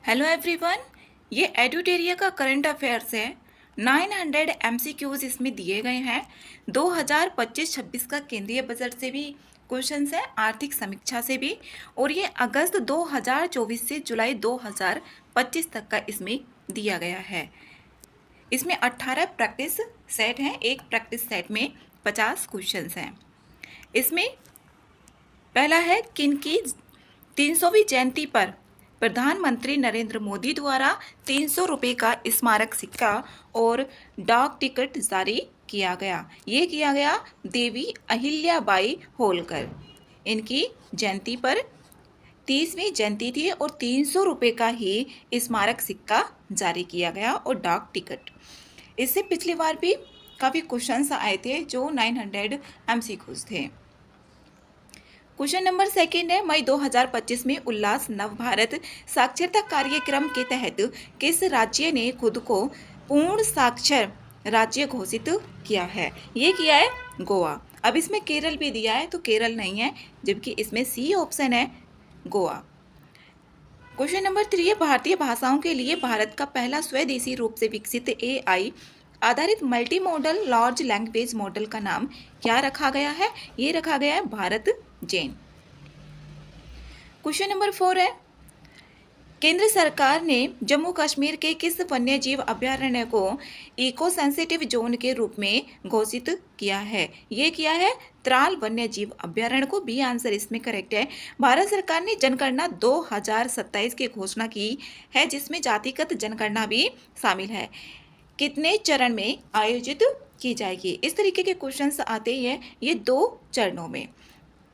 Hello everyone, ये एडुटेरिया का current affairs है। 900 एमसीक्यूज इसमें दिए गए हैं। 2025-26 का केंद्रीय बजट से भी क्वेश्चंस है, आर्थिक समीक्षा से भी, और ये अगस्त 2024 से जुलाई 2025 तक का इसमें दिया गया है। इसमें 18 प्रैक्टिस सेट हैं। एक प्रैक्टिस सेट में 50 क्वेश्चंस हैं। इसमें पहला है, किनकी 300वीं जयंती पर प्रधानमंत्री नरेंद्र मोदी द्वारा 300 रुपये का स्मारक सिक्का और डाक टिकट जारी किया गया। ये किया गया देवी अहिल्याबाई होलकर। इनकी जयंती पर 30वीं जयंती थी और 300 रुपये का ही स्मारक सिक्का जारी किया गया और डाक टिकट। इससे पिछली बार भी काफ़ी क्वेश्चंस आए थे जो 900 एमसीक्यूज थे। क्वेश्चन नंबर सेकंड है, मई 2025 में उल्लास नव भारत साक्षरता कार्यक्रम के तहत किस राज्य ने खुद को पूर्ण साक्षर राज्य घोषित किया है? ये किया है गोवा। अब इसमें केरल भी दिया है तो केरल नहीं है, जबकि इसमें सी ऑप्शन है गोवा। क्वेश्चन नंबर 3 है, भारतीय भाषाओं के लिए भारत का पहला स्वदेशी रूप से विकसित एआई आधारित multi modal large language model का नाम क्या रखा गया है? ये रखा गया है भारत जैन। क्वेश्चन नंबर 4 है, केंद्र सरकार ने जम्मू कश्मीर के किस वन्यजीव अभयारण्य को इको सेंसिटिव जोन के रूप में घोषित किया है? ये किया है त्राल वन्यजीव अभयारण्य को। बी आंसर इसमें करेक्ट है। भारत सरकार ने जनगणना 2027 की घोषणा की है, जिसमें जातिगत जनगणना भी शामिल है। कितने चरण में आयोजित की जाएगी? इस तरीके के क्वेश्चंस आते ही हैं, ये 2 चरणों में।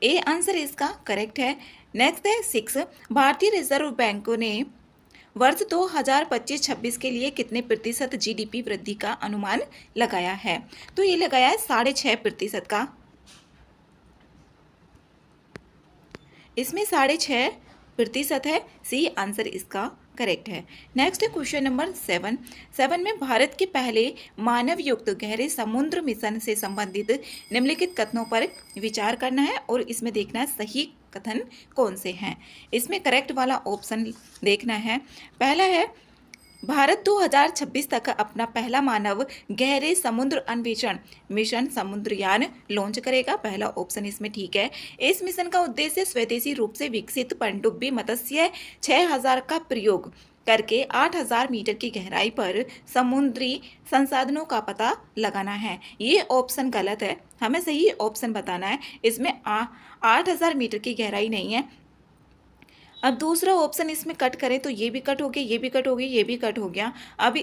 ए आंसर इसका करेक्ट है। नेक्स्ट है 6, भारतीय रिजर्व बैंक ने वर्ष 2025-26 के लिए कितने प्रतिशत जीडीपी वृद्धि का अनुमान लगाया है? तो ये लगाया है 6.5% का। इसमें 6.5% है। सी आंसर इसका करेक्ट है। नेक्स्ट है क्वेश्चन नंबर 7 में भारत के पहले मानव युक्त गहरे समुद्र मिशन से संबंधित निम्नलिखित कथनों पर विचार करना है और इसमें देखना है सही कथन कौन से हैं। इसमें करेक्ट वाला ऑप्शन देखना है। पहला है, भारत 2026 तक अपना पहला मानव गहरे समुद्र अन्वेषण मिशन समुद्रयान लॉन्च करेगा। पहला ऑप्शन इसमें ठीक है। इस मिशन का उद्देश्य स्वदेशी रूप से विकसित पनडुब्बी मत्स्य 6000 का प्रयोग करके 8000 मीटर की गहराई पर समुद्री संसाधनों का पता लगाना है। ये ऑप्शन गलत है, हमें सही ऑप्शन बताना है। इसमें 8000 मीटर की गहराई नहीं है। अब दूसरा ऑप्शन इसमें कट करें तो ये भी कट हो गया, ये भी कट हो गया, ये भी कट हो गया। अभी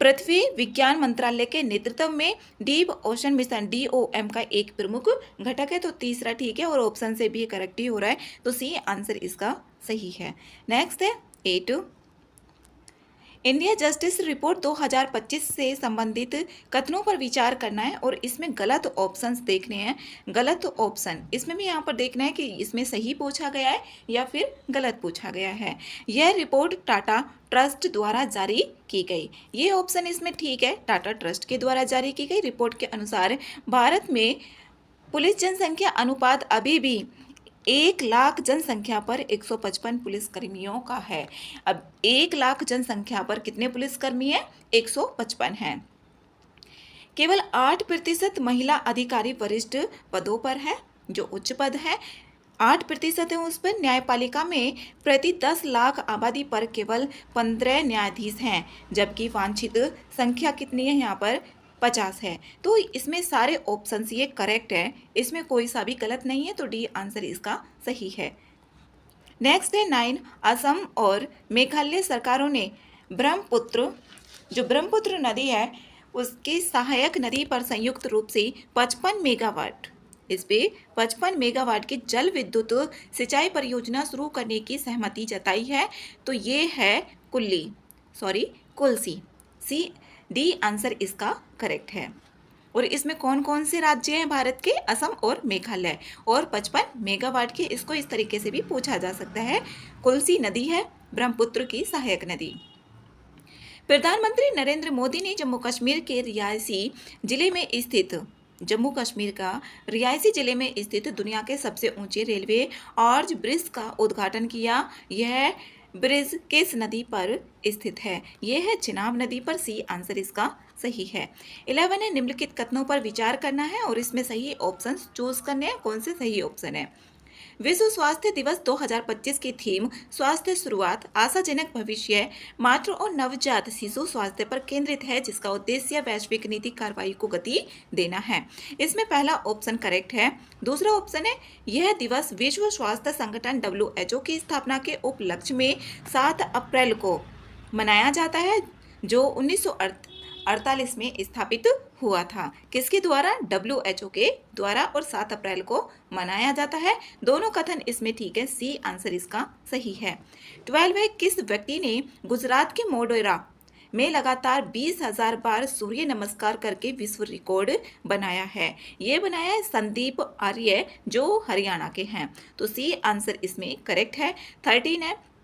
पृथ्वी विज्ञान मंत्रालय के नेतृत्व में डीप ओशन मिशन DOM का एक प्रमुख घटक है, तो तीसरा ठीक है और ऑप्शन से भी करेक्ट ही हो रहा है, तो सी आंसर इसका सही है। नेक्स्ट है 8, इंडिया जस्टिस रिपोर्ट 2025 से संबंधित कथनों पर विचार करना है और इसमें गलत ऑप्शंस देखने हैं। गलत ऑप्शन इसमें भी यहाँ पर देखना है कि इसमें सही पूछा गया है या फिर गलत पूछा गया है। यह रिपोर्ट टाटा ट्रस्ट द्वारा जारी की गई। ये ऑप्शन इसमें ठीक है, टाटा ट्रस्ट के द्वारा जारी की गई। रिपोर्ट के अनुसार भारत में पुलिस जनसंख्या अनुपात अभी भी 1 लाख जनसंख्या पर 155 पुलिसकर्मियों का है। अब 1 लाख जनसंख्या पर कितने पुलिसकर्मी हैं? 155 हैं। केवल 8% महिला अधिकारी वरिष्ठ पदों पर है, जो उच्च पद है 8% है उस पर। न्यायपालिका में प्रति 10 लाख आबादी पर केवल 15 न्यायाधीश हैं, जबकि वांछित संख्या कितनी है यहाँ पर? 50 है। तो इसमें सारे ऑप्शंस ये करेक्ट है, इसमें कोई सा भी गलत नहीं है, तो डी आंसर इसका सही है। नेक्स्ट है 9, असम और मेघालय सरकारों ने ब्रह्मपुत्र नदी है उसकी सहायक नदी पर संयुक्त रूप से 55 मेगावाट इस पे 55 मेगावाट की जल विद्युत सिंचाई परियोजना शुरू करने की सहमति जताई है, तो ये है कुल्सी। सी डी आंसर इसका करेक्ट है। और इसमें कौन कौन से राज्य हैं भारत के? असम और मेघालय। और 55 मेगावाट की, इसको इस तरीके से भी पूछा जा सकता है। कुल्सी नदी है ब्रह्मपुत्र की सहायक नदी। प्रधानमंत्री नरेंद्र मोदी ने जम्मू कश्मीर के रियासी जिले में स्थित दुनिया के सबसे ऊंचे रेलवे आर्च ब्रिज का उद्घाटन किया। यह ब्रिज किस नदी पर स्थित है? ये है चिनाब नदी पर। सी आंसर इसका सही है। 11 है निम्नलिखित कथनों पर विचार करना है और इसमें सही ऑप्शन चूज करने हैं। कौन से सही ऑप्शन है? विश्व स्वास्थ्य दिवस 2025 की थीम स्वास्थ्य शुरुआत, आशाजनक भविष्य, मातृ और नवजात शिशु स्वास्थ्य पर केंद्रित है, जिसका उद्देश्य वैश्विक नीति कार्रवाई को गति देना है। इसमें पहला ऑप्शन करेक्ट है। दूसरा ऑप्शन है यह दिवस विश्व स्वास्थ्य संगठन WHO की स्थापना के उपलक्ष्य में 7 अप्रैल को मनाया जाता है, जो 1948 में स्थापित हुआ था। किसके द्वारा? WHO के द्वारा, और 7 अप्रैल को मनाया जाता है। दोनों कथन इसमें ठीक है। सी आंसर इसका सही है। 12 है किस व्यक्ति ने गुजरात के मोढेरा में लगातार 20,000 बार सूर्य नमस्कार करके विश्व रिकॉर्ड बनाया है? ये बनाया है संदीप आर्य, जो हरियाणा के हैं। तो सी आंसर इसमें करेक्ट है। 13 है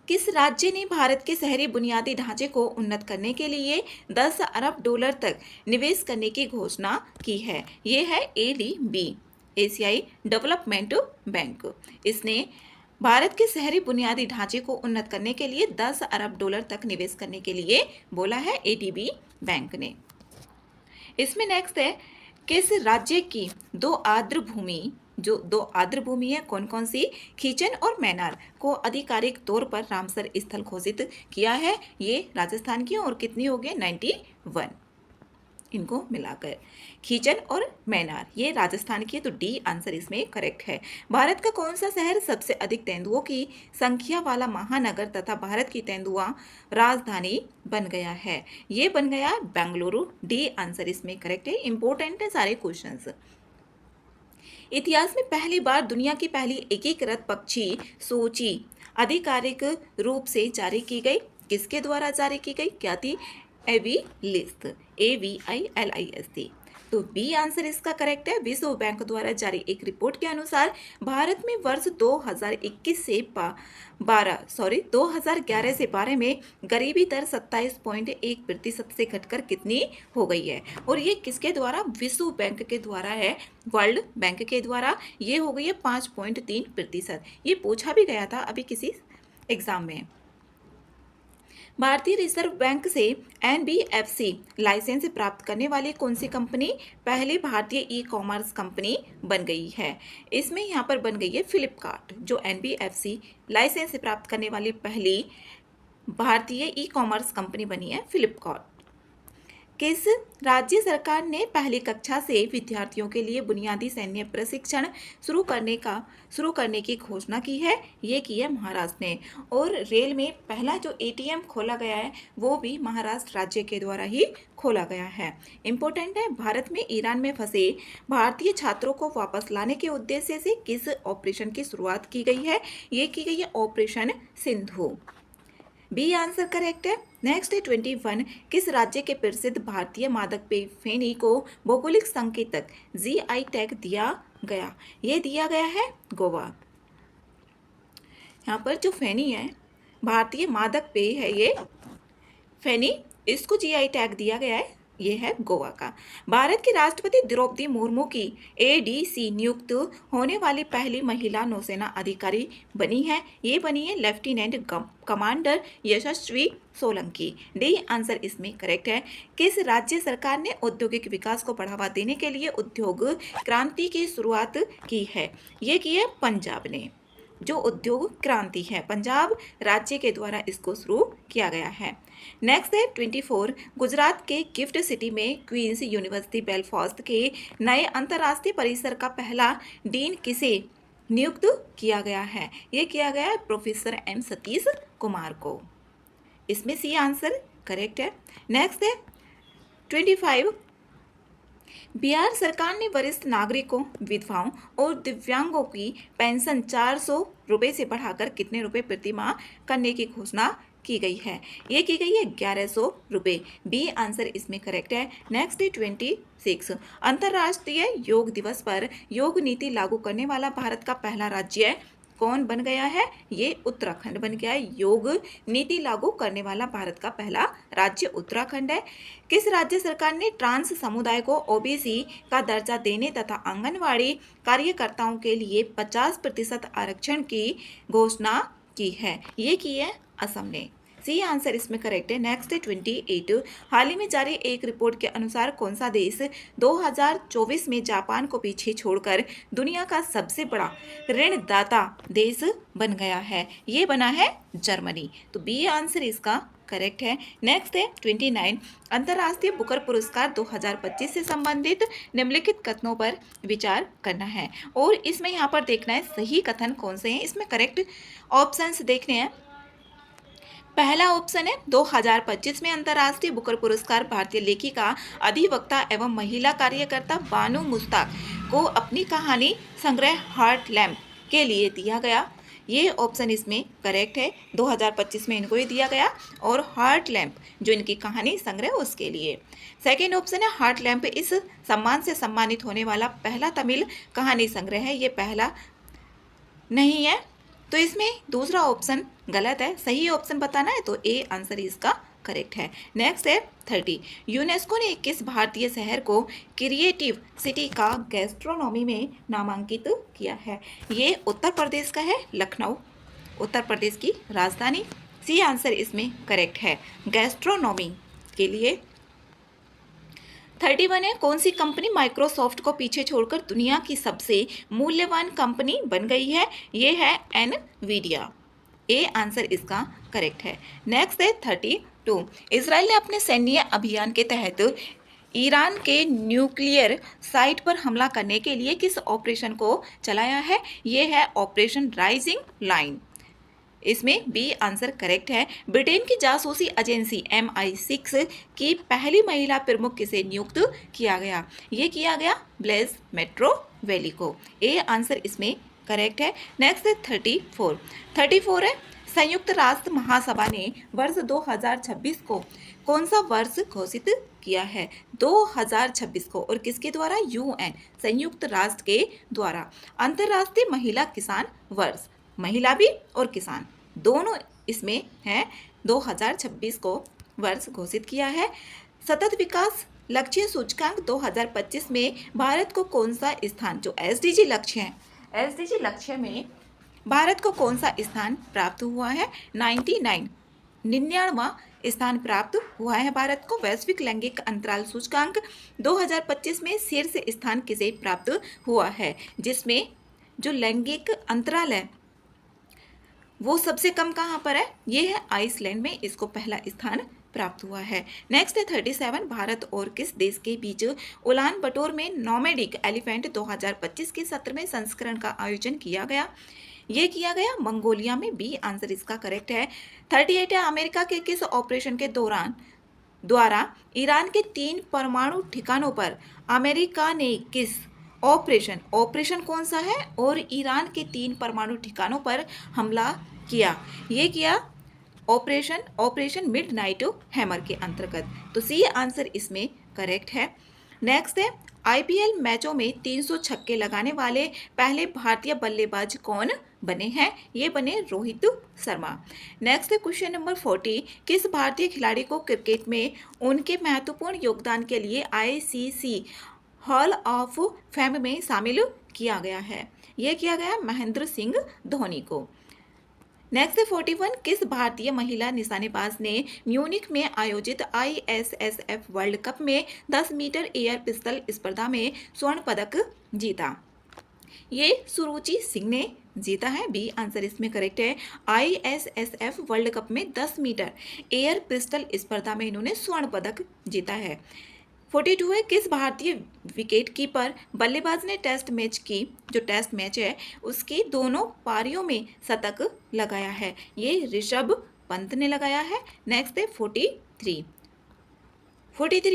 किस राज्य ने भारत के शहरी बुनियादी ढांचे को उन्नत करने के लिए 10 अरब डॉलर तक निवेश करने की घोषणा की है? ये है ADB, एशियाई डेवलपमेंट बैंक। इसने भारत के शहरी बुनियादी ढांचे को उन्नत करने के लिए 10 अरब डॉलर तक निवेश करने के लिए बोला है ADB बैंक ने। इसमें नेक्स्ट है किस राज्य की दो आर्द्र भूमि है कौन कौन सी? खीचन और मैनार को आधिकारिक तौर पर रामसर स्थल घोषित किया है। ये राजस्थान की और कितनी हो गई? 91 इनको मिलाकर। खीचन और मैनार ये राजस्थान की है, तो डी आंसर इसमें करेक्ट है। भारत का कौन सा शहर सबसे अधिक तेंदुओं की संख्या वाला महानगर तथा भारत की तेंदुआ राजधानी बन गया है? ये बन गया बेंगलुरु। डी आंसर इसमें करेक्ट है। इंपॉर्टेंट है सारे क्वेश्चंस। इतिहास में पहली बार दुनिया की पहली एकीकृत पक्षी सूची आधिकारिक रूप से जारी की गई। किसके द्वारा जारी की गई? क्या थी? एवी लिस्ट, AVILIST। तो बी आंसर इसका करेक्ट है। विश्व बैंक द्वारा जारी एक रिपोर्ट के अनुसार भारत में वर्ष 2011 से 12 में गरीबी दर 27.1% से घटकर कितनी हो गई है? और ये किसके द्वारा? विश्व बैंक के द्वारा है, वर्ल्ड बैंक के द्वारा। ये हो गई है 5.3%। ये पूछा भी गया था अभी किसी एग्जाम में। भारतीय रिजर्व बैंक से NBFC लाइसेंस प्राप्त करने वाली कौन सी कंपनी पहली भारतीय ई-कॉमर्स कंपनी बन गई है? इसमें यहाँ पर बन गई है फ्लिपकार्ट, जो NBFC लाइसेंस प्राप्त करने वाली पहली भारतीय ई-कॉमर्स कंपनी बनी है फ्लिपकार्ट। किस राज्य सरकार ने पहली कक्षा से विद्यार्थियों के लिए बुनियादी सैन्य प्रशिक्षण शुरू करने की घोषणा की है? ये की है महाराष्ट्र ने। और रेल में पहला जो ATM खोला गया है वो भी महाराष्ट्र राज्य के द्वारा ही खोला गया है। इंपॉर्टेंट है, भारत में ईरान में फंसे भारतीय छात्रों को वापस लाने के उद्देश्य से किस ऑपरेशन की शुरुआत की गई है? ये की गई है operation Sindhu. B answer correct है। नेक्स्ट है 21 किस राज्य के प्रसिद्ध भारतीय मादक पेय फेनी को भौगोलिक संकेतक GI टैग दिया गया? ये दिया गया है गोवा। यहाँ पर जो फेनी है भारतीय मादक पेय है, ये फेनी, इसको GI टैग दिया गया है, ये है गोवा का। भारत की राष्ट्रपति द्रौपदी मुर्मू की ADC नियुक्त होने वाली पहली महिला नौसेना अधिकारी बनी है। ये बनी है लेफ्टिनेंट कमांडर यशस्वी सोलंकी। डी आंसर इसमें करेक्ट है। किस राज्य सरकार ने औद्योगिक विकास को बढ़ावा देने के लिए उद्योग क्रांति की शुरुआत की है? ये की है पंजाब ने। जो उद्योग क्रांति है पंजाब राज्य के द्वारा इसको शुरू किया गया है। नेक्स्ट है 24 गुजरात के गिफ्ट सिटी में क्वींस यूनिवर्सिटी बेलफास्ट के नए अंतर्राष्ट्रीय परिसर का पहला डीन किसे नियुक्त किया गया है? ये किया गया है प्रोफेसर M सतीश कुमार को। इसमें सी आंसर करेक्ट है। नेक्स्ट है 25 बिहार सरकार ने वरिष्ठ नागरिकों, विधवाओं और दिव्यांगों की पेंशन 400 रुपये से बढ़ाकर कितने रुपए प्रति माह करने की घोषणा की गई है? ये की गई है 1100 रुपये। बी आंसर इसमें करेक्ट है। नेक्स्ट है 26 अंतर्राष्ट्रीय योग दिवस पर योग नीति लागू करने वाला भारत का पहला राज्य कौन बन गया है? ये उत्तराखंड बन गया है। योग नीति लागू करने वाला भारत का पहला राज्य उत्तराखंड है। किस राज्य सरकार ने ट्रांस समुदाय को OBC का दर्जा देने तथा आंगनवाड़ी कार्यकर्ताओं के लिए 50% आरक्षण की घोषणा की है? ये की है असम ने। सी आंसर इसमें करेक्ट है। नेक्स्ट है 28। हाल ही में जारी एक रिपोर्ट के अनुसार कौन सा देश 2024 में जापान को पीछे छोड़कर दुनिया का सबसे बड़ा ऋणदाता देश बन गया है? ये बना है जर्मनी। तो बी आंसर इसका करेक्ट है। नेक्स्ट है 29। अंतर्राष्ट्रीय बुकर पुरस्कार 2025 से संबंधित निम्नलिखित कथनों पर विचार करना है और इसमें यहाँ पर देखना है सही कथन कौन से हैं। इसमें करेक्ट ऑप्शंस देखने हैं। पहला ऑप्शन है 2025 में अंतर्राष्ट्रीय बुकर पुरस्कार भारतीय लेखिका, अधिवक्ता एवं महिला कार्यकर्ता बानो मुश्ताक को अपनी कहानी संग्रह हार्ट लैम्प के लिए दिया गया। ये ऑप्शन इसमें करेक्ट है। 2025 में इनको ही दिया गया और हार्ट लैम्प जो इनकी कहानी संग्रह उसके लिए। सेकेंड ऑप्शन है हार्ट लैम्प इस सम्मान से सम्मानित होने वाला पहला तमिल कहानी संग्रह है। ये पहला नहीं है, तो इसमें दूसरा ऑप्शन गलत है। सही ऑप्शन बताना है तो ए आंसर इसका करेक्ट है। नेक्स्ट है 30। यूनेस्को ने किस भारतीय शहर को क्रिएटिव सिटी का गैस्ट्रोनॉमी में नामांकित किया है? ये उत्तर प्रदेश का है, लखनऊ, उत्तर प्रदेश की राजधानी। सी आंसर इसमें करेक्ट है गैस्ट्रोनॉमी के लिए। 31 है कौन सी कंपनी माइक्रोसॉफ्ट को पीछे छोड़कर दुनिया की सबसे मूल्यवान कंपनी बन गई है? ये है एनवीडिया। ए आंसर इसका करेक्ट है। नेक्स्ट है 32। इसराइल ने अपने सैन्य अभियान के तहत ईरान के न्यूक्लियर साइट पर हमला करने के लिए किस ऑपरेशन को चलाया है? ये है ऑपरेशन राइजिंग लाइन। इसमें बी आंसर करेक्ट है। ब्रिटेन की जासूसी एजेंसी MI6 की पहली महिला प्रमुख किसे नियुक्त किया गया? ये किया गया ब्लेज मेट्रो वैली को। ए आंसर इसमें करेक्ट है। नेक्स्ट है 34 है संयुक्त राष्ट्र महासभा ने वर्ष 2026 को कौन सा वर्ष घोषित किया है? 2026 को, और किसके द्वारा? UN संयुक्त राष्ट्र के द्वारा अंतर्राष्ट्रीय महिला किसान वर्ष, महिला भी और किसान दोनों इसमें है। 2026 को वर्ष घोषित किया है। सतत विकास लक्ष्य सूचकांक 2025 में भारत को कौन सा स्थान, जो SDG लक्ष्य है, SDG लक्ष्य में भारत को कौन सा स्थान प्राप्त हुआ है? 99वां स्थान प्राप्त हुआ है भारत को। वैश्विक लैंगिक अंतराल सूचकांक 2025 में शीर्ष स्थान किसे प्राप्त हुआ है? जिसमें जो लैंगिक अंतराल है वो सबसे कम कहाँ पर है? ये है आइसलैंड में, इसको पहला स्थान प्राप्त हुआ है। नेक्स्ट है 37। भारत और किस देश के बीच उलान बटोर में नोमैडिक एलिफेंट 2025 के 17वें संस्करण का आयोजन किया गया? ये किया गया मंगोलिया में। बी आंसर इसका करेक्ट है। 38 है अमेरिका के किस ऑपरेशन के द्वारा ईरान के 3 परमाणु ठिकानों पर अमेरिका ने किस ऑपरेशन कौन सा है और ईरान के 3 परमाणु ठिकानों पर हमला किया? ये किया ऑपरेशन मिडनाइट हैमर के अंतर्गत। तो सी आंसर इसमें करेक्ट है। नेक्स्ट है IPL मैचों में 300 छक्के लगाने वाले पहले भारतीय बल्लेबाज कौन बने हैं? ये बने रोहित शर्मा। नेक्स्ट है क्वेश्चन नंबर 40। किस भारतीय खिलाड़ी को क्रिकेट में उनके महत्वपूर्ण योगदान के लिए ICC हॉल ऑफ फेम में शामिल किया गया है? यह किया गया महेंद्र सिंह धोनी को। नेक्स्ट है 41। किस भारतीय महिला निशानेबाज ने म्यूनिख में आयोजित ISSF वर्ल्ड कप में 10 मीटर एयर पिस्टल स्पर्धा में स्वर्ण पदक जीता? ये सुरुचि सिंह ने जीता है। बी आंसर इसमें करेक्ट है। ISSF वर्ल्ड कप में 10 मीटर एयर पिस्टल स्पर्धा में इन्होंने स्वर्ण पदक जीता है। 42 है किस भारतीय विकेट कीपर बल्लेबाज ने टेस्ट मैच है उसकी दोनों पारियों में शतक लगाया है? ये ऋषभ पंत ने लगाया है। नेक्स्ट है 43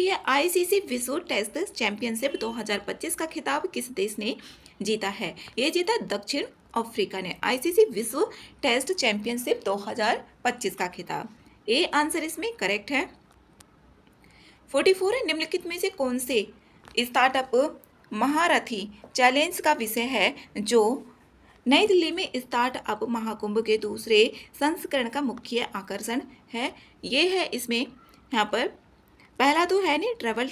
है ICC विश्व टेस्ट चैंपियनशिप 2025 का खिताब किस देश ने जीता है? ये जीता दक्षिण अफ्रीका ने ICC विश्व टेस्ट चैंपियनशिप 2025 का खिताब। ए आंसर इसमें करेक्ट है। 44 है निम्नलिखित में से कौन से स्टार्टअप महारथी चैलेंज का विषय है जो नई दिल्ली में स्टार्टअप महाकुंभ के दूसरे संस्करण का मुख्य आकर्षण है? ये है इसमें यहाँ पर पहला तो है नहीं ट्रैवल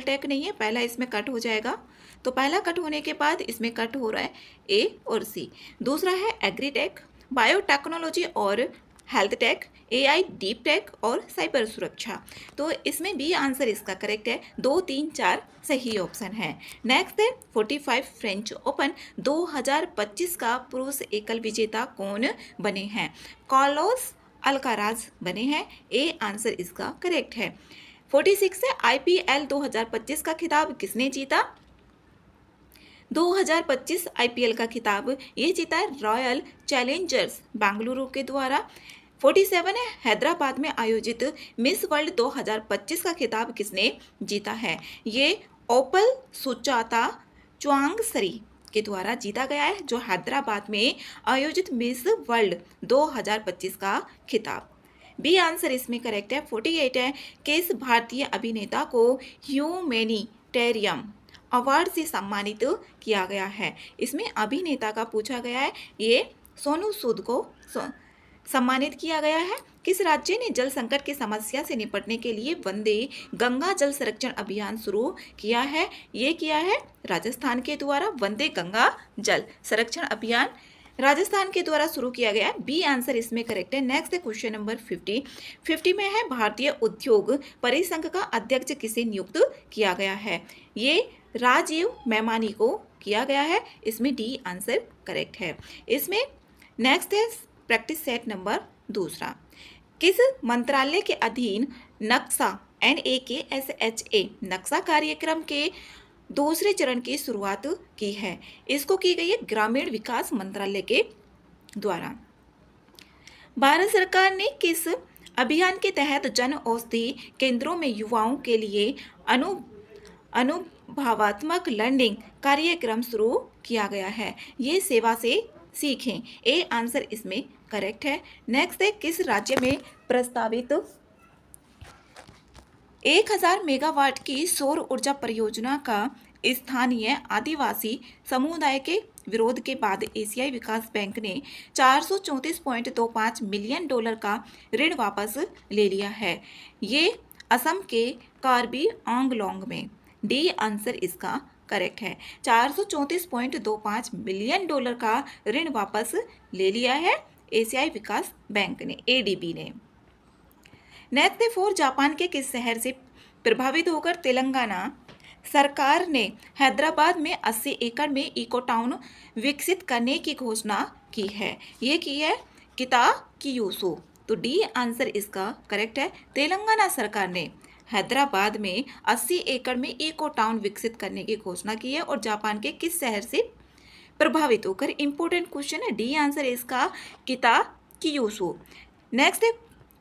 टेक नहीं है, पहला इसमें कट हो जाएगा। तो पहला कट होने के बाद इसमें कट हो रहा है A और C। दूसरा है एग्रीटेक बायोटेक्नोलॉजी और health take, AI, deep tech और साइबर सुरक्षा। तो इसमें बी आंसर इसका करेक्ट है। 2, 3, 4 सही ऑप्शन है। नेक्स्ट है 45 फ्रेंच ओपन 2025 का पुरुष एकल विजेता कौन बने हैं? कार्लोस अल्काराज बने हैं। ए आंसर इसका करेक्ट है। 46 है आईपीएल 2025 का खिताब किसने जीता? 2025 आईपीएल का खिताब ये जीता है रॉयल चैलेंजर्स बेंगलुरु के द्वारा। 47 है हैदराबाद में आयोजित मिस वर्ल्ड 2025 का खिताब किसने जीता है? ये ओपल सुचाता चुआंगसरी के द्वारा जीता गया है, जो हैदराबाद में आयोजित मिस वर्ल्ड 2025 का खिताब। बी आंसर इसमें करेक्ट है। 48 है किस भारतीय अभिनेता को ह्यूमैनिटेरियन अवार्ड से सम्मानित किया गया है? इसमें अभिनेता का पूछा गया है। ये सोनू सूद को सम्मानित किया गया है। किस राज्य ने जल संकट की समस्या से निपटने के लिए वंदे गंगा जल संरक्षण अभियान शुरू किया है? ये किया है राजस्थान के द्वारा। वंदे गंगा जल संरक्षण अभियान राजस्थान के द्वारा शुरू किया गया। बी आंसर इसमें करेक्ट है। नेक्स्ट है क्वेश्चन नंबर 50 में है भारतीय उद्योग परिसंघ का अध्यक्ष किसे नियुक्त किया गया है? ये राजीव मैमानी को किया गया है। इसमें डी आंसर करेक्ट है। इसमें नेक्स्ट है प्रैक्टिस सेट नंबर 2। किस मंत्रालय के अधीन नक्शा NAKSHA नक्शा कार्यक्रम के दूसरे चरण की शुरुआत की है? इसको की गई है ग्रामीण विकास मंत्रालय के द्वारा। भारत सरकार ने किस अभियान के तहत जन औषधि केंद्रों में युवाओं के लिए अनुभवात्मक लर्निंग कार्यक्रम शुरू किया गया है? ये सेवा से सीखें। ए आंसर इसमें करेक्ट है। नेक्स्ट है किस राज्य में प्रस्तावित 1000 मेगावाट की सौर ऊर्जा परियोजना का स्थानीय आदिवासी समुदाय के विरोध के बाद एशियाई विकास बैंक ने $434.25 मिलियन का ऋण वापस ले लिया है? ये असम के कार्बी आंगलोंग में। डी आंसर इसका करेक्ट है। $434.25 मिलियन का ऋण वापस ले लिया है एशियाई विकास बैंक ने, ADB ने। नेक्स्ट है 4 जापान के किस शहर से प्रभावित होकर तेलंगाना सरकार ने हैदराबाद में 80 एकड़ में इको टाउन विकसित करने की घोषणा की है? ये की है किताकियूसु। तो डी आंसर इसका करेक्ट है। तेलंगाना सरकार ने हैदराबाद में 80 एकड़ में इको टाउन विकसित करने की घोषणा की है और जापान के किस शहर से प्रभावित होकर? इंपॉर्टेंट क्वेश्चन है। डी आंसर इसका किताकियूसु। नेक्स्ट है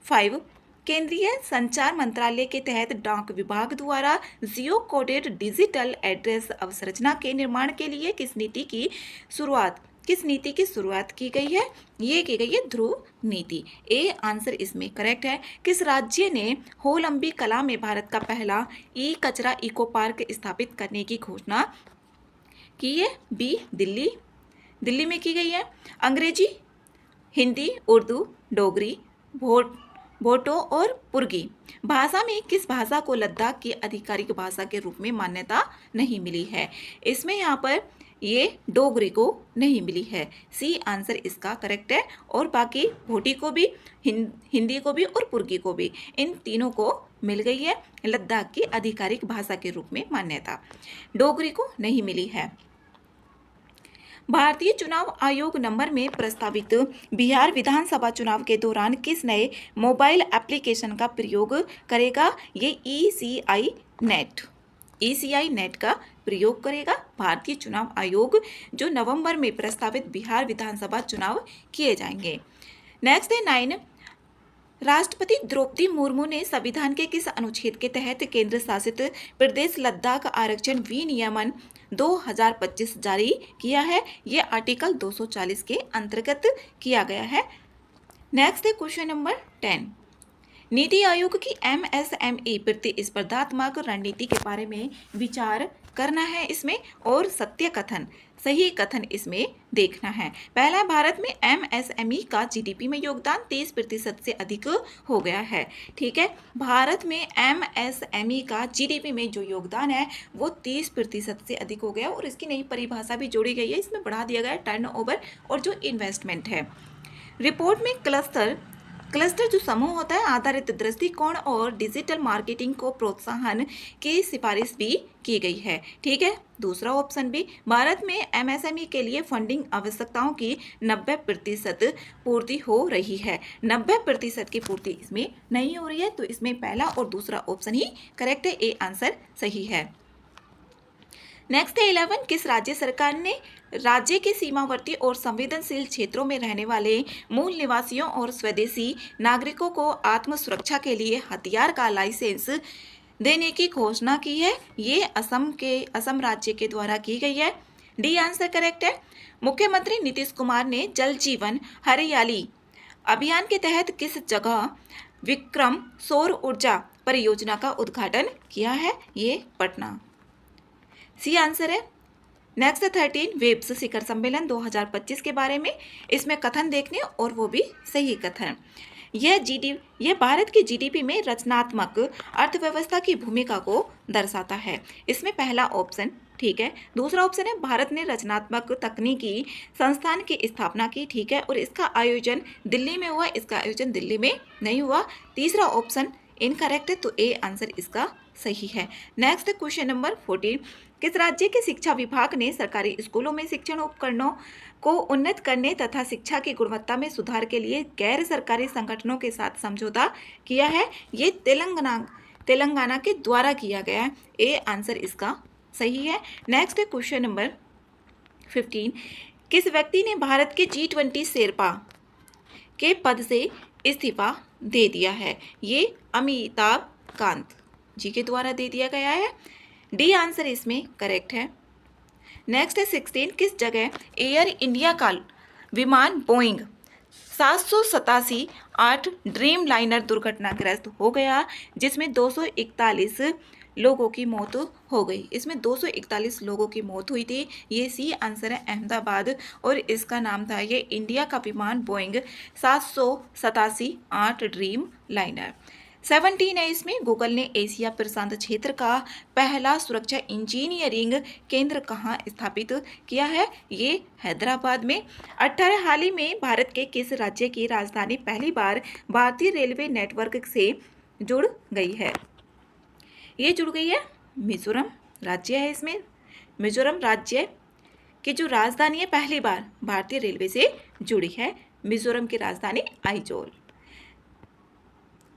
5 केंद्रीय संचार मंत्रालय के तहत डाक विभाग द्वारा जियो कोडेड डिजिटल एड्रेस अवसंरचना के निर्माण के लिए किस नीति की शुरुआत की गई है? ये की गई है ध्रुव नीति। ए आंसर इसमें करेक्ट है। किस राज्य ने होलंबी कला में भारत का पहला ई कचरा इको पार्क स्थापित करने की घोषणा की है? बी दिल्ली में की गई है। अंग्रेजी, हिंदी, उर्दू, डोगरी, भोटो और पुर्गी भाषा में किस भाषा को लद्दाख की आधिकारिक भाषा के रूप में मान्यता नहीं मिली है? इसमें यहाँ पर ये डोगरी को नहीं मिली है। सी आंसर इसका करेक्ट है। और बाकी भोटी को भी, हिंदी को भी और पुर्गी को भी, इन तीनों को मिल गई है लद्दाख की आधिकारिक भाषा के रूप में मान्यता। डोगरी को नहीं मिली है। भारतीय चुनाव आयोग नंबर में प्रस्तावित बिहार विधानसभा चुनाव के दौरान किस नए मोबाइल एप्लीकेशन का प्रयोग करेगा? ये ECI नेट का प्रयोग करेगा भारतीय चुनाव आयोग, जो नवंबर में प्रस्तावित बिहार विधानसभा चुनाव किए जाएंगे। नेक्स्ट है 9 राष्ट्रपति द्रौपदी मुर्मू ने संविधान के किस अनुच्छेद के तहत केंद्र शासित प्रदेश लद्दाख आरक्षण विनियमन 2025 जारी किया है? ये आर्टिकल 240 के अंतर्गत किया गया है। नेक्स्ट है क्वेश्चन नंबर 10 नीति आयोग की MSME प्रतिस्पर्धात्मक रणनीति के बारे में विचार करना है इसमें, और सत्य कथन, सही कथन इसमें देखना है। पहला, भारत में MSME का GDP में योगदान 30% से अधिक हो गया है। ठीक है, भारत में MSME का GDP में जो योगदान है वो 30% से अधिक हो गया, और इसकी नई परिभाषा भी जोड़ी गई है, इसमें बढ़ा दिया गया है टर्नओवर और जो इन्वेस्टमेंट है। रिपोर्ट में क्लस्टर जो समूह होता है आधारित दृष्टिकोण और डिजिटल मार्केटिंग को प्रोत्साहन की सिफारिश भी की गई है। ठीक है, दूसरा ऑप्शन भी, भारत में एमएसएमई के लिए फंडिंग आवश्यकताओं की 90% पूर्ति हो रही है। 90% की पूर्ति इसमें नहीं हो रही है, तो इसमें पहला और दूसरा ऑप्शन ही करेक्ट है, ए आंसर सही है। नेक्स्ट है 11, किस राज्य सरकार ने राज्य के सीमावर्ती और संवेदनशील क्षेत्रों में रहने वाले मूल निवासियों और स्वदेशी नागरिकों को आत्म सुरक्षा के लिए हथियार का लाइसेंस देने की घोषणा की है? ये असम राज्य के द्वारा की गई है। डी आंसर करेक्ट है। मुख्यमंत्री नीतीश कुमार ने जल जीवन हरियाली अभियान के तहत किस जगह विक्रम सौर ऊर्जा परियोजना का उद्घाटन किया है? ये पटना। सी आंसर है। नेक्स्ट 13, वेब्स शिखर सम्मेलन 2025 के बारे में, इसमें कथन देखने और वो भी सही कथन। यह भारत की जीडीपी में रचनात्मक अर्थव्यवस्था की भूमिका को दर्शाता है। इसमें पहला ऑप्शन ठीक है। दूसरा ऑप्शन है भारत ने रचनात्मक तकनीकी संस्थान की स्थापना की। ठीक है, और इसका आयोजन दिल्ली में हुआ, इसका आयोजन दिल्ली में नहीं हुआ। तीसरा ऑप्शन इनकरेक्ट है, तो ए आंसर इसका सही है। नेक्स्ट क्वेश्चन नंबर 14, किस राज्य के शिक्षा विभाग ने सरकारी स्कूलों में शिक्षण उपकरणों को उन्नत करने तथा शिक्षा की गुणवत्ता में सुधार के लिए गैर सरकारी संगठनों के साथ समझौता किया है? ये तेलंगाना के द्वारा किया गया है। ए आंसर इसका सही है। नेक्स्ट क्वेश्चन नंबर 15, किस व्यक्ति ने भारत के G20 शेरपा के पद से इस्तीफा दे दिया है? ये अमिताभ कांत जी के द्वारा दे दिया गया है। डी आंसर इसमें करेक्ट है। नेक्स्ट है 16, किस जगह एयर इंडिया का विमान बोइंग 787-8 ड्रीम लाइनर दुर्घटनाग्रस्त हो गया, जिसमें 241 लोगों की मौत हो गई? इसमें 241 लोगों की मौत हुई थी। ये सी आंसर है, अहमदाबाद, और इसका नाम था ये इंडिया का विमान बोइंग 787-8 ड्रीम लाइनर। 17 है इसमें, गूगल ने एशिया प्रशांत क्षेत्र का पहला सुरक्षा इंजीनियरिंग केंद्र कहाँ स्थापित किया है? ये हैदराबाद में। 18, हाल ही में भारत के किस राज्य की राजधानी पहली बार भारतीय रेलवे नेटवर्क से जुड़ गई है? ये जुड़ गई है मिजोरम राज्य है। इसमें मिजोरम राज्य की जो राजधानी है पहली बार भारतीय रेलवे से जुड़ी है। मिजोरम की राजधानी आइजोल।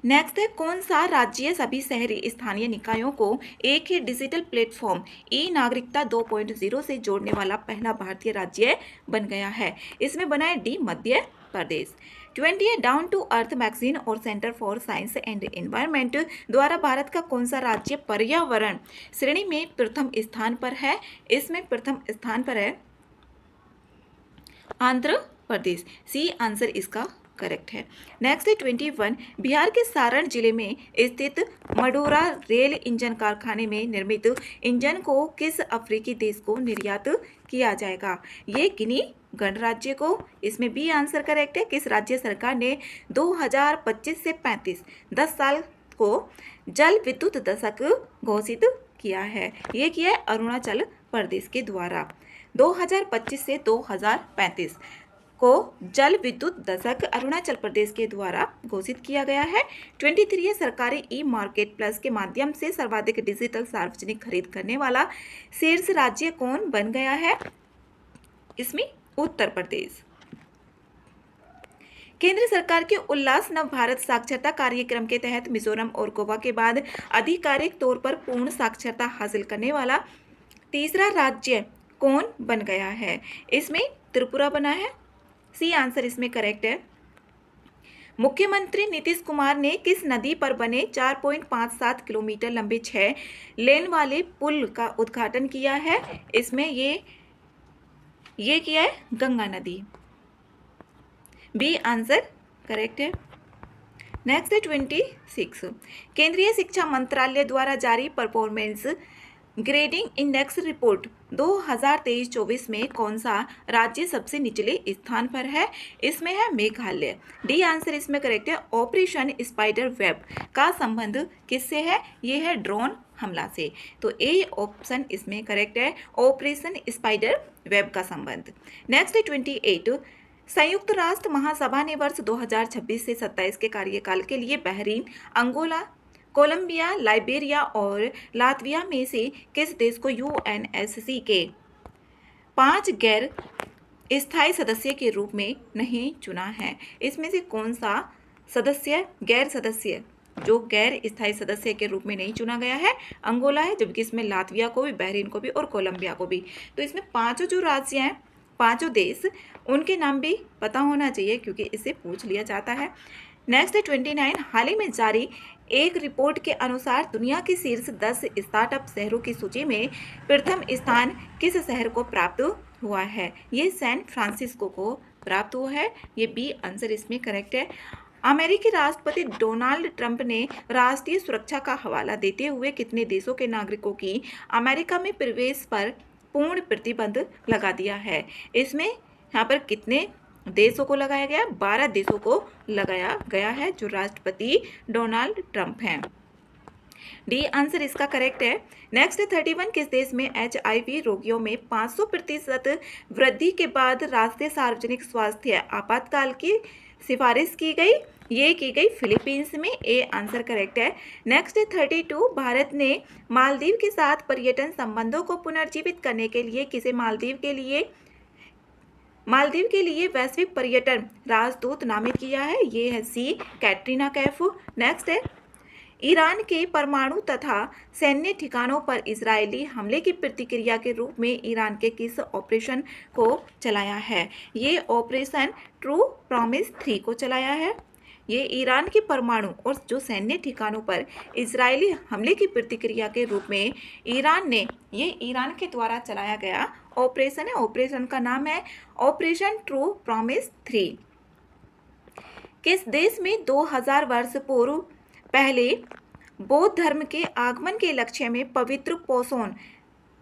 नेक्स्ट है, कौन सा राज्य सभी शहरी स्थानीय निकायों को एक ही डिजिटल प्लेटफॉर्म ई नागरिकता 2.0 से जोड़ने वाला पहला भारतीय राज्य बन गया है? इसमें बना है डी मध्य प्रदेश। 20 है, डाउन टू अर्थ मैगजीन और centre for science and environment द्वारा भारत का कौन सा राज्य पर्यावरण श्रेणी में प्रथम स्थान पर है? इसमें प्रथम स्थान पर है आंध्र प्रदेश। सी आंसर इसका करेक्ट है। नेक्स्ट है 21, बिहार के सारण जिले में स्थित मडूरा रेल इंजन कारखाने में निर्मित इंजन को किस अफ्रीकी देश को निर्यात किया जाएगा? ये गिनी गणराज्य को। इसमें बी आंसर करेक्ट है। किस राज्य सरकार ने 2025 से 35 10 साल को जल विद्युत दशक घोषित किया है? ये किया है अरुणाचल प्रदेश के द्वारा। 2025 से 2035 को जल विद्युत दशक अरुणाचल प्रदेश के द्वारा घोषित किया गया है। 23 है, सरकारी ई मार्केट प्लस के माध्यम से सर्वाधिक डिजिटल सार्वजनिक खरीद करने वाला शीर्ष राज्य कौन बन गया है? इसमें उत्तर प्रदेश। केंद्र सरकार के उल्लास नव भारत साक्षरता कार्यक्रम के तहत मिजोरम और गोवा के बाद आधिकारिक तौर पर पूर्ण साक्षरता हासिल करने वाला तीसरा राज्य कौन बन गया है? इसमें त्रिपुरा बना है। सी आंसर इसमें करेक्ट है। मुख्यमंत्री नीतीश कुमार ने किस नदी पर बने 4.57 किलोमीटर लंबे 6 लेन वाले पुल का उद्घाटन किया है? इसमें ये किया है गंगा नदी। बी आंसर करेक्ट है। नेक्स्ट है 26, केंद्रीय शिक्षा मंत्रालय द्वारा जारी परफॉर्मेंस ग्रेडिंग इंडेक्स रिपोर्ट 2023-24 में कौन सा राज्य सबसे निचले स्थान पर है? इसमें है मेघालय। डी आंसर इसमें करेक्ट है। ऑपरेशन स्पाइडर वेब का संबंध किससे है? ये है ड्रोन हमला से। तो ए ऑप्शन इसमें करेक्ट है, ऑपरेशन स्पाइडर वेब का संबंध। नेक्स्ट है 28, संयुक्त राष्ट्र महासभा ने वर्ष 2026 से 27 के कार्यकाल के लिए बहरीन, अंगोला, कोलंबिया, लाइबेरिया और लातविया में से किस देश को यूएनएससी के 5 गैर स्थायी सदस्य के रूप में नहीं चुना है? इसमें से कौन सा सदस्य गैर स्थायी सदस्य के रूप में नहीं चुना गया है? अंगोला है, जबकि इसमें लातविया को भी, बहरीन को भी और कोलंबिया को भी। तो इसमें पांचों जो राज्य हैं, पांचों देश, उनके नाम भी पता होना चाहिए क्योंकि इससे पूछ लिया जाता है। नेक्स्ट है 29, हाल ही में जारी एक रिपोर्ट के अनुसार दुनिया के शीर्ष 10 स्टार्टअप शहरों की सूची में प्रथम स्थान किस शहर को प्राप्त हुआ है? ये सैन फ्रांसिस्को को प्राप्त हुआ है। ये बी आंसर इसमें करेक्ट है। अमेरिकी राष्ट्रपति डोनाल्ड ट्रंप ने राष्ट्रीय सुरक्षा का हवाला देते हुए कितने देशों के नागरिकों की अमेरिका में प्रवेश पर पूर्ण प्रतिबंध लगा दिया है? इसमें यहाँ पर कितने देशों को लगाया गया? 12 देशों को लगाया गया है, जो राष्ट्रपति डोनाल्ड ट्रंप हैं। डी आंसर इसका करेक्ट है। नेक्स्ट 31, किस देश में HIV रोगियों में 500% वृद्धि के बाद राष्ट्रीय सार्वजनिक स्वास्थ्य आपातकाल की सिफारिश की गई? ये की गई फिलीपींस में। ए आंसर करेक्ट है। नेक्स्ट 32, भारत ने मालदीव के साथ पर्यटन संबंधों को पुनर्जीवित करने के लिए किसे मालदीव के लिए वैश्विक पर्यटन राजदूत नामित किया है? ये है सी कैटरीना कैफ। नेक्स्ट है, ईरान के परमाणु तथा सैन्य ठिकानों पर इजरायली हमले की प्रतिक्रिया के रूप में ईरान के किस ऑपरेशन को चलाया है? ये ऑपरेशन ट्रू प्रॉमिस 3 को चलाया है। ये ईरान के परमाणु और जो सैन्य ठिकानों पर इजरायली हमले की प्रतिक्रिया के रूप में ईरान के द्वारा चलाया गया ऑपरेशन है। ऑपरेशन का नाम है ऑपरेशन ट्रू प्रॉमिस 3। किस देश में 2000 वर्ष पूर्व पहले बौद्ध धर्म के आगमन के लक्ष्य में पवित्र पोसोन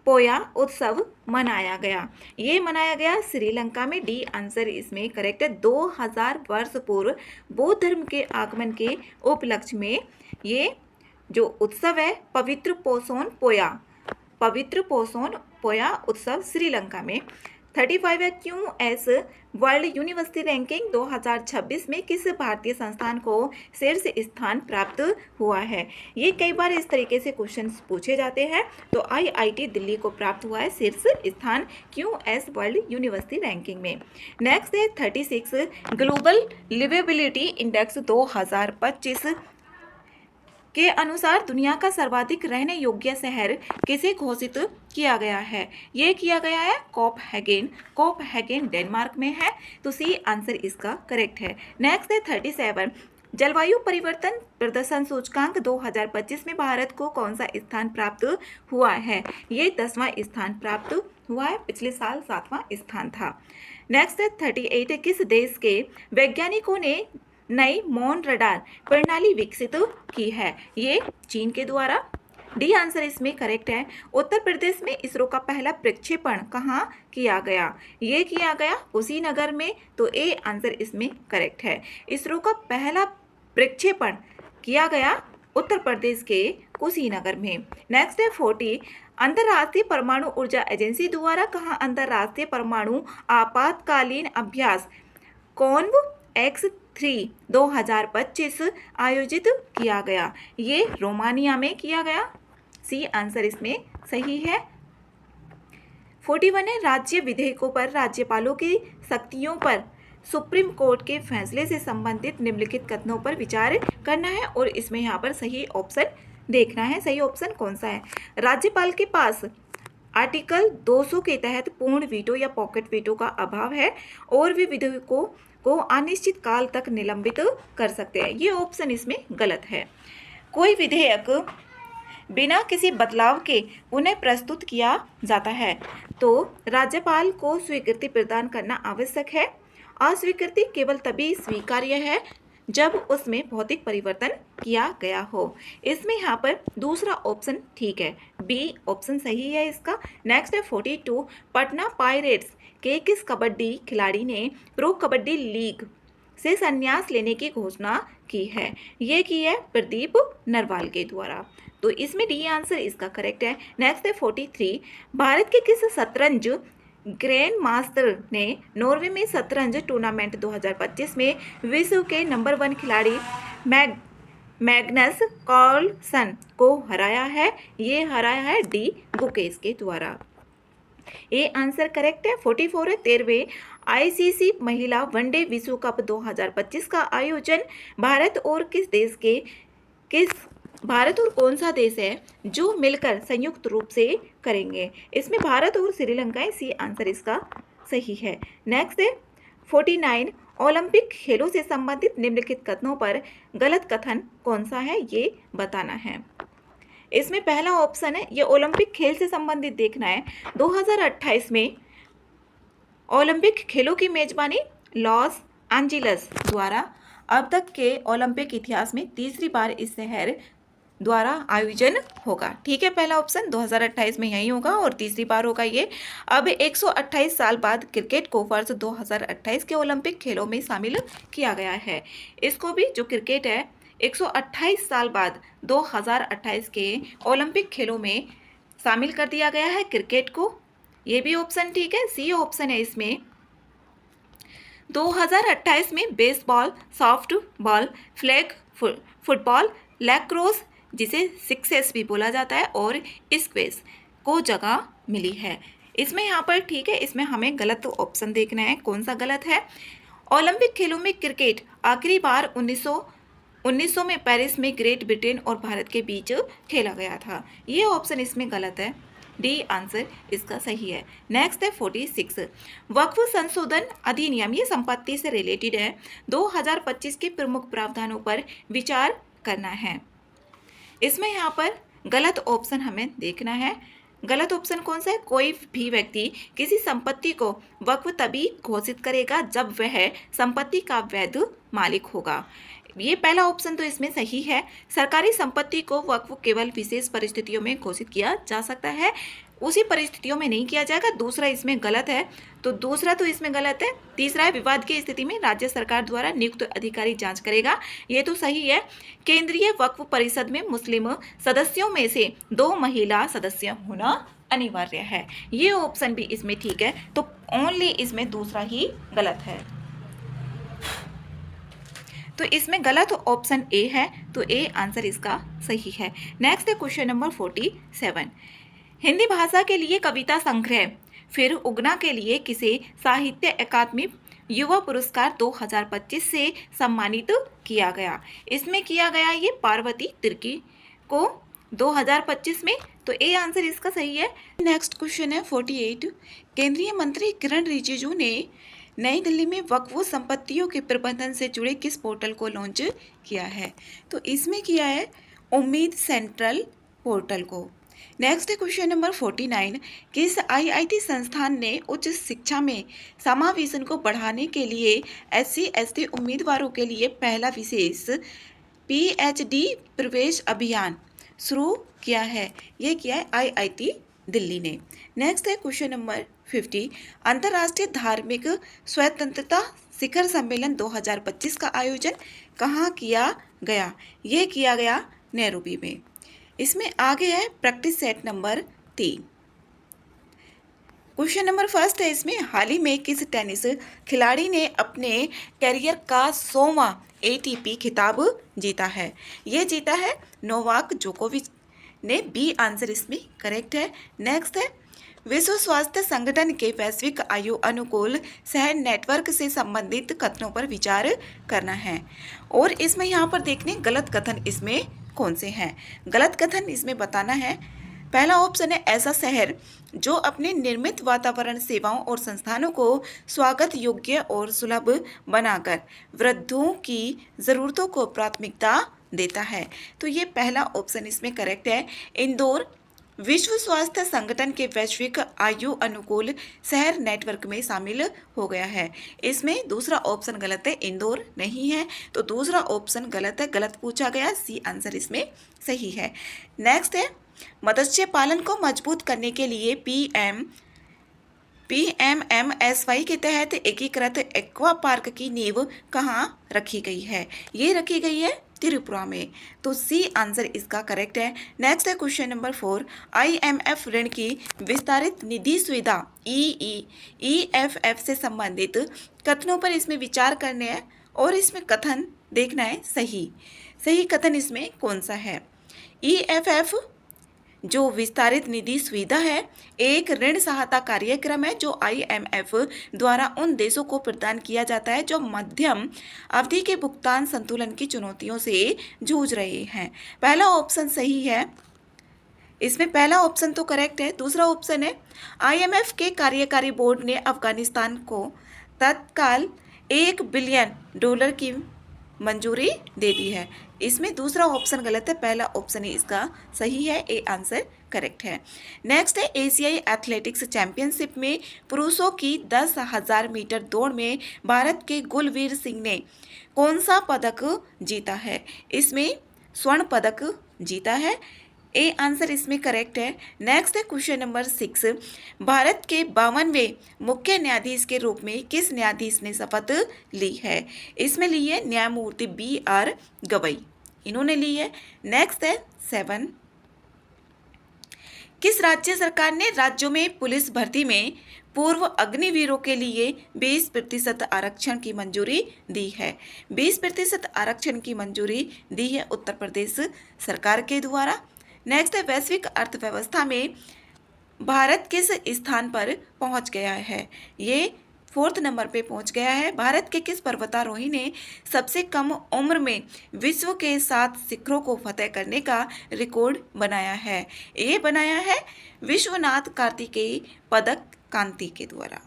पोया उत्सव मनाया गया? ये मनाया गया श्रीलंका में। डी आंसर इसमें करेक्ट है। 2000 वर्ष पूर्व बौद्ध धर्म के आगमन के उपलक्ष्य में ये जो उत्सव है पवित्र पोसोन पोया उत्सव श्रीलंका में। 35 है, QS वर्ल्ड यूनिवर्सिटी रैंकिंग 2026 में किस भारतीय संस्थान को शीर्ष स्थान प्राप्त हुआ है? ये कई बार इस तरीके से क्वेश्चन पूछे जाते हैं। तो IIT दिल्ली को प्राप्त हुआ है शीर्ष स्थान QS वर्ल्ड यूनिवर्सिटी रैंकिंग में। नेक्स्ट है 36, ग्लोबल लिवेबिलिटी इंडेक्स 2025 के अनुसार दुनिया का सर्वाधिक रहने योग्य शहर किसे घोषित किया गया है? ये किया गया है कोपहेगन डेनमार्क में है। तो सी आंसर इसका करेक्ट है। नेक्स्ट है 37, जलवायु परिवर्तन प्रदर्शन सूचकांक 2025 में भारत को कौन सा स्थान प्राप्त हुआ है? ये 10वां स्थान प्राप्त हुआ है। पिछले साल 7वां स्थान था। नेक्स्ट है 38, किस देश के वैज्ञानिकों ने नई मौन रडार प्रणाली विकसित की है? ये चीन के द्वारा। डी आंसर इसमें करेक्ट है। उत्तर प्रदेश में इसरो का पहला प्रक्षेपण कहाँ किया गया? ये किया गया कुशीनगर में। तो ए आंसर इसमें करेक्ट है। इसरो का पहला प्रक्षेपण किया गया उत्तर प्रदेश के कुशीनगर में। नेक्स्ट है 40, अंतर्राष्ट्रीय परमाणु ऊर्जा एजेंसी द्वारा कहाँ अंतर्राष्ट्रीय परमाणु आपातकालीन अभ्यास CONV-X3 2025 आयोजित किया गया? ये रोमानिया में किया गया। सी आंसर इसमें सही है। 41 है, राज्य विधेयकों पर राज्यपालों की शक्तियों पर सुप्रीम कोर्ट के फैसले से संबंधित निम्नलिखित कथनों पर विचार करना है और इसमें यहाँ पर सही ऑप्शन देखना है। सही ऑप्शन कौन सा है? राज्यपाल के पास आर्टिकल 200 के तहत पूर्ण वीटो या पॉकेट वीटो का अभाव है और वे विधेयकों को अनिश्चित काल तक निलंबित कर सकते हैं। ये ऑप्शन इसमें गलत है। कोई विधेयक बिना किसी बदलाव के पुनः प्रस्तुत किया जाता है तो राज्यपाल को स्वीकृति प्रदान करना आवश्यक है। अस्वीकृति केवल तभी स्वीकार्य है जब उसमें भौतिक परिवर्तन किया गया हो। इसमें यहाँ पर दूसरा ऑप्शन ठीक है, बी ऑप्शन सही है इसका। नेक्स्ट है 42, पटना पायरेट्स के किस कबड्डी खिलाड़ी ने प्रो कबड्डी लीग से संन्यास लेने की घोषणा की है? ये की है प्रदीप नरवाल के द्वारा। तो इसमें डी आंसर इसका करेक्ट है। नेक्स्ट है 43, भारत के किस शतरंज ग्रैंड मास्टर ने नॉर्वे में शतरंज टूर्नामेंट 2025 में विश्व के नंबर 1 खिलाड़ी मैग्नस कार्लसन को हराया है। ये हराया है डी गुकेश के द्वारा। ये आंसर करेक्ट है। 44 है। 13वें आईसीसी महिला वनडे विश्व कप 2025 का आयोजन भारत और कौन सा देश है जो मिलकर संयुक्त रूप से करेंगे? इसमें भारत और श्रीलंका है। सी आंसर इसका सही है। नेक्स्ट है 49 ओलंपिक खेलों से संबंधित निम्नलिखित कथनों पर गलत कथन कौन सा है, ये बताना है। इसमें पहला ऑप्शन है, ये ओलंपिक खेल से संबंधित देखना है। 2028 में ओलंपिक खेलों की मेजबानी लॉस एंजिल्स द्वारा अब तक के ओलंपिक इतिहास में तीसरी बार इस शहर द्वारा आयोजन होगा। ठीक है, पहला ऑप्शन 2028 में यही होगा और तीसरी बार होगा ये। अब 128 साल बाद क्रिकेट को वर्ष 2028 के ओलंपिक खेलों में शामिल किया गया है। इसको भी जो क्रिकेट है 128 साल बाद 2028 के ओलंपिक खेलों में शामिल कर दिया गया है क्रिकेट को। ये भी ऑप्शन ठीक है। सी ऑप्शन है इसमें। 2028 में baseball, softball, flag football, lacrosse जिसे सिक्सेस भी बोला जाता है और स्क्वैश को जगह मिली है। इसमें यहाँ पर ठीक है, इसमें हमें गलत ऑप्शन देखना है, कौन सा गलत है। ओलंपिक खेलों में क्रिकेट आखिरी बार 1900 में पेरिस में ग्रेट ब्रिटेन और भारत के बीच खेला गया था। ये ऑप्शन इसमें गलत है। डी आंसर इसका सही है। नेक्स्ट है 46 वक्फ संशोधन अधिनियम, ये संपत्ति से रिलेटेड है। 2025 के प्रमुख प्रावधानों पर विचार करना है। इसमें यहाँ पर गलत ऑप्शन हमें देखना है। गलत ऑप्शन कौन सा है? कोई भी व्यक्ति किसी संपत्ति को वक्फ तभी घोषित करेगा जब वह संपत्ति का वैध मालिक होगा। ये पहला ऑप्शन तो इसमें सही है। सरकारी संपत्ति को वक्फ केवल विशेष परिस्थितियों में घोषित किया जा सकता है, उसी परिस्थितियों में नहीं किया जाएगा। दूसरा इसमें गलत है, तो दूसरा तो इसमें गलत है। तीसरा है विवाद की स्थिति में राज्य सरकार द्वारा नियुक्त अधिकारी जांच करेगा, ये तो सही है। केंद्रीय वक्फ परिषद में मुस्लिम सदस्यों में से 2 महिला सदस्य होना अनिवार्य है। ये ऑप्शन भी इसमें ठीक है, तो ओनली इसमें दूसरा ही गलत है। तो इसमें गलत ऑप्शन ए है, तो ए आंसर इसका सही है। नेक्स्ट है क्वेश्चन नंबर 47 हिंदी भाषा के लिए कविता संग्रह फिर उगना के लिए किसे साहित्य अकादमी युवा पुरस्कार 2025 से सम्मानित किया गया? इसमें किया गया ये पार्वती तिर्की को 2025 में, तो ए आंसर इसका सही है। नेक्स्ट क्वेश्चन है 48 केंद्रीय मंत्री किरण रिजिजू ने नई दिल्ली में वक्फ संपत्तियों के प्रबंधन से जुड़े किस पोर्टल को लॉन्च किया है? तो इसमें किया है उम्मीद सेंट्रल पोर्टल को। नेक्स्ट है क्वेश्चन नंबर 49 किस आईआईटी संस्थान ने उच्च शिक्षा में समावेशन को बढ़ाने के लिए SC/ST उम्मीदवारों के लिए पहला विशेष PhD प्रवेश अभियान शुरू किया है? ये किया है IIT दिल्ली ने। नेक्स्ट है क्वेश्चन नंबर 50 अंतर्राष्ट्रीय धार्मिक स्वतंत्रता शिखर सम्मेलन 2025 का आयोजन कहाँ किया गया? ये किया गया नैरोबी में। इसमें आगे है practice set number 3। Question number first है इसमें हाल ही में किस टेनिस खिलाड़ी ने अपने करियर का 100वां ATP खिताब जीता है? ये जीता है नोवाक जोकोविच ने। बी आंसर इसमें करेक्ट है। नेक्स्ट है विश्व स्वास्थ्य संगठन के वैश्विक आयु अनुकूल शहर नेटवर्क से संबंधित कथनों पर विचार करना है। और इसमें यहाँ पर देखने गलत कथन इसमें कौन से हैं? गलत कथन इसमें बताना है। पहला ऑप्शन है ऐसा शहर जो अपने निर्मित वातावरण सेवाओं और संस्थानों को स्वागत योग्य और सुलभ बनाकर वृद्धों की ज़रूरतों को प्राथमिकता देता है। तो ये पहला ऑप्शन इसमें करेक्ट है। इंदौर विश्व स्वास्थ्य संगठन के वैश्विक आयु अनुकूल शहर नेटवर्क में शामिल हो गया है। इसमें दूसरा ऑप्शन गलत है, इंदौर नहीं है, तो दूसरा ऑप्शन गलत है, गलत पूछा गया। सी आंसर इसमें सही है। नेक्स्ट है मत्स्य पालन को मजबूत करने के लिए PMMSY के तहत एकीकृत एक्वा पार्क की नींव कहाँ रखी गई है? ये रखी गई है त्रिपुरा में। तो सी आंसर इसका करेक्ट है। नेक्स्ट है क्वेश्चन नंबर 4, IMF ऋण की विस्तारित निधि सुविधा EFF से संबंधित कथनों पर इसमें विचार करने हैं और इसमें कथन देखना है सही कथन इसमें कौन सा है। EFF जो विस्तारित निधि सुविधा है एक ऋण सहायता कार्यक्रम है जो IMF द्वारा उन देशों को प्रदान किया जाता है जो मध्यम अवधि के भुगतान संतुलन की चुनौतियों से जूझ रहे हैं। पहला ऑप्शन सही है, इसमें पहला ऑप्शन तो करेक्ट है। दूसरा ऑप्शन है IMF के कार्यकारी बोर्ड ने अफगानिस्तान को तत्काल $1 बिलियन की मंजूरी दे दी है। इसमें दूसरा ऑप्शन गलत है, पहला ऑप्शन ही इसका सही है, ए आंसर करेक्ट है। नेक्स्ट है एशियाई एथलेटिक्स चैंपियनशिप में पुरुषों की 10,000 मीटर दौड़ में भारत के गुलवीर सिंह ने कौन सा पदक जीता है। इसमें स्वर्ण पदक जीता है, ए आंसर इसमें करेक्ट है। नेक्स्ट है क्वेश्चन नंबर 6, भारत के 52वें मुख्य न्यायाधीश के रूप में किस न्यायाधीश ने शपथ ली है। इसमें ली है न्यायमूर्ति BR गवई, इन्होंने ली है। नेक्स्ट है 7, किस राज्य सरकार ने राज्यों में पुलिस भर्ती में पूर्व अग्निवीरों के लिए 20% आरक्षण की मंजूरी दी है। 20% आरक्षण की मंजूरी दी है उत्तर प्रदेश सरकार के द्वारा। नेक्स्ट है वैश्विक अर्थव्यवस्था में भारत किस स्थान पर पहुंच गया है। ये 4th नंबर पे पहुंच गया है। भारत के किस पर्वतारोही ने सबसे कम उम्र में विश्व के 7 शिखरों को फतेह करने का रिकॉर्ड बनाया है। ये बनाया है विश्वनाथ कार्तिकेय पदक कांति के द्वारा।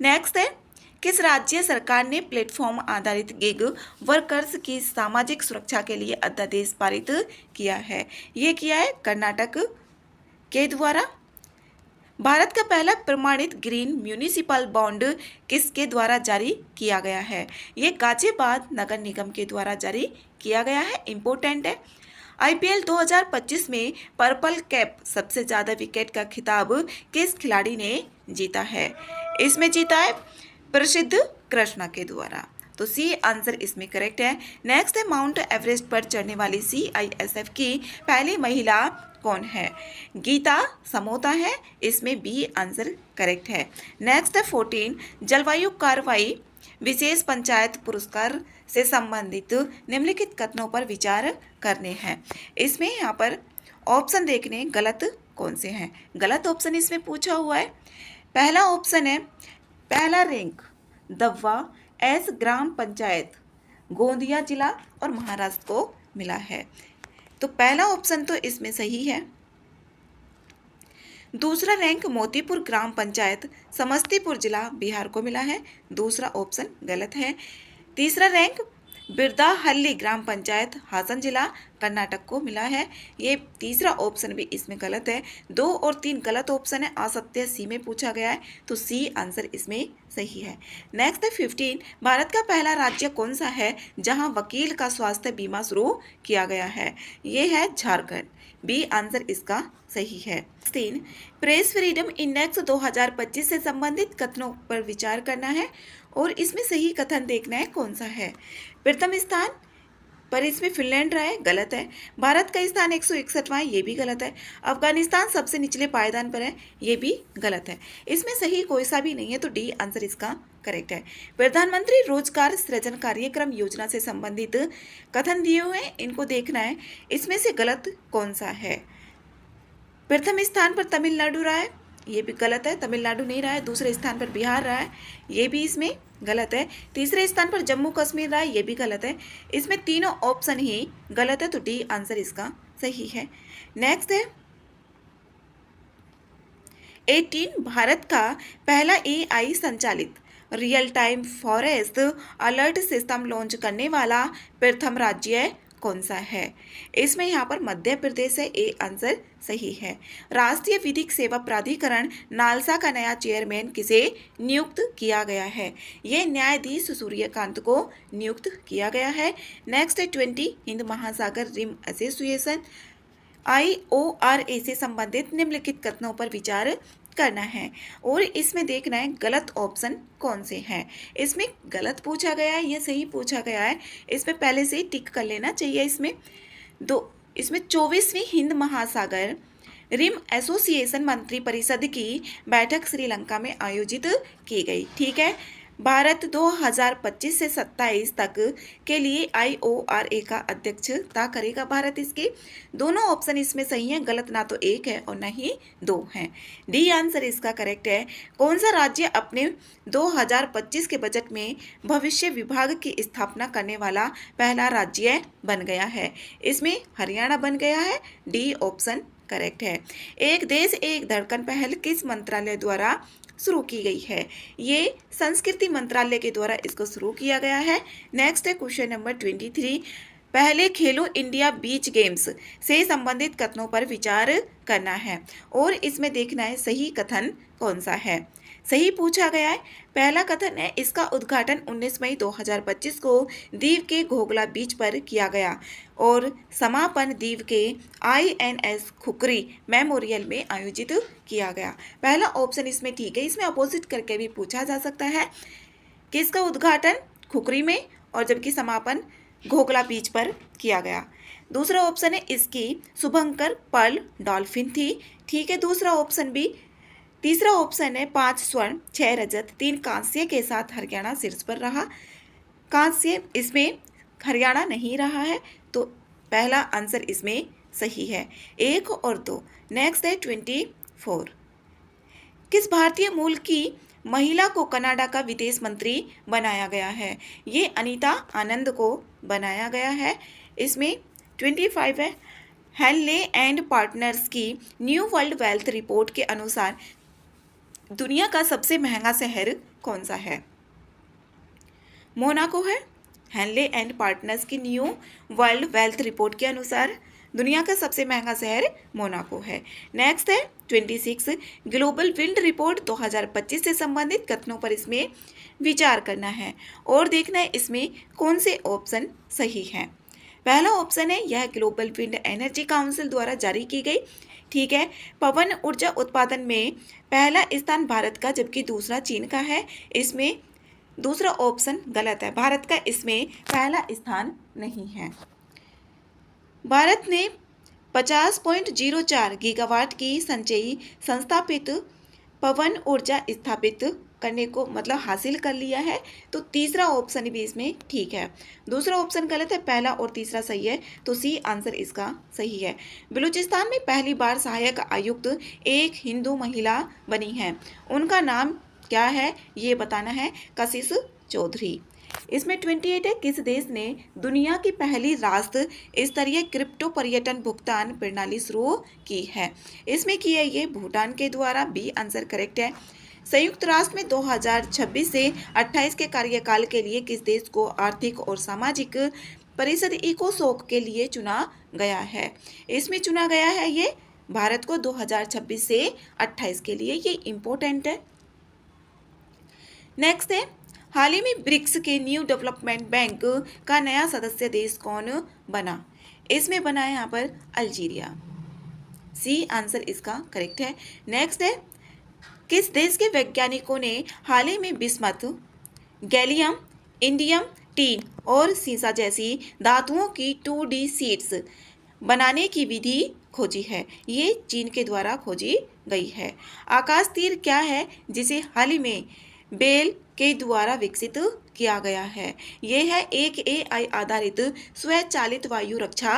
नेक्स्ट है किस राज्य सरकार ने प्लेटफॉर्म आधारित गिग वर्कर्स की सामाजिक सुरक्षा के लिए अध्यादेश पारित किया है। ये किया है कर्नाटक के द्वारा। भारत का पहला प्रमाणित ग्रीन म्यूनिसिपल बॉन्ड किसके द्वारा जारी किया गया है। ये गाजियाबाद नगर निगम के द्वारा जारी किया गया है, इंपॉर्टेंट है। IPL 2025 में पर्पल कैप सबसे ज़्यादा विकेट का खिताब किस खिलाड़ी ने जीता है। इसमें जीता है प्रसिद्ध कृष्णा के द्वारा। तो सी आंसर इसमें करेक्ट है। नेक्स्ट है माउंट एवरेस्ट पर चढ़ने वाली CISF की पहली महिला कौन है। गीता समोता है, इसमें बी आंसर करेक्ट है। नेक्स्ट है 14, जलवायु कार्रवाई विशेष पंचायत पुरस्कार से संबंधित निम्नलिखित कथनों पर विचार करने हैं। इसमें यहाँ पर ऑप्शन देखने गलत कौन से हैं। गलत ऑप्शन इसमें पूछा हुआ है। पहला ऑप्शन है पहला रैंक दव्वा एस ग्राम पंचायत गोंदिया जिला और महाराष्ट्र को मिला है। तो पहला ऑप्शन तो इसमें सही है। दूसरा रैंक मोतीपुर ग्राम पंचायत समस्तीपुर जिला बिहार को मिला है, दूसरा ऑप्शन गलत है। तीसरा रैंक बिरदाहल्ली ग्राम पंचायत हासन जिला कर्नाटक को मिला है, ये तीसरा ऑप्शन भी इसमें गलत है। 2 और 3 गलत ऑप्शन है, असत्य सी में पूछा गया है, तो सी आंसर इसमें सही है। नेक्स्ट है 15, भारत का पहला राज्य कौन सा है जहां वकील का स्वास्थ्य बीमा शुरू किया गया है। ये है झारखंड, बी आंसर इसका सही है। 3, प्रेस फ्रीडम इंडेक्स 2025 से संबंधित कथनों पर विचार करना है और इसमें सही कथन देखना है कौन सा है। प्रथम स्थान पर इसमें फिनलैंड रहा है, गलत है। भारत का स्थान 161वां है, ये भी गलत है। अफगानिस्तान सबसे निचले पायदान पर है, ये भी गलत है। इसमें सही कोई सा भी नहीं है, तो डी आंसर इसका करेक्ट है। प्रधानमंत्री रोजगार सृजन कार्यक्रम योजना से संबंधित कथन दिए हुए हैं, इनको देखना है इसमें से गलत कौन सा है। प्रथम स्थान पर तमिलनाडु रहा है, ये भी गलत है। तमिलनाडु नहीं रहा है। दूसरे स्थान पर बिहार रहा है, ये भी इसमें गलत है। तीसरे स्थान पर जम्मू कश्मीर रहा है, ये भी गलत है। इसमें तीनों ऑप्शन ही गलत है, तो डी आंसर इसका सही है। नेक्स्ट है 18, भारत का पहला AI संचालित real time forest alert system launch करने वाला प्रथम राज्य कौन सा है। इसमें यहाँ पर मध्य प्रदेश है, ए आंसर सही है। राष्ट्रीय विधिक सेवा प्राधिकरण नालसा का नया चेयरमैन किसे नियुक्त किया गया है। ये न्यायाधीश सूर्यकांत को नियुक्त किया गया है। नेक्स्ट है 20, हिंद महासागर रिम एसोसिएशन IORA से संबंधित निम्नलिखित कथनों पर विचार करना है और इसमें देखना है गलत ऑप्शन कौन से हैं। इसमें गलत पूछा गया है या सही पूछा गया है, इसमें पहले से ही टिक कर लेना चाहिए। इसमें 24वीं हिंद महासागर रिम एसोसिएशन मंत्री परिषद की बैठक श्रीलंका में आयोजित की गई। ठीक है, भारत 2025 से 27 तक के लिए IORA का अध्यक्षता करेगा भारत। इसके दोनों ऑप्शन इसमें सही हैं, गलत ना तो एक है और ना ही दो हैं। डी आंसर इसका करेक्ट है। कौन सा राज्य अपने 2025 के बजट में भविष्य विभाग की स्थापना करने वाला पहला राज्य बन गया है? इसमें हरियाणा बन गया है। डी ऑप्शन करेक्ट है। एक देश एक धड़कन पहल किस मंत्रालय द्वारा शुरू की गई है? ये संस्कृति मंत्रालय के द्वारा इसको शुरू किया गया है। नेक्स्ट है क्वेश्चन नंबर 23। पहले खेलो इंडिया बीच गेम्स से संबंधित कथनों पर विचार करना है और इसमें देखना है सही कथन कौन सा है। सही पूछा गया है। पहला कथन है इसका उद्घाटन 19 मई 2025 को दीव के घोघला बीच पर किया गया और समापन दीव के INS खुकरी मेमोरियल में आयोजित किया गया। पहला ऑप्शन इसमें ठीक है। इसमें अपोजिट करके भी पूछा जा सकता है कि इसका उद्घाटन खुकरी में और जबकि समापन घोघला बीच पर किया गया। दूसरा ऑप्शन है इसकी शुभंकर पर्ल डॉल्फिन थी। ठीक है, दूसरा ऑप्शन भी। तीसरा ऑप्शन है 5 स्वर्ण 6 रजत 3 कांस्य के साथ हरियाणा शीर्ष पर रहा। कांस्य इसमें हरियाणा नहीं रहा है, तो पहला आंसर इसमें सही है, 1 और 2। नेक्स्ट है 24। किस भारतीय मूल की महिला को कनाडा का विदेश मंत्री बनाया गया है? ये अनीता आनंद को बनाया गया है। इसमें 25 है। हेनले एंड पार्टनर्स की न्यू वर्ल्ड वेल्थ रिपोर्ट के अनुसार दुनिया का सबसे महंगा शहर कौन सा है? मोनाको है। हेनले एंड पार्टनर्स की न्यू वर्ल्ड वेल्थ रिपोर्ट के अनुसार दुनिया का सबसे महंगा शहर मोनाको है। नेक्स्ट है 26। ग्लोबल विंड रिपोर्ट 2025 से संबंधित कथनों पर इसमें विचार करना है और देखना है इसमें कौन से ऑप्शन सही हैं। पहला ऑप्शन है यह ग्लोबल विंड एनर्जी काउंसिल द्वारा जारी की गई। ठीक है, पवन ऊर्जा उत्पादन में पहला स्थान भारत का जबकि दूसरा चीन का है। इसमें दूसरा ऑप्शन गलत है, भारत का इसमें पहला स्थान नहीं है। भारत ने 50.04 गीगावाट की संचयी संस्थापित पवन ऊर्जा स्थापित करने को मतलब हासिल कर लिया है, तो तीसरा ऑप्शन भी इसमें ठीक है। दूसरा ऑप्शन गलत है, पहला और तीसरा सही है, तो सी आंसर इसका सही है। बलूचिस्तान में पहली बार सहायक आयुक्त एक हिंदू महिला बनी है, उनका नाम क्या है ये बताना है। कशिश चौधरी। इसमें 28 है। किस देश ने दुनिया की पहली राष्ट्र स्तरीय क्रिप्टो पर्यटन भुगतान प्रणाली शुरू की है? इसमें की है ये भूटान के द्वारा। बी आंसर करेक्ट है। संयुक्त राष्ट्र में 2026 से 28 के कार्यकाल के लिए किस देश को आर्थिक और सामाजिक परिषद इकोसोक के लिए चुना गया है? इसमें चुना गया है ये भारत को 2026 से 28 के लिए, ये इम्पोर्टेंट है। नेक्स्ट है हाल ही में ब्रिक्स के न्यू डेवलपमेंट बैंक का नया सदस्य देश कौन बना? इसमें बना है यहाँ पर अल्जीरिया। सी आंसर इसका करेक्ट है। नेक्स्ट है किस देश के वैज्ञानिकों ने हाल ही में बिस्मथ, गैलियम, इंडियम, टीन और सीसा जैसी धातुओं की 2D शीट्स बनाने की विधि खोजी है? ये चीन के द्वारा खोजी गई है। आकाश तीर क्या है जिसे हाल ही में बेल के द्वारा विकसित किया गया है? ये है एक AI आधारित स्वचालित वायु रक्षा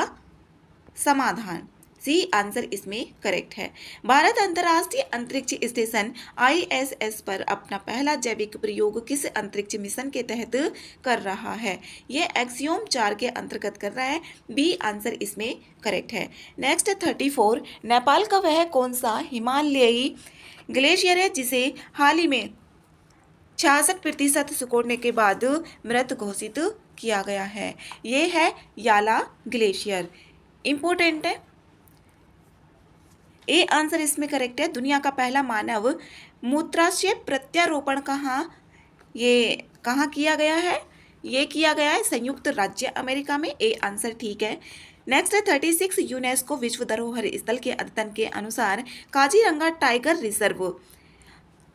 समाधान। सी आंसर इसमें करेक्ट है। भारत अंतर्राष्ट्रीय अंतरिक्ष स्टेशन ISS पर अपना पहला जैविक प्रयोग किस अंतरिक्ष मिशन के तहत कर रहा है? ये एक्सियोम 4 के अंतर्गत कर रहा है। बी आंसर इसमें करेक्ट है। नेक्स्ट 34। नेपाल का वह कौन सा हिमालयी ग्लेशियर है जिसे हाल ही में 66% सिकुड़ने के बाद मृत घोषित किया गया है? ये है याला ग्लेशियर। इंपॉर्टेंट है। ए आंसर इसमें करेक्ट है। दुनिया का पहला मानव मूत्राशय प्रत्यारोपण कहाँ किया गया है? ये किया गया है संयुक्त राज्य अमेरिका में। ए आंसर ठीक है। नेक्स्ट है 36 यूनेस्को विश्व धरोहर स्थल के अध्ययन के अनुसार काजीरंगा टाइगर रिजर्व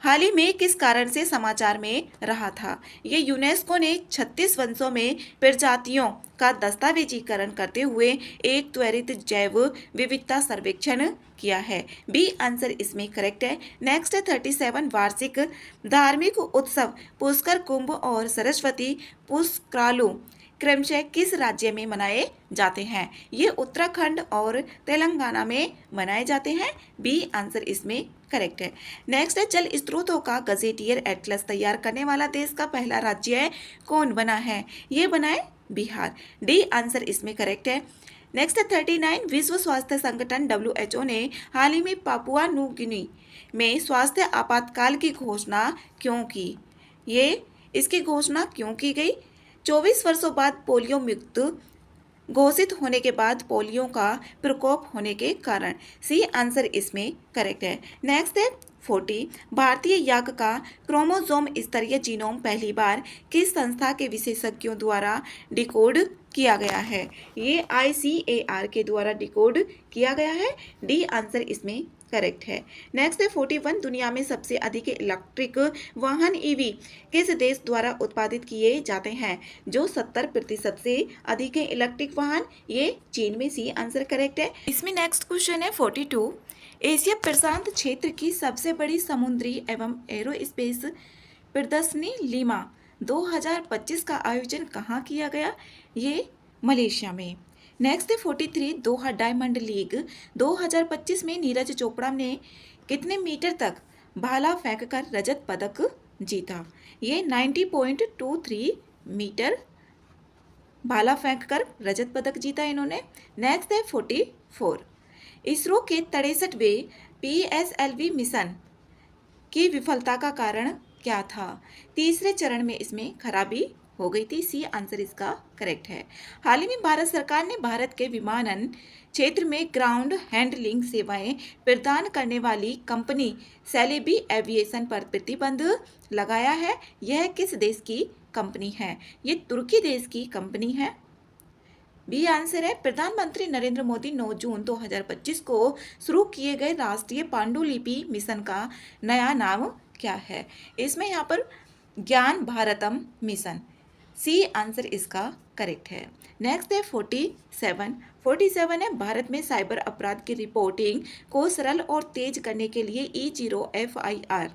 हाल ही में किस कारण से समाचार में रहा था। ये यूनेस्को ने 36 वंशों में प्रजातियों का दस्तावेजीकरण करते हुए एक त्वरित जैव विविधता सर्वेक्षण किया है। बी आंसर इसमें करेक्ट है। नेक्स्ट है 37 वार्षिक धार्मिक उत्सव पुष्कर कुंभ और सरस्वती पुष्करालु क्रमशः किस राज्य में मनाए जाते हैं। ये उत्तराखंड और तेलंगाना में मनाए जाते हैं। बी आंसर इसमें करेक्ट है। नेक्स्ट है जल स्रोतों का गजेटियर एटलस तैयार करने वाला देश का पहला राज्य है कौन बना है। ये बना है बिहार। डी आंसर इसमें करेक्ट है। नेक्स्ट है 39 विश्व स्वास्थ्य संगठन WHO ने हाल ही में पापुआ न्यू गिनी में स्वास्थ्य आपातकाल की घोषणा क्यों की। इसकी घोषणा क्यों की गई। 24 वर्षों बाद पोलियो मुक्त घोषित होने के बाद पोलियो का प्रकोप होने के कारण। सी आंसर इसमें करेक्ट है। नेक्स्ट है 40 भारतीय याक का क्रोमोसोम स्तरीय जीनोम पहली बार किस संस्था के विशेषज्ञों द्वारा डिकोड किया गया है। ये ICAR के द्वारा डिकोड किया गया है। डी आंसर इसमें करेक्ट है। नेक्स्ट है 41 दुनिया में सबसे अधिक इलेक्ट्रिक वाहन EV किस देश द्वारा उत्पादित किए जाते हैं। जो 70% से अधिक है इलेक्ट्रिक वाहन ये चीन में। सी आंसर करेक्ट है। इसमें नेक्स्ट क्वेश्चन है 42 एशिया प्रशांत क्षेत्र की सबसे बड़ी समुद्री एवं एरोस्पेस प्रदर्शनी लीमा 2025 का आयोजन कहाँ किया गया। ये मलेशिया में। नेक्स्ट है 43 दोहा डायमंड लीग 2025 में नीरज चोपड़ा ने कितने मीटर तक भाला फेंककर रजत पदक जीता। ये 90.23 मीटर भाला फेंककर रजत पदक जीता इन्होंने। नेक्स्ट है 44 इसरो के 63वें PSLV मिशन की विफलता का कारण क्या था। तीसरे चरण में इसमें खराबी हो गई थी। सी आंसर इसका करेक्ट है। हाल ही में भारत सरकार ने भारत के विमानन क्षेत्र में ग्राउंड हैंडलिंग सेवाएं प्रदान करने वाली कंपनी सेलेबी एविएशन पर प्रतिबंध लगाया है। यह किस देश की कंपनी है। ये तुर्की देश की कंपनी है। बी आंसर है। प्रधानमंत्री नरेंद्र मोदी 9 जून 2025 को शुरू किए गए राष्ट्रीय पांडुलिपि मिशन का नया नाम क्या है। इसमें यहाँ पर ज्ञान भारतम मिशन। सी आंसर इसका करेक्ट है। नेक्स्ट है 47 है भारत में साइबर अपराध की रिपोर्टिंग को सरल और तेज करने के लिए E0FIR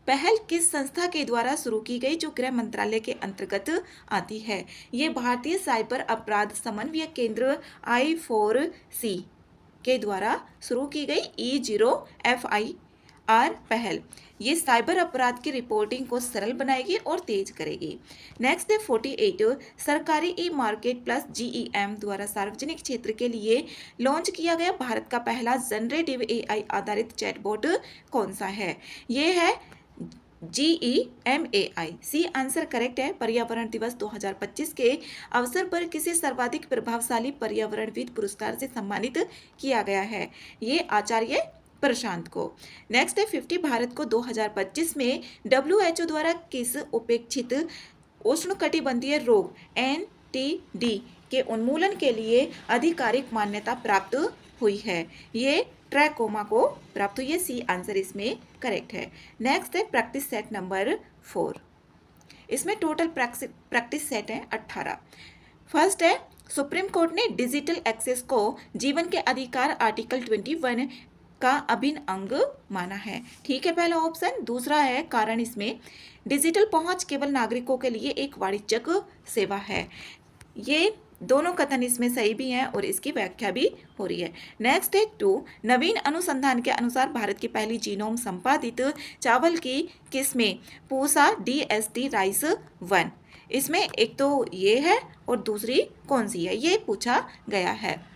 पहल किस संस्था के द्वारा शुरू की गई जो गृह मंत्रालय के अंतर्गत आती है। ये भारतीय साइबर अपराध समन्वय केंद्र I4C के द्वारा शुरू की गई E0FIR पहल। ये साइबर अपराध की रिपोर्टिंग को सरल बनाएगी और तेज करेगी। नेक्स्ट है 48 सरकारी E-मार्केट प्लस GEM द्वारा सार्वजनिक क्षेत्र के लिए लॉन्च किया गया भारत का पहला जनरेटिव AI आधारित चैटबॉट कौन सा है। ये है GEMAI। सी आंसर करेक्ट है। पर्यावरण दिवस 2025 के अवसर पर किसे सर्वाधिक प्रभावशाली पर्यावरणविद पुरस्कार से सम्मानित किया गया है। ये आचार्य प्रशांत को। नेक्स्ट है 50 भारत को 2025 में WHO द्वारा किस उपेक्षित उष्णकटिबंधीय रोग NTD के उन्मूलन के लिए आधिकारिक मान्यता प्राप्त हुई है। ये ट्रैकोमा को प्राप्त हुई है। सी आंसर इसमें करेक्ट है। नेक्स्ट है प्रैक्टिस सेट नंबर 4। इसमें टोटल प्रैक्टिस सेट है 18। फर्स्ट है सुप्रीम कोर्ट ने डिजिटल एक्सेस को जीवन के अधिकार आर्टिकल 21 का अभिन्न अंग माना है। ठीक है पहला ऑप्शन। दूसरा है कारण इसमें डिजिटल पहुंच केवल नागरिकों के लिए एक वाणिज्यिक सेवा है। ये दोनों कथन इसमें सही भी हैं और इसकी व्याख्या भी हो रही है। नेक्स्ट है 2 नवीन अनुसंधान के अनुसार भारत की पहली जीनोम संपादित चावल की किस्में पूसा DST राइस 1। इसमें एक तो ये है और दूसरी कौन सी है ये पूछा गया है।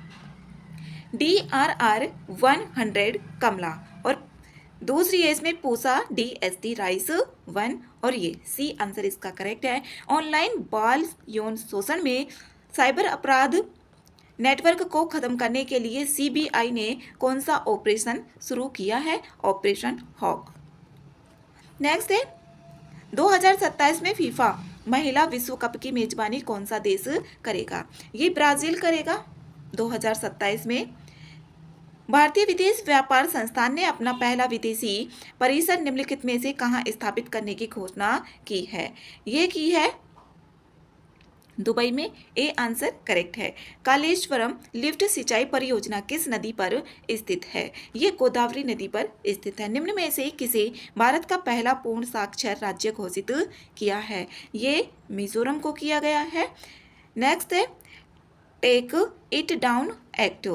DRR 100 कमला और दूसरी है इसमें पूसा DST राइस 1 और ये सी आंसर इसका करेक्ट है। ऑनलाइन बाल यौन शोषण में साइबर अपराध नेटवर्क को खत्म करने के लिए CBI ने कौन सा ऑपरेशन शुरू किया है। Operation hoc. नेक्स्ट है 2027 में FIFA महिला विश्व कप की मेजबानी कौन सा देश करेगा। ये ब्राजील करेगा। 2027 में भारतीय विदेश व्यापार संस्थान ने अपना पहला विदेशी परिसर निम्नलिखित में से कहां स्थापित करने की घोषणा की है? ये की है दुबई में। ए आंसर करेक्ट है। कालेश्वरम लिफ्ट सिंचाई परियोजना किस नदी पर स्थित है? ये गोदावरी नदी पर स्थित है। निम्न में से किसे भारत का पहला पूर्ण साक्षर राज्य घोषित किया है? ये मिजोरम को किया गया है। नेक्स्ट है टेक इट डाउन एक्ट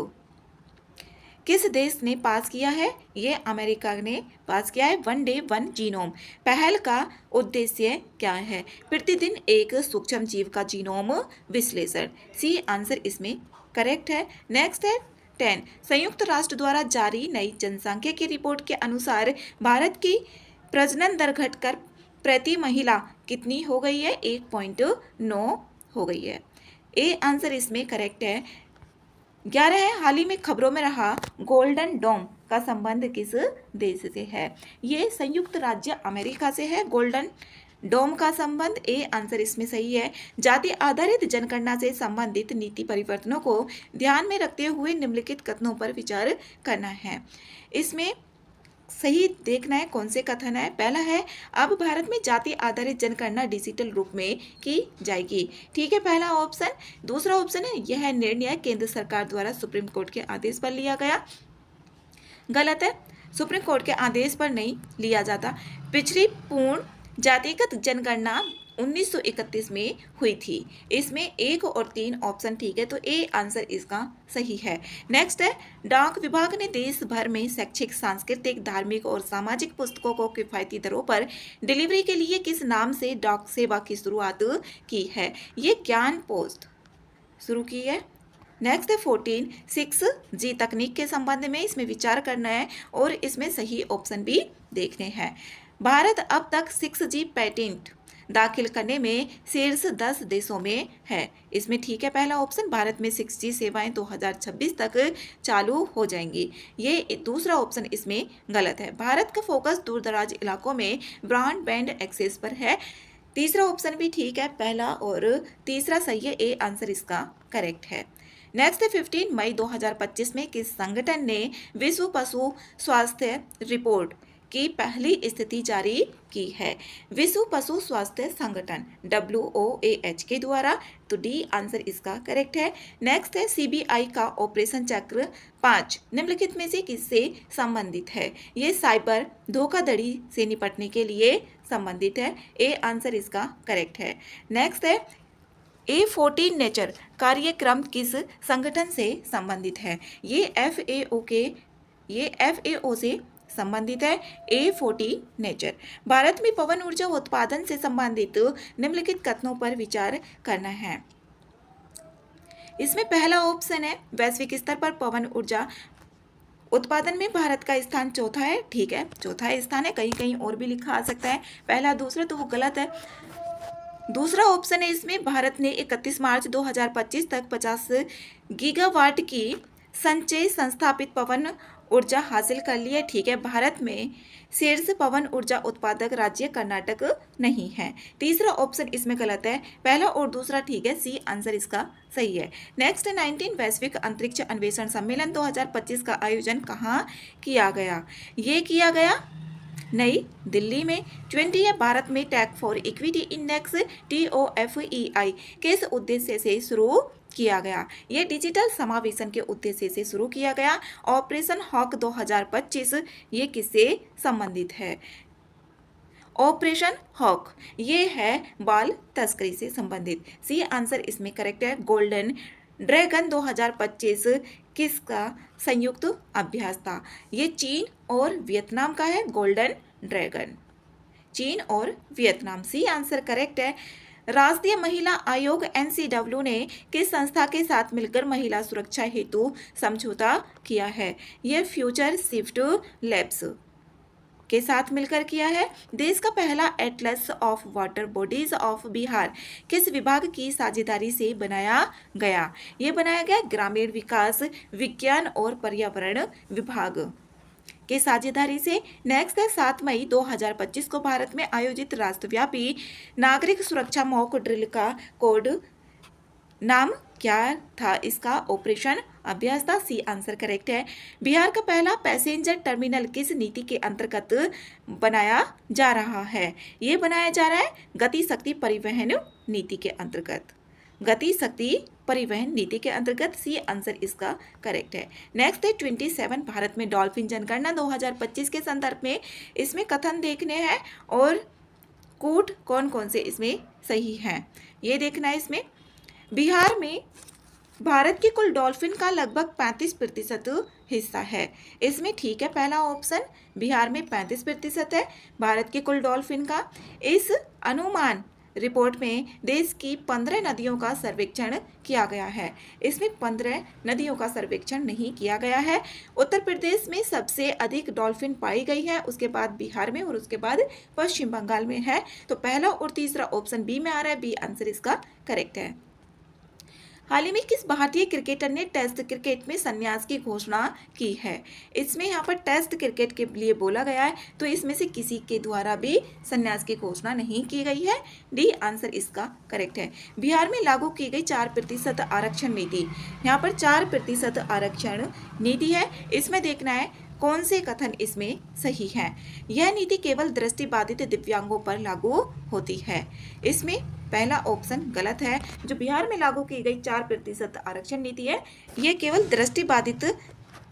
किस देश ने पास किया है? ये अमेरिका ने पास किया है। वन डे वन जीनोम पहल का उद्देश्य क्या है? प्रतिदिन एक सूक्ष्म जीव का जीनोम विश्लेषण। सी आंसर इसमें करेक्ट है। नेक्स्ट है 10 संयुक्त राष्ट्र द्वारा जारी नई जनसांख्यिकी रिपोर्ट के अनुसार भारत की प्रजनन दर घटकर प्रति महिला कितनी हो गई है? 1.9 हो गई है। ए आंसर इसमें करेक्ट है। 11 है हाल ही में खबरों में रहा गोल्डन डोम का संबंध किस देश से है? ये संयुक्त राज्य अमेरिका से है। गोल्डन डोम का संबंध। ए आंसर इसमें सही है। जाति आधारित जनगणना से संबंधित नीति परिवर्तनों को ध्यान में रखते हुए निम्नलिखित कथनों पर विचार करना है। इसमें सही देखना है कौन से कथन है। पहला है अब भारत में जाति आधारित जनगणना डिजिटल रूप में की जाएगी। ठीक है, पहला ऑप्शन। दूसरा ऑप्शन है यह निर्णय केंद्र सरकार द्वारा सुप्रीम कोर्ट के आदेश पर लिया गया। गलत है, सुप्रीम कोर्ट के आदेश पर नहीं लिया जाता। पिछली पूर्ण जातिगत जनगणना 1931 में हुई थी। इसमें 1 और 3 ऑप्शन ठीक है, तो ए आंसर इसका सही है। नेक्स्ट है डाक विभाग ने देश भर में शैक्षिक, सांस्कृतिक, धार्मिक और सामाजिक पुस्तकों को किफायती दरों पर डिलीवरी के लिए किस नाम से डाक सेवा की शुरुआत की है? ये ज्ञान पोस्ट शुरू की है। नेक्स्ट है 14 6G तकनीक के संबंध में इसमें विचार करना है और इसमें सही ऑप्शन भी देखने हैं। भारत अब तक 6G पेटेंट दाखिल करने में शीर्ष 10 देशों में है। इसमें ठीक है पहला ऑप्शन। भारत में 6G सेवाएं 2026 तक चालू हो जाएंगी। ये दूसरा ऑप्शन इसमें गलत है। भारत का फोकस दूर दराज इलाकों में ब्रॉडबैंड एक्सेस पर है। तीसरा ऑप्शन भी ठीक है, पहला और तीसरा सही है। ए आंसर इसका करेक्ट है। नेक्स्ट है 15 मई 2025 में किस संगठन ने विश्व पशु स्वास्थ्य रिपोर्ट की पहली स्थिति जारी की है? विश्व पशु स्वास्थ्य संगठन WOAH के द्वारा, तो डी आंसर इसका करेक्ट है। नेक्स्ट है CBI का ऑपरेशन चक्र 5 निम्नलिखित में से किससे संबंधित है? ये साइबर धोखाधड़ी से निपटने के लिए संबंधित है। ए आंसर इसका करेक्ट है। नेक्स्ट है A14 नेचर कार्यक्रम किस संगठन से संबंधित है? ये FAO से संबंधित है। A14 nature. भारत में पवन ऊर्जा उत्पादन से संबंधित निम्नलिखित कथनों पर विचार करना है। इसमें पहला ऑप्शन है वैश्विक स्तर पर पवन ऊर्जा उत्पादन में भारत का स्थान चौथा है। ठीक है, चौथा स्थान है, कहीं कहीं और भी लिखा आ सकता है पहला दूसरा, तो वो गलत है। दूसरा ऑप्शन है इसमें भारत ने 31 मार्च 2025 तक 50 गीगावाट की संचय संस्थापित पवन ऊर्जा हासिल कर ली है। ठीक है, भारत में शीर्ष पवन ऊर्जा उत्पादक राज्य कर्नाटक नहीं है। तीसरा ऑप्शन इसमें गलत है, पहला और दूसरा ठीक है। सी आंसर इसका सही है। नेक्स्ट 19 वैश्विक अंतरिक्ष अन्वेषण सम्मेलन 2025 का आयोजन कहाँ किया गया? ये किया गया नई दिल्ली में। 20 है भारत में tag for equity index TOFEI किस उद्देश्य से शुरू किया गया? ये डिजिटल समावेशन के उद्देश्य से शुरू किया गया। ऑपरेशन हॉक 2025 ये किससे संबंधित है? ऑपरेशन हॉक ये है बाल तस्करी से संबंधित। सी आंसर इसमें करेक्ट है। गोल्डन ड्रैगन 2025 किसका संयुक्त अभ्यास था? ये चीन और वियतनाम का है। गोल्डन ड्रैगन चीन और वियतनाम। सी आंसर करेक्ट है। राष्ट्रीय महिला आयोग NCW ने किस संस्था के साथ मिलकर महिला सुरक्षा हेतु समझौता किया है? यह फ्यूचर शिफ्ट लैब्स के साथ मिलकर किया है। देश का पहला Atlas of water bodies of Bihar किस विभाग की साझेदारी से बनाया गया? ये बनाया गया ग्रामीण विकास, विज्ञान और पर्यावरण विभाग के साझेदारी से। नेक्स्ट है 7 मई 2025 को भारत में आयोजित राष्ट्रव्यापी नागरिक सुरक्षा मॉक ड्रिल का कोड नाम क्या था इसका? ऑपरेशन अभ्यास था। सी आंसर करेक्ट है। बिहार का पहला पैसेंजर टर्मिनल किस नीति के अंतर्गत बनाया जा रहा है? ये बनाया जा रहा है गति शक्ति परिवहन नीति के अंतर्गत। गति शक्ति परिवहन नीति के अंतर्गत। सी आंसर इसका करेक्ट है। नेक्स्ट है 27 भारत में डॉल्फिन जनगणना 2025 के संदर्भ में इसमें कथन देखने हैं और कूट कौन कौन से इसमें सही हैं ये देखना है। इसमें बिहार में भारत की कुल डॉल्फिन का लगभग 35% हिस्सा है। इसमें ठीक है पहला ऑप्शन, बिहार में 35% है भारत की कुल डॉल्फिन का। इस अनुमान रिपोर्ट में देश की 15 नदियों का सर्वेक्षण किया गया है। इसमें 15 नदियों का सर्वेक्षण नहीं किया गया है। उत्तर प्रदेश में सबसे अधिक डॉल्फिन पाई गई है, उसके बाद बिहार में और उसके बाद पश्चिम बंगाल में है। तो पहला और तीसरा ऑप्शन बी में आ रहा है। बी आंसर इसका करेक्ट है। हाल ही में किस भारतीय क्रिकेटर ने टेस्ट क्रिकेट में संन्यास की घोषणा की है? इसमें यहाँ पर टेस्ट क्रिकेट के लिए बोला गया है, तो इसमें से किसी के द्वारा भी संन्यास की घोषणा नहीं की गई है। डी आंसर इसका करेक्ट है। बिहार में लागू की गई 4% आरक्षण नीति, यहाँ पर 4% आरक्षण नीति है। इसमें देखना है कौन से कथन इसमें सही है। यह नीति केवल दृष्टिबाधित दिव्यांगों पर लागू होती है। इसमें पहला ऑप्शन गलत है। जो बिहार में लागू की गई 4% आरक्षण नीति है, यह केवल दृष्टिबाधित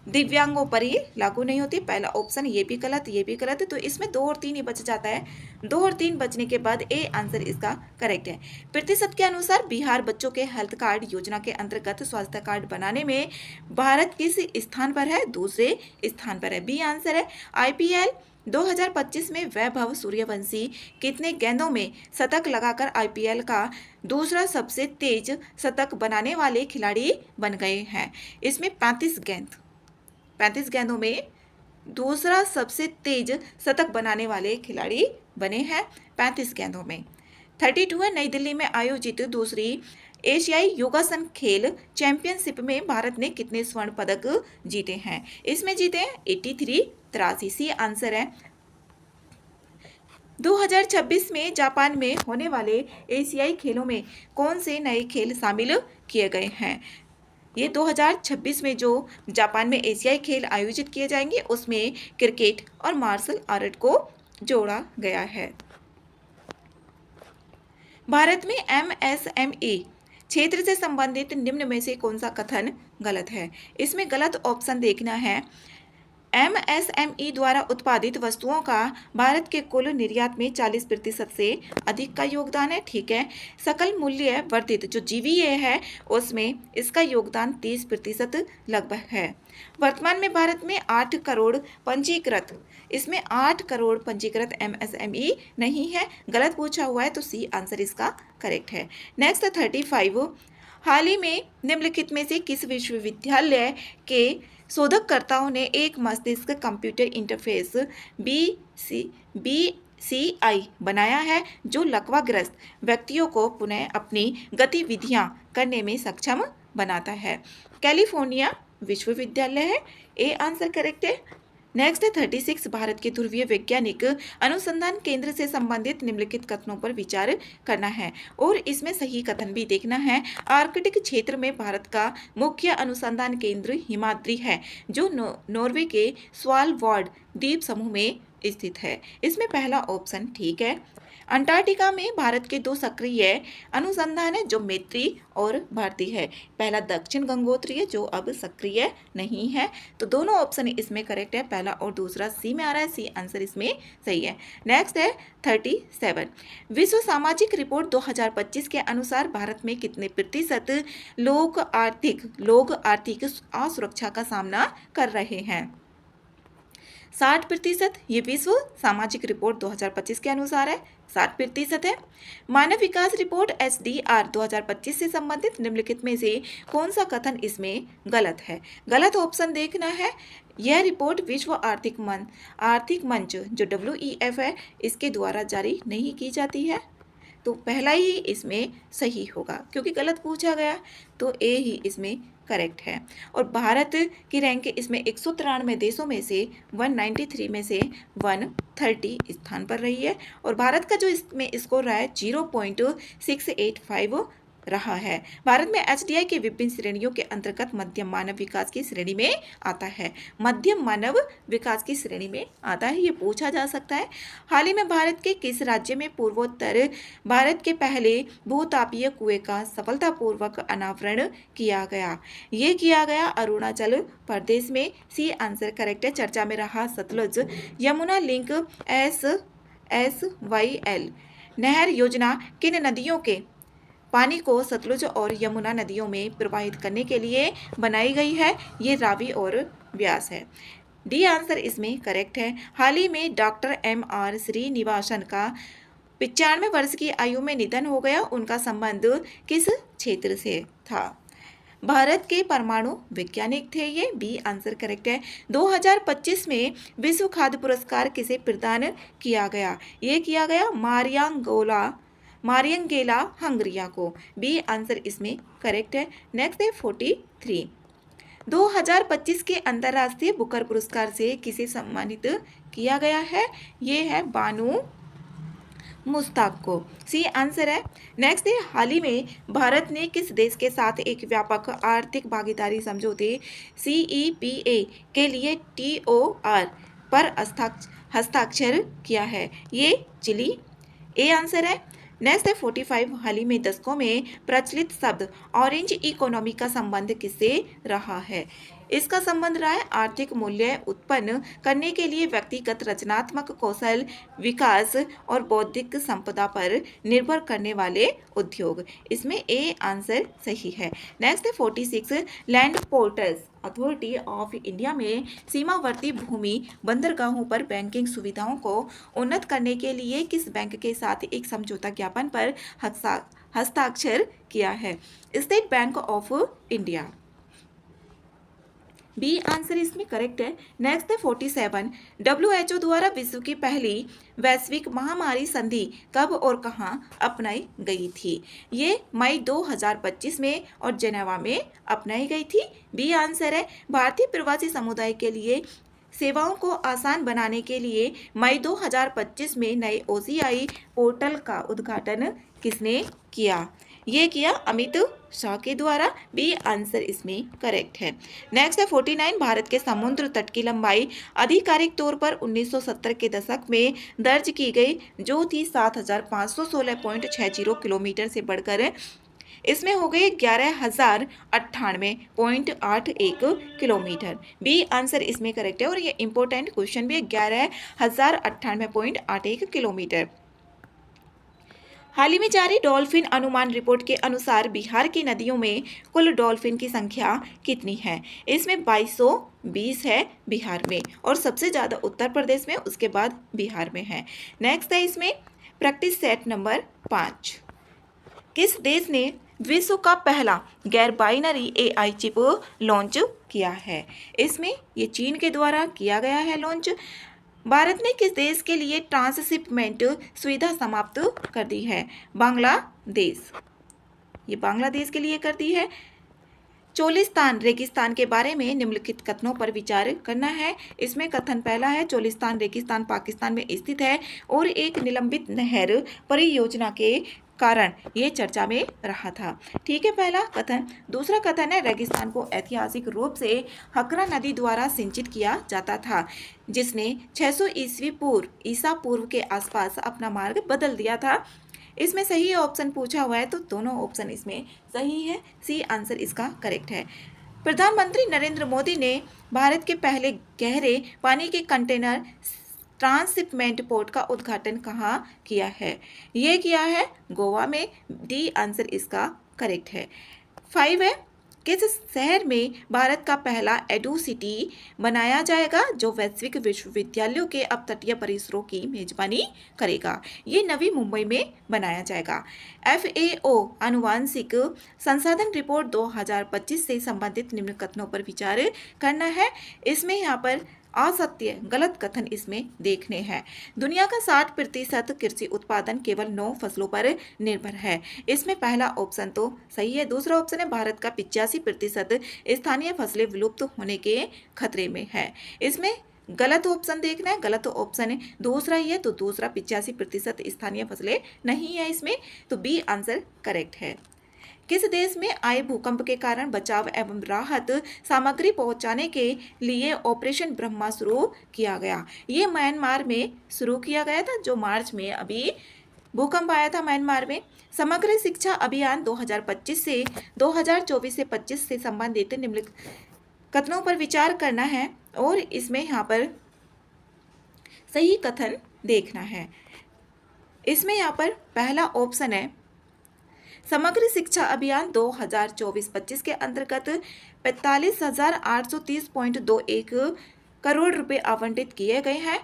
दिव्यांगों पर ही लागू नहीं होती। पहला ऑप्शन ये भी गलत, ये भी गलत है। तो इसमें 2 और 3 ही बच जाता है। 2 और 3 बचने के बाद ए आंसर इसका करेक्ट है। प्रतिशत के अनुसार बिहार बच्चों के हेल्थ कार्ड योजना के अंतर्गत स्वास्थ्य कार्ड बनाने में भारत किस स्थान पर है? दूसरे स्थान पर है। बी आंसर है। IPL 2025 में वैभव सूर्यवंशी कितने गेंदों में शतक लगाकर IPL का दूसरा सबसे तेज शतक बनाने वाले खिलाड़ी बन गए हैं? इसमें 35 गेंदों में दूसरा सबसे तेज शतक बनाने वाले खिलाड़ी बने हैं 35 गेंदों में। 32 है। नई दिल्ली में आयोजित दूसरी एशियाई योगासन खेल चैंपियनशिप में भारत ने कितने स्वर्ण पदक जीते हैं? इसमें जीते हैं 83। सी आंसर है। 2026 में जापान में होने वाले एशियाई खेलों में कौन से नए खेल शामिल किए गए हैं? ये 2026 में जो जापान में एशियाई खेल आयोजित किए जाएंगे उसमें क्रिकेट और मार्शल आर्ट को जोड़ा गया है। भारत में MSME क्षेत्र से संबंधित निम्न में से कौन सा कथन गलत है? इसमें गलत ऑप्शन देखना है। MSME द्वारा उत्पादित वस्तुओं का भारत के कुल निर्यात में 40% से अधिक का योगदान है। ठीक है। सकल मूल्य वर्धित जो GVA है उसमें इसका योगदान 30% लगभग है। वर्तमान में भारत में 8 करोड़ पंजीकृत, इसमें 8 करोड़ पंजीकृत MSME नहीं है। गलत पूछा हुआ है तो सी आंसर इसका करेक्ट है। नेक्स्ट 35। हाल ही में निम्नलिखित में से किस विश्वविद्यालय के शोधकर्ताओं ने एक मस्तिष्क कंप्यूटर इंटरफेस BCI बनाया है जो लकवाग्रस्त व्यक्तियों को पुनः अपनी गतिविधियां करने में सक्षम बनाता है? कैलिफोर्निया विश्वविद्यालय है। ए आंसर करेक्ट है। नेक्स्ट 36। भारत के ध्रुवीय वैज्ञानिक अनुसंधान केंद्र से संबंधित निम्नलिखित कथनों पर विचार करना है और इसमें सही कथन भी देखना है। आर्कटिक क्षेत्र में भारत का मुख्य अनुसंधान केंद्र हिमाद्री है जो नॉर्वे के स्वालबार्ड द्वीप समूह में स्थित है। इसमें पहला ऑप्शन ठीक है। अंटार्कटिका में भारत के 2 सक्रिय अनुसंधान है जो मैत्री और भारती है। पहला दक्षिण गंगोत्री है जो अब सक्रिय नहीं है। तो दोनों ऑप्शन इसमें करेक्ट है, पहला और दूसरा। सी में आ रहा है। सी आंसर इसमें सही है। नेक्स्ट है 37। विश्व सामाजिक रिपोर्ट 2025 के अनुसार भारत में कितने प्रतिशत लोग आर्थिक असुरक्षा का सामना कर रहे हैं? 60%। ये विश्व सामाजिक रिपोर्ट 2025 के अनुसार है, 60% है। मानव विकास रिपोर्ट SDR 2025 से संबंधित निम्नलिखित में से कौन सा कथन इसमें गलत है? गलत ऑप्शन देखना है। यह रिपोर्ट विश्व आर्थिक मंच जो WEF है इसके द्वारा जारी नहीं की जाती है। तो पहला ही इसमें सही होगा क्योंकि गलत पूछा गया, तो ए ही इसमें करेक्ट है। और भारत की रैंक इसमें 193 देशों में से 193 में से 130 स्थान पर रही है और भारत का जो इसमें स्कोर रहा है 0.685 रहा है। भारत में एचडीआई की विभिन्न श्रेणियों के अंतर्गत मध्यम मानव विकास की श्रेणी में आता है। मध्यम मानव विकास की श्रेणी में आता है, ये पूछा जा सकता है। हाल ही में भारत के किस राज्य में पूर्वोत्तर भारत के पहले भूतापीय कुएं का सफलतापूर्वक अनावरण किया गया? ये किया गया अरुणाचल प्रदेश में। सी आंसर करेक्ट है। चर्चा में रहा सतलुज यमुना लिंक SYL नहर योजना किन नदियों के पानी को सतलुज और यमुना नदियों में प्रवाहित करने के लिए बनाई गई है? ये रावी और व्यास है। डी आंसर इसमें करेक्ट है। हाल ही में डॉक्टर MR श्रीनिवासन का 95 वर्ष की आयु में निधन हो गया। उनका संबंध किस क्षेत्र से था? भारत के परमाणु वैज्ञानिक थे ये। बी आंसर करेक्ट है। 2025 में विश्व खाद्य पुरस्कार किसे प्रदान किया गया? ये किया गया मारियंगेला हंगरिया को। बी आंसर इसमें करेक्ट है। नेक्स्ट है 43। 2025 के अंतर्राष्ट्रीय बुकर पुरस्कार से किसे सम्मानित किया गया है? ये है बानू मुश्ताक को। सी आंसर है। नेक्स्ट है हाल ही में भारत ने किस देश के साथ एक व्यापक आर्थिक भागीदारी समझौते CEPA के लिए TOR पर हस्ताक्षर किया है? ये चिली। ए आंसर है। नेक्स्ट है 45। हाल ही में दशकों में प्रचलित शब्द ऑरेंज इकोनॉमी का संबंध किससे रहा है? इसका संबंध रहा है आर्थिक मूल्य उत्पन्न करने के लिए व्यक्तिगत रचनात्मक कौशल विकास और बौद्धिक संपदा पर निर्भर करने वाले उद्योग। इसमें ए आंसर सही है। नेक्स्ट है 46। Land portals authority of India में सीमावर्ती भूमि बंदरगाहों पर बैंकिंग सुविधाओं को उन्नत करने के लिए किस बैंक के साथ एक समझौता ज्ञापन पर हस्ताक्षर किया है? State Bank of India. B answer इसमें करेक्ट है। नेक्स्ट है 47। WHO द्वारा विश्व की पहली वैश्विक महामारी संधि कब और कहां अपनाई गई थी? ये मई 2025 में और जेनेवा में अपनाई गई थी। बी आंसर है। भारतीय प्रवासी समुदाय के लिए सेवाओं को आसान बनाने के लिए मई 2025 में नए OCI पोर्टल का उद्घाटन किसने किया? ये किया अमित शाह के द्वारा। बी आंसर इसमें करेक्ट है। नेक्स्ट है 49। भारत के समुद्र तट की लंबाई आधिकारिक तौर पर 1970 के दशक में दर्ज की गई जो थी 7516.60 किलोमीटर से बढ़कर इसमें हो गई 11,098.81 किलोमीटर। बी आंसर इसमें करेक्ट है और ये इंपॉर्टेंट क्वेश्चन भी है। 11,098.81 किलोमीटर। हाल ही में जारी डॉल्फिन अनुमान रिपोर्ट के अनुसार बिहार की नदियों में कुल डॉल्फिन की संख्या कितनी है? इसमें 2220 है बिहार में और सबसे ज़्यादा उत्तर प्रदेश में, उसके बाद बिहार में है। नेक्स्ट है इसमें प्रैक्टिस सेट नंबर 5। किस देश ने विश्व का पहला गैर बाइनरी AI चिप लॉन्च किया है? इसमें ये चीन के द्वारा किया गया है लॉन्च। भारत ने किस देश के लिए ट्रांसशिपमेंट सुविधा समाप्त कर दी है? बांग्लादेश। ये बांग्लादेश के लिए कर दी है। चोलिस्तान रेगिस्तान के बारे में निम्नलिखित कथनों पर विचार करना है। इसमें कथन पहला है चोलिस्तान रेगिस्तान पाकिस्तान में स्थित है और एक निलंबित नहर परियोजना के कारण ये चर्चा में रहा था। ठीक है पहला कथन। दूसरा कथन है रेगिस्तान को ऐतिहासिक रूप से हकरा नदी द्वारा सिंचित किया जाता था जिसने 600 ईसा पूर्व के आसपास अपना मार्ग बदल दिया था। इसमें सही ऑप्शन पूछा हुआ है तो दोनों ऑप्शन इसमें सही है। सी आंसर इसका करेक्ट है। प्रधानमंत्री नरेंद्र मोदी ने भारत के पहले गहरे पानी के कंटेनर ट्रांसशिपमेंट पोर्ट का उद्घाटन कहाँ किया है? ये किया है गोवा में। डी आंसर इसका करेक्ट है। 5 है किस शहर में भारत का पहला एडू सिटी बनाया जाएगा जो वैश्विक विश्वविद्यालयों के अपतटीय परिसरों की मेजबानी करेगा? ये नवी मुंबई में बनाया जाएगा। FAO आनुवांशिक संसाधन रिपोर्ट 2025 से संबंधित निम्न कथनों पर विचार करना है। इसमें यहाँ पर असत्य गलत कथन इसमें देखने हैं। दुनिया का 60% कृषि उत्पादन केवल 9 फसलों पर निर्भर है। इसमें पहला ऑप्शन तो सही है। दूसरा ऑप्शन है भारत का 85% स्थानीय फसलें विलुप्त होने के खतरे में है। इसमें गलत ऑप्शन देखना है। गलत ऑप्शन है दूसरा ही है तो दूसरा 85% स्थानीय फसलें नहीं है इसमें, तो बी आंसर करेक्ट है। किस देश में आए भूकंप के कारण बचाव एवं राहत सामग्री पहुंचाने के लिए ऑपरेशन ब्रह्मा शुरू किया गया? ये म्यांमार में शुरू किया गया था, जो मार्च में अभी भूकंप आया था म्यांमार में। समग्र शिक्षा अभियान 2025 से 2024 से 25 से संबंधित निम्नलिखित कथनों पर विचार करना है और इसमें यहाँ पर सही कथन देखना है। इसमें यहाँ पर पहला ऑप्शन है, समग्र शिक्षा अभियान 2024-25 के अंतर्गत 45,830.21 करोड़ रुपए आवंटित किए गए हैं।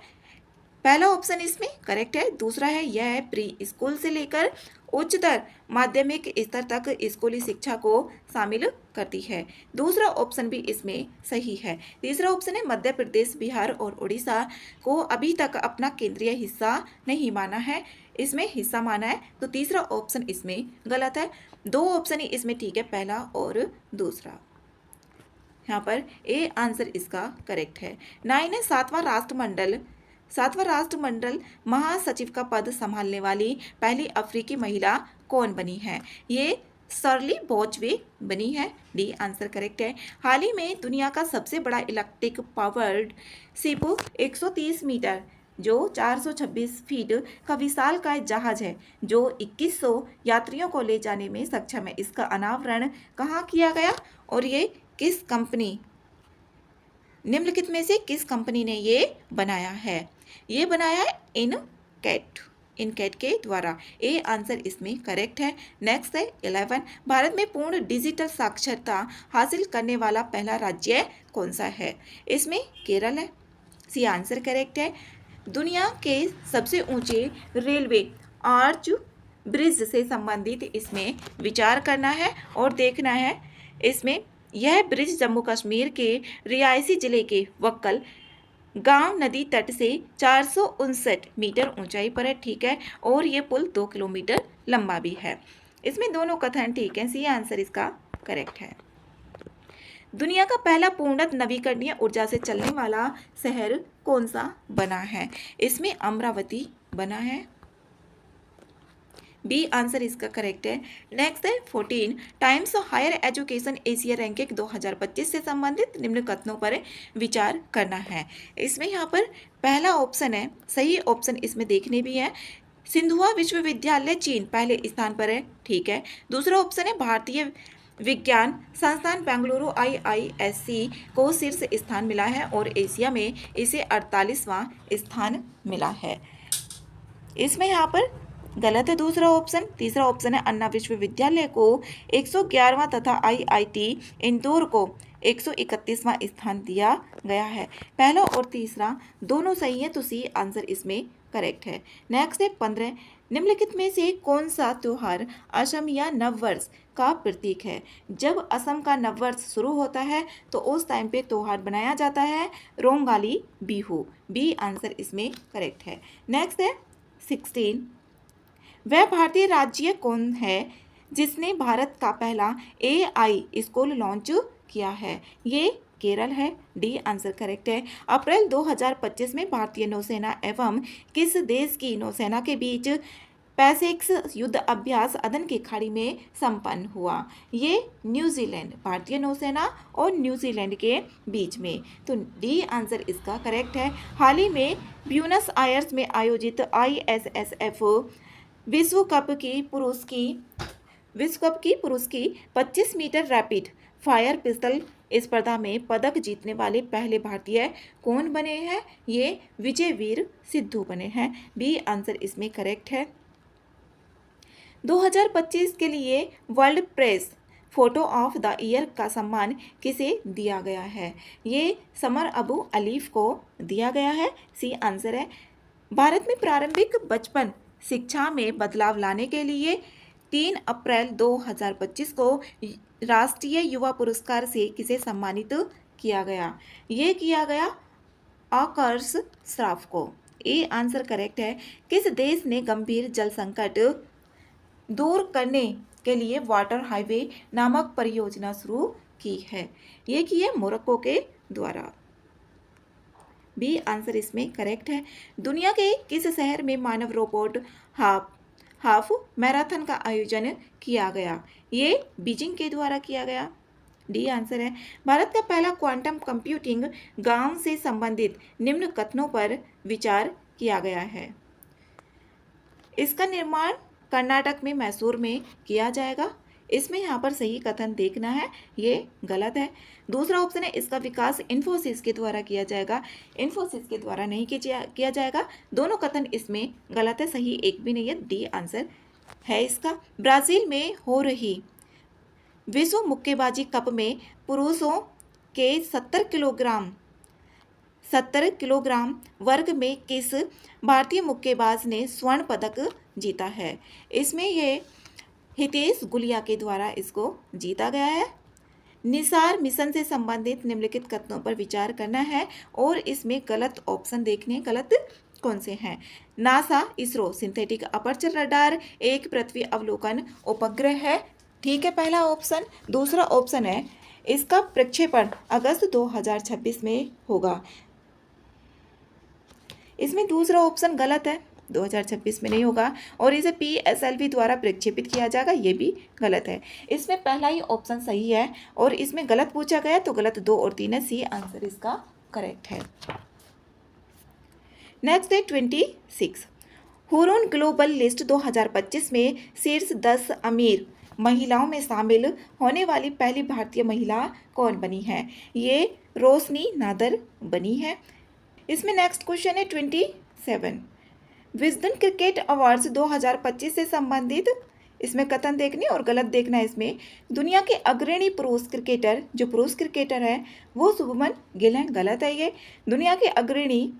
पहला ऑप्शन इसमें करेक्ट है। दूसरा है, यह प्री स्कूल से लेकर उच्चतर माध्यमिक स्तर तक स्कूली शिक्षा को शामिल करती है। दूसरा ऑप्शन भी इसमें सही है। तीसरा ऑप्शन है, मध्य प्रदेश, बिहार और उड़ीसा को अभी तक अपना केंद्रीय हिस्सा नहीं माना है, इसमें हिस्सा माना है, तो तीसरा ऑप्शन इसमें गलत है। दो ऑप्शन ही इसमें ठीक है, पहला और दूसरा। यहाँ पर ए आंसर इसका करेक्ट है। 9 है, सातवां राष्ट्रमंडल महासचिव का पद संभालने वाली पहली अफ्रीकी महिला कौन बनी है? ये शर्ली बोजवे बनी है। डी आंसर करेक्ट है। हाल ही में दुनिया का सबसे बड़ा इलेक्ट्रिक पावर्ड शिप 130 मीटर जो 426 फीट का विशालकाय जहाज है, जो 2100 यात्रियों को ले जाने में सक्षम है, इसका अनावरण कहाँ किया गया और ये किस कंपनी, निम्नलिखित में से किस कंपनी ने ये बनाया है? ये बनाया है इनकैट के द्वारा। ए आंसर इसमें करेक्ट है। नेक्स्ट है 11, भारत में पूर्ण डिजिटल साक्षरता हासिल करने वाला पहला राज्य कौन सा है? इसमें केरल है। सी आंसर करेक्ट है। दुनिया के सबसे ऊंचे रेलवे आर्च ब्रिज से संबंधित इसमें विचार करना है और देखना है। इसमें यह ब्रिज जम्मू कश्मीर के रियासी जिले के वक्कल गांव नदी तट से 459 मीटर ऊंचाई पर है, ठीक है, और ये पुल 2 किलोमीटर लंबा भी है। इसमें दोनों कथन ठीक है। सी आंसर इसका करेक्ट है। दुनिया का पहला पूर्णतः नवीकरणीय ऊर्जा से चलने वाला शहर कौन सा बना है? इसमें अमरावती बना है। बी आंसर इसका करेक्ट है। नेक्स्ट है 14, Times of Higher Education Asia ranking 2025 से संबंधित निम्न कथनों पर विचार करना है। इसमें यहाँ पर पहला ऑप्शन है, सही ऑप्शन इसमें देखने भी है, सिंधुआ विश्वविद्यालय चीन पहले स्थान पर है, ठीक है। दूसरा ऑप्शन है, भारतीय विज्ञान संस्थान बेंगलुरु IISc को शीर्ष स्थान मिला है और एशिया में इसे 48वां स्थान मिला है। इसमें यहाँ पर गलत है दूसरा ऑप्शन। तीसरा ऑप्शन है, अन्ना विश्वविद्यालय को 111वां तथा IIT इंदौर को 131वां स्थान दिया गया है। पहला और तीसरा दोनों सही है, तो सी आंसर इसमें करेक्ट है। नेक्स्ट है 15, निम्नलिखित में से कौन सा त्योहार असम या नववर्ष का प्रतीक है? जब असम का नववर्ष शुरू होता है तो उस टाइम पे त्योहार बनाया जाता है रोंगाली बिहू। बी आंसर इसमें करेक्ट है। नेक्स्ट है 16, वह भारतीय राज्य कौन है जिसने भारत का पहला AI स्कूल लॉन्च किया है? ये केरल है। डी आंसर करेक्ट है। अप्रैल 2025 में भारतीय नौसेना एवं किस देश की नौसेना के बीच पैसिफिक युद्ध अभ्यास अदन की खाड़ी में संपन्न हुआ? ये न्यूजीलैंड, भारतीय नौसेना और न्यूजीलैंड के बीच में, तो डी आंसर इसका करेक्ट है। हाल ही में ब्यूनस आयर्स में आयोजित ISSF विश्व कप की पुरुष की 25 मीटर रैपिड फायर पिस्टल स्पर्धा में पदक जीतने वाले पहले भारतीय कौन बने हैं? ये विजयवीर सिद्धू बने हैं। बी आंसर इसमें करेक्ट है। 2025 के लिए world press photo of the year का सम्मान किसे दिया गया है? ये समर अबू अलीफ को दिया गया है। सी आंसर है। भारत में प्रारंभिक बचपन शिक्षा में बदलाव लाने के लिए 3 अप्रैल 2025 को राष्ट्रीय युवा पुरस्कार से किसे सम्मानित किया गया? ये किया गया आकर्ष श्राफ को। ए आंसर करेक्ट है। किस देश ने गंभीर जल संकट दूर करने के लिए वाटर हाईवे नामक परियोजना शुरू की है? ये की है मोरक्को के द्वारा। बी आंसर इसमें करेक्ट है। दुनिया के किस शहर में मानव रोबोट हाफ मैराथन का आयोजन किया गया? ये बीजिंग के द्वारा किया गया। डी आंसर है। भारत का पहला क्वांटम कंप्यूटिंग गांव से संबंधित निम्न कथनों पर विचार किया गया है। इसका निर्माण कर्नाटक में मैसूर में किया जाएगा। इसमें यहाँ पर सही कथन देखना है, ये गलत है। दूसरा ऑप्शन है इसका विकास इन्फोसिस के द्वारा किया जाएगा। इन्फोसिस के द्वारा नहीं किया जाएगा। दोनों कथन इसमें गलत है, सही एक भी नहीं है। डी आंसर है इसका। ब्राजील में हो रही विश्व मुक्केबाजी कप में पुरुषों के 70 किलोग्राम वर्ग में किस भारतीय मुक्केबाज ने स्वर्ण पदक जीता है? इसमें ये हितेश गुलिया के द्वारा इसको जीता गया है। निसार मिशन से संबंधित निम्नलिखित कथनों पर विचार करना है और इसमें गलत ऑप्शन देखने, गलत कौन से हैं? NASA ISRO synthetic aperture radar एक पृथ्वी अवलोकन उपग्रह है, ठीक है पहला ऑप्शन। दूसरा ऑप्शन है इसका प्रक्षेपण अगस्त 2026 में होगा। इसमें दूसरा ऑप्शन गलत है, 2026 में नहीं होगा और इसे PSLV द्वारा प्रक्षेपित किया जाएगा, ये भी गलत है। इसमें पहला ही ऑप्शन सही है और इसमें गलत पूछा गया तो गलत 2 और 3 है। सी आंसर इसका करेक्ट है। नेक्स्ट है 26। हुरून ग्लोबल लिस्ट 2025 में शीर्ष 10 अमीर महिलाओं में शामिल होने वाली पहली भारतीय महिला कौन बनी है? ये रोशनी नादर बनी है। इसमें नेक्स्ट क्वेश्चन है 27। विजडन क्रिकेट अवार्ड्स 2025 से संबंधित इसमें कथन देखने और गलत देखना है। इसमें दुनिया के अग्रणी पुरुष क्रिकेटर है वो शुभमन गिल हैं, गलत है ये। दुनिया के अग्रणी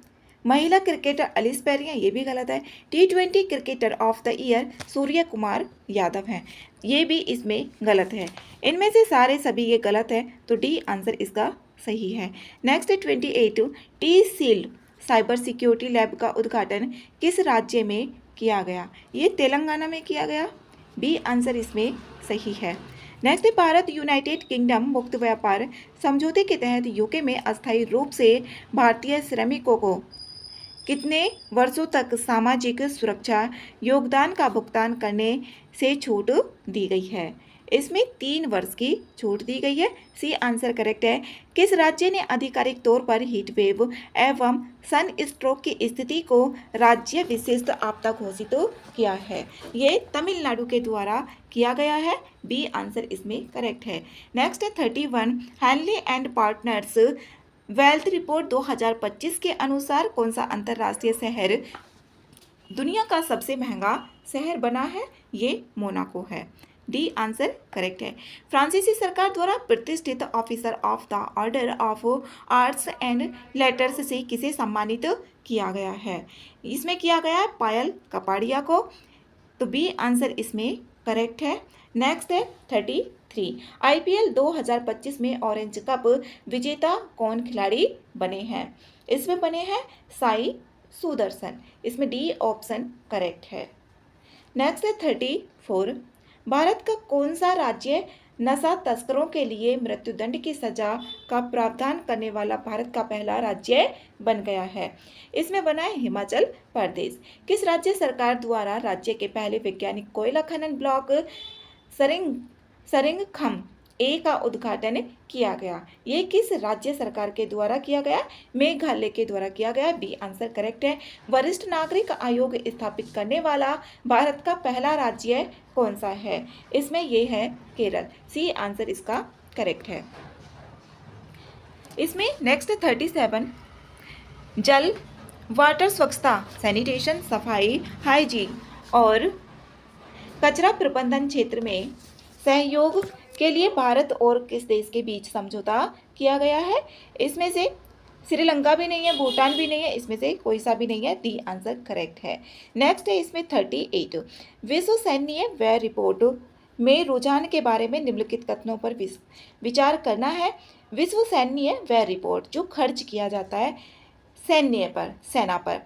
महिला क्रिकेटर एलिस पेरी हैं, ये भी गलत है। T20 cricketer of the year Surya Kumar Yadav हैं, ये भी इसमें गलत है। इनमें से सारे सभी ये गलत है तो डी आंसर इसका सही है। नेक्स्ट है 28। T-Shield साइबर सिक्योरिटी लैब का उद्घाटन किस राज्य में किया गया? ये तेलंगाना में किया गया, बी आंसर इसमें सही है। नेक्स्ट है भारत यूनाइटेड किंगडम मुक्त व्यापार समझौते के तहत यूके में अस्थायी रूप से भारतीय श्रमिकों को कितने वर्षों तक सामाजिक सुरक्षा योगदान का भुगतान करने से छूट दी गई है? इसमें 3 वर्ष की छूट दी गई है, सी आंसर करेक्ट है। किस राज्य ने आधिकारिक तौर पर हीट वेव एवं सन स्ट्रोक की स्थिति को राज्य विशिष्ट आपदा घोषित किया है? ये तमिलनाडु के द्वारा किया गया है, बी आंसर इसमें करेक्ट है। नेक्स्ट है 31। Henle and partners wealth report 2025 के अनुसार कौन सा अंतर्राष्ट्रीय शहर दुनिया का सबसे महंगा शहर बना है? ये मोनाको है, डी आंसर करेक्ट है। फ्रांसीसी सरकार द्वारा प्रतिष्ठित officer of the order of arts and letters से किसे सम्मानित किया गया है? इसमें किया गया है पायल कपाड़िया को, तो बी आंसर इसमें करेक्ट है। नेक्स्ट है 33। IPL 2025 में ऑरेंज कप विजेता कौन खिलाड़ी बने हैं? इसमें बने हैं साई सुदर्शन, इसमें डी ऑप्शन करेक्ट है। नेक्स्ट है 34। भारत का कौन सा राज्य नशा तस्करों के लिए मृत्युदंड की सजा का प्रावधान करने वाला भारत का पहला राज्य बन गया है? इसमें बना है हिमाचल प्रदेश। किस राज्य सरकार द्वारा राज्य के पहले वैज्ञानिक कोयला खनन ब्लॉक सरिंगखम ए का उद्घाटन किया गया? ये किस राज्य सरकार के द्वारा किया गया? मेघालय के द्वारा किया गया, बी आंसर करेक्ट है। वरिष्ठ नागरिक आयोग स्थापित करने वाला भारत का पहला राज्य कौन सा है? इसमें ये है केरल, सी आंसर इसका करेक्ट है। इसमें नेक्स्ट 37। जल वाटर स्वच्छता सैनिटेशन सफाई हाइजीन और कचरा प्रबंधन क्षेत्र में सहयोग के लिए भारत और किस देश के बीच समझौता किया गया है? इसमें से श्रीलंका भी नहीं है, भूटान भी नहीं है, इसमें से कोई सा भी नहीं है, डी आंसर करेक्ट है। नेक्स्ट है इसमें 38। विश्व सैन्य व्यय रिपोर्ट में रुझान के बारे में निम्नलिखित कथनों पर विचार करना है। विश्व सैन्य व्यय रिपोर्ट जो खर्च किया जाता है सेना पर,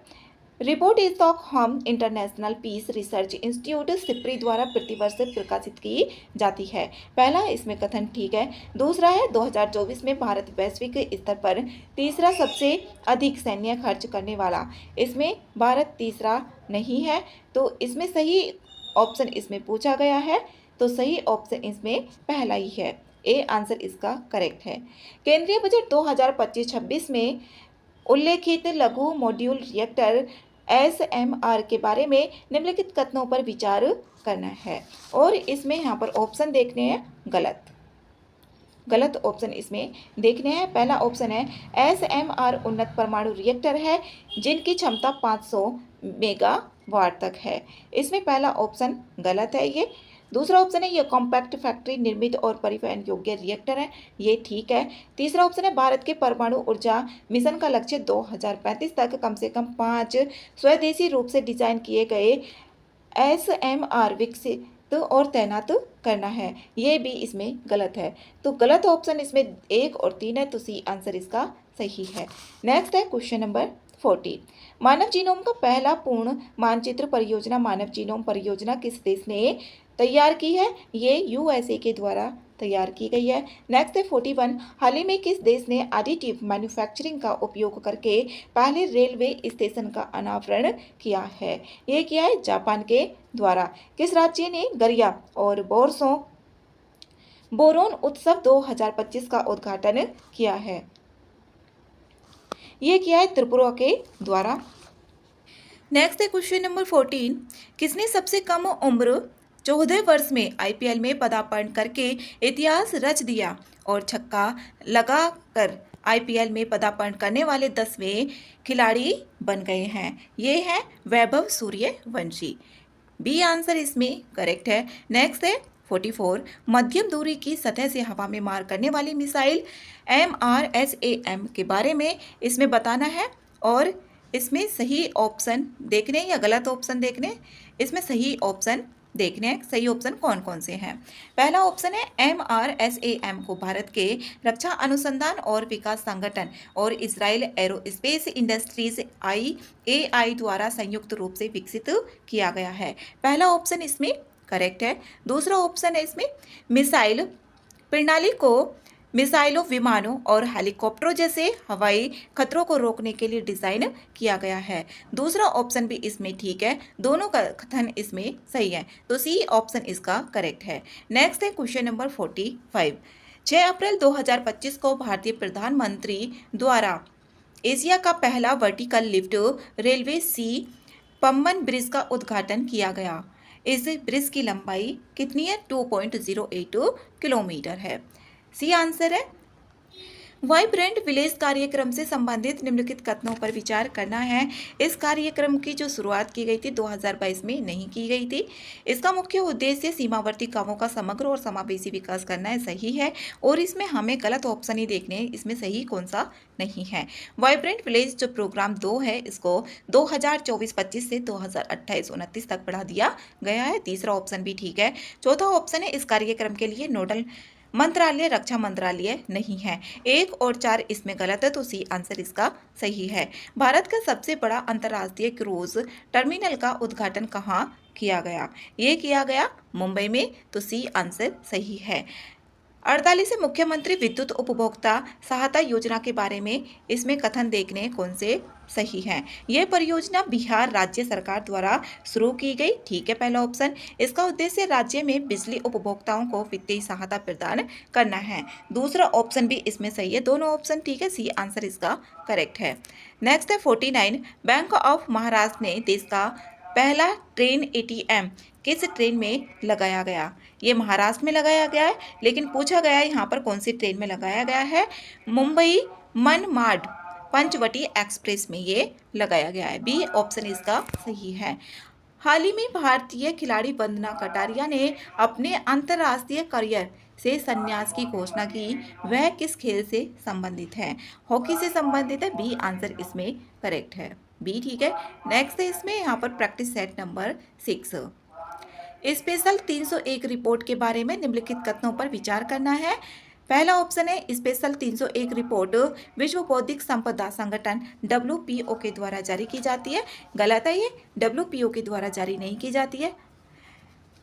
report Stockholm International Peace Research Institute SIPRI द्वारा प्रतिवर्ष प्रकाशित की जाती है। पहला इसमें कथन ठीक है। दूसरा है 2024 में भारत वैश्विक स्तर पर तीसरा सबसे अधिक सैन्य खर्च करने वाला, इसमें भारत तीसरा नहीं है तो इसमें सही ऑप्शन इसमें पूछा गया है, तो सही ऑप्शन इसमें पहला ही है, ए आंसर इसका करेक्ट है। केंद्रीय बजट 2025-26 में उल्लेखित लघु मॉड्यूल रिएक्टर SMR के बारे में निम्नलिखित कथनों पर विचार करना है, और इसमें यहाँ पर ऑप्शन देखने हैं गलत ऑप्शन इसमें देखने हैं। पहला ऑप्शन है SMR उन्नत परमाणु रिएक्टर है जिनकी क्षमता 500 मेगावाट तक है। इसमें पहला ऑप्शन गलत है ये। दूसरा ऑप्शन है ये कॉम्पैक्ट फैक्ट्री निर्मित और परिवहन योग्य रिएक्टर है, ये ठीक है। तीसरा ऑप्शन है भारत के परमाणु ऊर्जा मिशन का लक्ष्य 2035 तक कम से कम 5 स्वदेशी रूप से डिजाइन किए गए SMR विकसित और तैनात करना है, ये भी इसमें गलत है। तो गलत ऑप्शन इसमें 1 और 3 है, तो सी आंसर इसका सही है। नेक्स्ट है क्वेश्चन नंबर 40। मानव जीनोम का पहला पूर्ण मानचित्र परियोजना मानव जीनोम परियोजना किस देश ने तैयार की है? ये USA के द्वारा तैयार की गई है। नेक्स्ट है 41। हाल ही में किस देश ने एडिटिव मैन्युफैक्चरिंग का उपयोग करके पहले रेलवे स्टेशन का अनावरण किया है? ये किया है जापान के द्वारा। किस राज्य ने गरिया और बोरोन उत्सव 2025 का उद्घाटन किया है? ये किया है त्रिपुरा के द्वारा। नेक्स्ट है क्वेश्चन नंबर 14। किसने सबसे कम उम्र 14 वर्ष में IPL में पदार्पण करके इतिहास रच दिया और छक्का लगाकर IPL में पदार्पण करने वाले 10वें खिलाड़ी बन गए हैं? ये है वैभव सूर्यवंशी। बी आंसर इसमें करेक्ट है। नेक्स्ट है 44। मध्यम दूरी की सतह से हवा में मार करने वाली मिसाइल MRSAM के बारे में इसमें बताना है, और इसमें सही ऑप्शन देखने या गलत ऑप्शन देखने, इसमें सही ऑप्शन देखने हैं। सही ऑप्शन कौन कौन से हैं? पहला ऑप्शन है MRSAM को भारत के रक्षा अनुसंधान और विकास संगठन और इजराइल एरोस्पेस इंडस्ट्रीज IAI द्वारा संयुक्त रूप से विकसित किया गया है। पहला ऑप्शन इसमें करेक्ट है। दूसरा ऑप्शन है इसमें मिसाइल प्रणाली को मिसाइलों, विमानों और हेलीकॉप्टरों जैसे हवाई खतरों को रोकने के लिए डिजाइन किया गया है। दूसरा ऑप्शन भी इसमें ठीक है, दोनों का कथन इसमें सही है, तो सी ऑप्शन इसका करेक्ट है। नेक्स्ट है क्वेश्चन नंबर 45। 6 अप्रैल 2025 को भारतीय प्रधानमंत्री द्वारा एशिया का पहला वर्टिकल लिफ्ट रेलवे सी पम्बन ब्रिज का उद्घाटन किया गया। इस ब्रिज की लंबाई कितनी है? 2.08 किलोमीटर है। सी आंसर है। वाइब्रेंट विलेज कार्यक्रम से संबंधित निम्नलिखित कथनों पर विचार करना है। इस कार्यक्रम की जो शुरुआत की गई थी 2022 में नहीं की गई थी। इसका मुख्य उद्देश्य सीमावर्ती गांवों का समग्र और समावेशी विकास करना है, सही है। और इसमें हमें गलत ऑप्शन ही देखने हैं, इसमें सही कौन सा नहीं है। वाइब्रेंट विलेज जो प्रोग्राम 2 है, इसको 2024-25 से 2028-29 तक बढ़ा दिया गया है। तीसरा ऑप्शन भी ठीक है। चौथा ऑप्शन है इस कार्यक्रम के लिए नोडल मंत्रालय रक्षा मंत्रालय नहीं है। 1 और 4 इसमें गलत है, तो सी आंसर इसका सही है। भारत का सबसे बड़ा अंतर्राष्ट्रीय क्रूज टर्मिनल का उद्घाटन कहाँ किया गया? ये किया गया मुंबई में, तो सी आंसर सही है। 48 मुख्यमंत्री विद्युत उपभोक्ता सहायता योजना के बारे में इसमें कथन देखने कौन से सही हैं? यह परियोजना बिहार राज्य सरकार द्वारा शुरू की गई, ठीक है पहला ऑप्शन। इसका उद्देश्य राज्य में बिजली उपभोक्ताओं को वित्तीय सहायता प्रदान करना है। दूसरा ऑप्शन भी इसमें सही है, दोनों ऑप्शन ठीक है, सी आंसर इसका करेक्ट है। नेक्स्ट है 49। बैंक ऑफ महाराष्ट्र ने देश का पहला ट्रेन ATM किस ट्रेन में लगाया गया? ये महाराष्ट्र में लगाया गया है, लेकिन पूछा गया है यहाँ पर कौन सी ट्रेन में लगाया गया है? मुंबई मनमाड पंचवटी एक्सप्रेस में ये लगाया गया है। बी ऑप्शन इसका सही है। हाल ही में भारतीय खिलाड़ी वंदना कटारिया ने अपने अंतर्राष्ट्रीय करियर से संन्यास की घोषणा की, वह किस खेल से संबंधित है? हॉकी से संबंधित है। बी आंसर इसमें करेक्ट है, बी ठीक है। नेक्स्ट है इसमें यहाँ पर practice set number 6। Special 301 report के बारे में निम्नलिखित कथनों पर विचार करना है। पहला ऑप्शन है स्पेशल 301 रिपोर्ट विश्व बौद्धिक संपदा संगठन WPO के द्वारा जारी की जाती है, गलत है, ये WPO के द्वारा जारी नहीं की जाती है।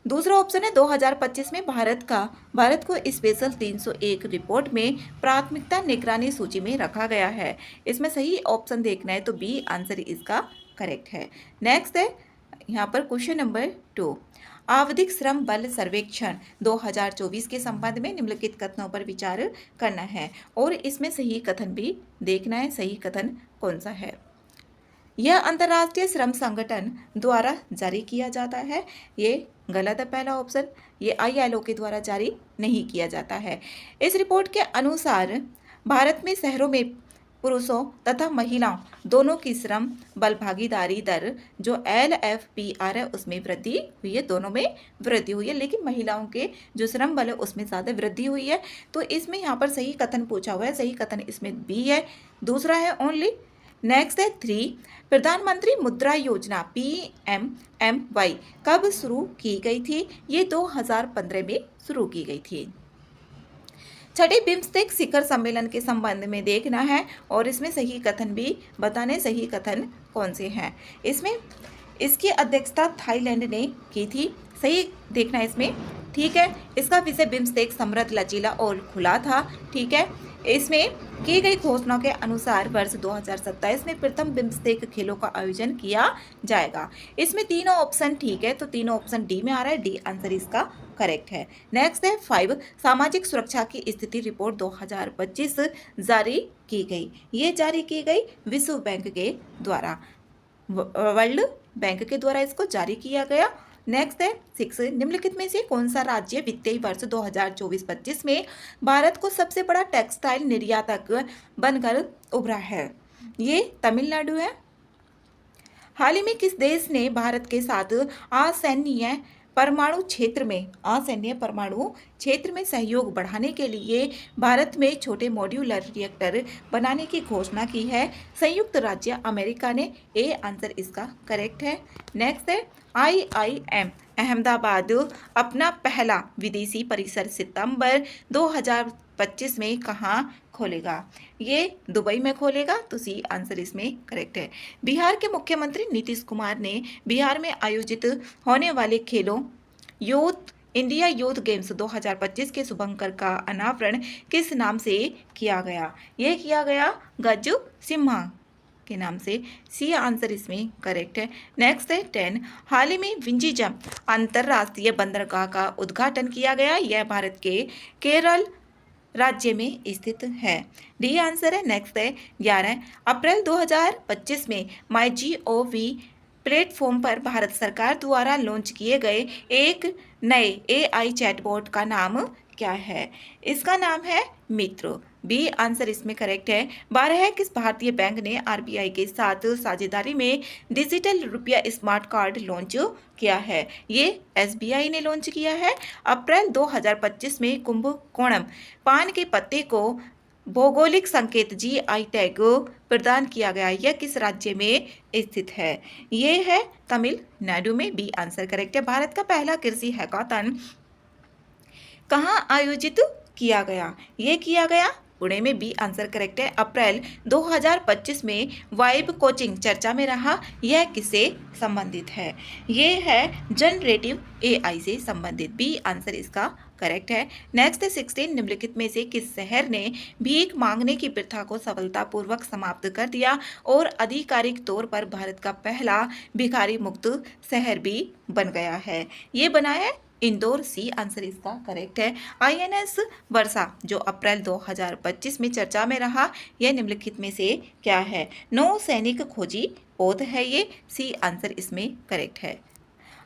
दूसरा ऑप्शन है 2025 में भारत को स्पेशल 301 रिपोर्ट में प्राथमिकता निगरानी सूची में रखा गया है। इसमें सही ऑप्शन देखना है, तो बी आंसर इसका करेक्ट है। नेक्स्ट है यहाँ पर क्वेश्चन नंबर 2। आवधिक श्रम बल सर्वेक्षण 2024 के संबंध में निम्नलिखित कथनों पर विचार करना है और इसमें सही कथन भी देखना है, सही कथन कौन सा है। यह अंतर्राष्ट्रीय श्रम संगठन द्वारा जारी किया जाता है, ये गलत है पहला ऑप्शन। ये ILO के द्वारा जारी नहीं किया जाता है। इस रिपोर्ट के अनुसार भारत में शहरों में पुरुषों तथा महिलाओं दोनों की श्रम बल भागीदारी दर जो LFPR है उसमें वृद्धि हुई है, दोनों में वृद्धि हुई है, लेकिन महिलाओं के जो श्रम बल है उसमें ज़्यादा वृद्धि हुई है। तो इसमें यहाँ पर सही कथन पूछा हुआ है, सही कथन इसमें बी है, दूसरा है ओनली। नेक्स्ट है 3, प्रधानमंत्री मुद्रा योजना PMMY कब शुरू की गई थी? ये 2015 में शुरू की गई थी। छठे बिम्स्टेक शिखर सम्मेलन के संबंध में देखना है और इसमें सही कथन भी बताने, सही कथन कौन से हैं। इसमें इसकी अध्यक्षता थाईलैंड ने की थी, सही देखना है इसमें, ठीक है। इसका विषय बिम्स्टेक समृद्ध, लचीला और खुला था, ठीक है। इसमें की गई घोषणा के अनुसार वर्ष 2027 में प्रथम बिम्स्टेक खेलों का आयोजन किया जाएगा। इसमें तीनों ऑप्शन ठीक है, तो तीनों ऑप्शन डी में आ रहा है, डी आंसर इसका करेक्ट है। नेक्स्ट है 5, सामाजिक सुरक्षा की स्थिति रिपोर्ट 2025 जारी की गई। ये जारी की गई विश्व बैंक के द्वारा, वर्ल्ड बैंक के द्वारा इसको जारी किया गया। नेक्स्ट है 6, निम्नलिखित में से कौन सा राज्य वित्तीय वर्ष 2024-25 में भारत को सबसे बड़ा टेक्सटाइल निर्यातक बनकर उभरा है? ये तमिलनाडु है। हाल ही में किस देश ने भारत के साथ असैन्य परमाणु क्षेत्र में सहयोग बढ़ाने के लिए भारत में छोटे मॉड्यूलर रिएक्टर बनाने की घोषणा की है? संयुक्त राज्य अमेरिका ने, ए आंसर इसका करेक्ट है। नेक्स्ट है IIM अहमदाबाद अपना पहला विदेशी परिसर सितंबर 2025 में कहाँ खोलेगा? ये दुबई में खोलेगा, तो सी आंसर इसमें करेक्ट है। बिहार के मुख्यमंत्री नीतीश कुमार ने बिहार में आयोजित होने वाले खेलों इंडिया यूथ गेम्स 2025 के शुभंकर का अनावरण किस नाम से किया गया? ये किया गया गज्जू सिम्हा के नाम से, सी आंसर इसमें करेक्ट है। नेक्स्ट है 10, हाल ही में विंझीजम अंतर्राष्ट्रीय बंदरगाह का उद्घाटन किया गया। यह भारत के केरल राज्य में स्थित है, डी आंसर है। नेक्स्ट है 11, अप्रैल 2025 में MyGov प्लेटफॉर्म पर भारत सरकार द्वारा लॉन्च किए गए एक नए AI चैटबॉट का नाम क्या है? इसका नाम है मित्र, बी आंसर इसमें करेक्ट है। 12, किस भारतीय बैंक ने RBI के साथ साझेदारी में डिजिटल रुपया स्मार्ट कार्ड लॉन्च किया है? ये SBI ने लॉन्च किया है। अप्रैल 2025 में कुंभकोणम पान के पत्ते को भौगोलिक संकेत GI टैग प्रदान किया गया। यह किस राज्य में स्थित है? ये है तमिलनाडु में, बी आंसर करेक्ट है। भारत का पहला कृषि हैकाथन कहाँ आयोजित किया गया? ये किया गया पुणे में, बी आंसर करेक्ट है। अप्रैल 2025 में वाइब कोचिंग चर्चा में रहा, यह किससे संबंधित है? ये है जनरेटिव AI से संबंधित, बी आंसर इसका करेक्ट है। नेक्स्ट 16, निम्नलिखित में से किस शहर ने भीख मांगने की प्रथा को सफलतापूर्वक समाप्त कर दिया और आधिकारिक तौर पर भारत का पहला भिखारी मुक्त शहर भी बन गया है? ये बना है इंदौर, सी आंसर इसका करेक्ट है। INS वर्षा जो अप्रैल 2025 में चर्चा में रहा, यह निम्नलिखित में से क्या है? नौ सैनिक खोजी पोत है ये, सी आंसर इसमें करेक्ट है।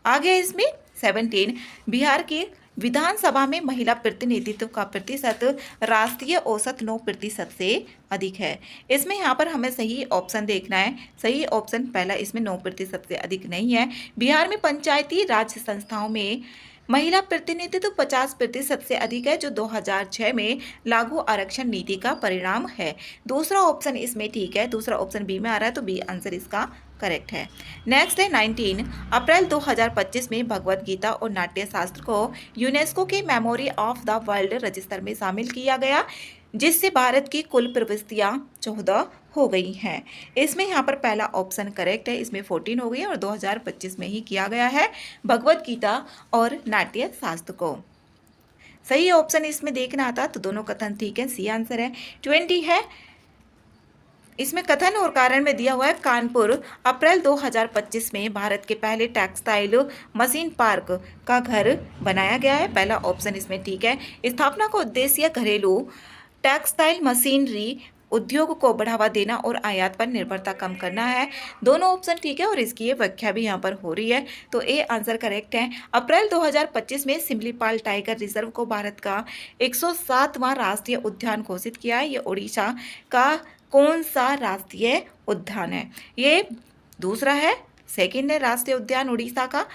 आगे इसमें 17, बिहार के विधानसभा में महिला प्रतिनिधित्व का प्रतिशत राष्ट्रीय औसत 9% से अधिक है। इसमें यहाँ पर हमें सही ऑप्शन देखना है, सही ऑप्शन पहला इसमें 9% से अधिक नहीं है। बिहार में पंचायती राज संस्थाओं में महिला प्रतिनिधित्व 50% से अधिक है, जो 2006 में लागू आरक्षण नीति का परिणाम है। दूसरा ऑप्शन इसमें ठीक है, दूसरा ऑप्शन बी में आ रहा है, तो बी आंसर इसका करेक्ट है। नेक्स्ट है 19, अप्रैल 2025 में भगवत गीता और नाट्य शास्त्र को यूनेस्को के memory of the world register में शामिल किया गया, जिससे भारत की कुल प्रविष्टियाँ 14 हो गई हैं। इसमें यहाँ पर पहला ऑप्शन करेक्ट है, इसमें 14 हो गई है और 2025 में ही किया गया है भगवत गीता और नाट्य शास्त्र को। सही ऑप्शन इसमें देखना आता तो दोनों कथन ठीक है, सी आंसर है। 20 है इसमें कथन और कारण में दिया हुआ है कानपुर अप्रैल 2025 में भारत के पहले टेक्सटाइल मशीन पार्क का घर बनाया गया है। पहला ऑप्शन इसमें ठीक है। स्थापना का उद्देश्य घरेलू टेक्सटाइल मशीनरी उद्योग को बढ़ावा देना और आयात पर निर्भरता कम करना है। दोनों ऑप्शन ठीक है और इसकी ये व्याख्या भी यहाँ पर हो रही है, तो ए आंसर करेक्ट है। अप्रैल 2025 में सिमलीपाल टाइगर रिजर्व को भारत का 107वां राष्ट्रीय उद्यान घोषित किया है। ये उड़ीसा का कौन सा राष्ट्रीय उद्यान है? ये दूसरा है, सेकंड है राष्ट्रीय उद्यान उड़ीसा का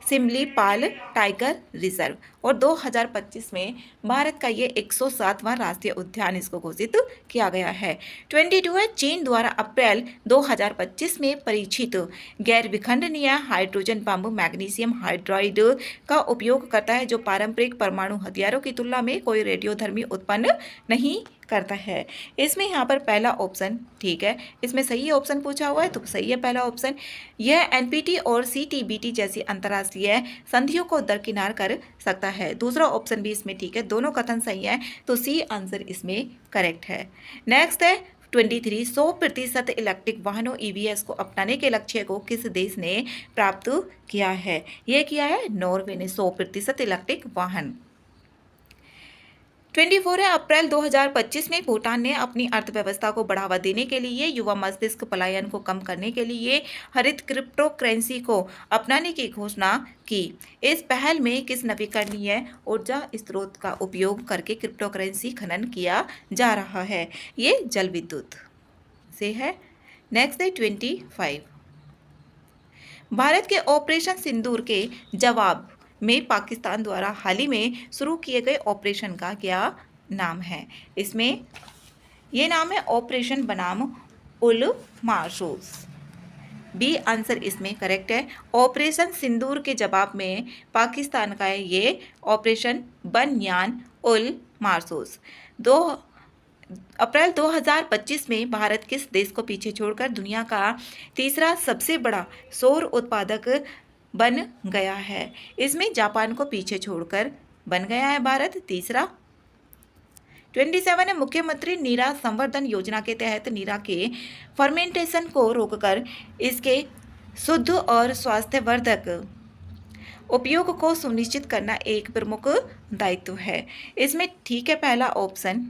सिमलीपाल टाइगर रिजर्व, और 2025 में भारत का ये 107वां राष्ट्रीय उद्यान इसको घोषित किया गया है। 22 है, चीन द्वारा अप्रैल 2025 में परीक्षित गैर विखंडनीय हाइड्रोजन बम मैग्नीशियम हाइड्राइड का उपयोग करता है, जो पारंपरिक परमाणु हथियारों की तुलना में कोई रेडियोधर्मी उत्पन्न नहीं करता है। इसमें यहाँ पर पहला ऑप्शन ठीक है, इसमें सही ऑप्शन पूछा हुआ है तो सही है पहला ऑप्शन। यह एनपीटी और सीटीबीटी जैसी अंतर्राष्ट्रीय संधियों को दरकिनार कर सकता है। दूसरा ऑप्शन भी इसमें ठीक है, दोनों कथन सही है, तो सी आंसर इसमें करेक्ट है। नेक्स्ट है 23, 100% इलेक्ट्रिक वाहनों ईवीएस को अपनाने के लक्ष्य को किस देश ने प्राप्त किया है? यह किया है नॉर्वे ने 100% इलेक्ट्रिक वाहन। 24 है, अप्रैल 2025 में भूटान ने अपनी अर्थव्यवस्था को बढ़ावा देने के लिए युवा मस्तिष्क पलायन को कम करने के लिए हरित क्रिप्टो करेंसी को अपनाने की घोषणा की। इस पहल में किस नवीकरणीय ऊर्जा स्रोत का उपयोग करके क्रिप्टो करेंसी खनन किया जा रहा है? ये जल विद्युत से है। नेक्स्ट है 25, भारत के ऑपरेशन सिंदूर के जवाब में पाकिस्तान द्वारा हाल ही में शुरू किए गए ऑपरेशन का क्या नाम है? इसमें ये नाम है ऑपरेशन बनाम उल मासूस। बी आंसर इसमें करेक्ट है। ऑपरेशन सिंदूर के जवाब में पाकिस्तान का है ये ऑपरेशन बनियान उल मासूस। अप्रैल 2025 में भारत किस देश को पीछे छोड़कर दुनिया का तीसरा सबसे बड़ा सौर उत्पादक बन गया है? इसमें जापान को पीछे छोड़कर बन गया है भारत तीसरा। 27 है, मुख्यमंत्री नीरा संवर्धन योजना के तहत नीरा के फर्मेंटेशन को रोककर इसके शुद्ध और स्वास्थ्यवर्धक उपयोग को सुनिश्चित करना एक प्रमुख दायित्व है। इसमें ठीक है पहला ऑप्शन।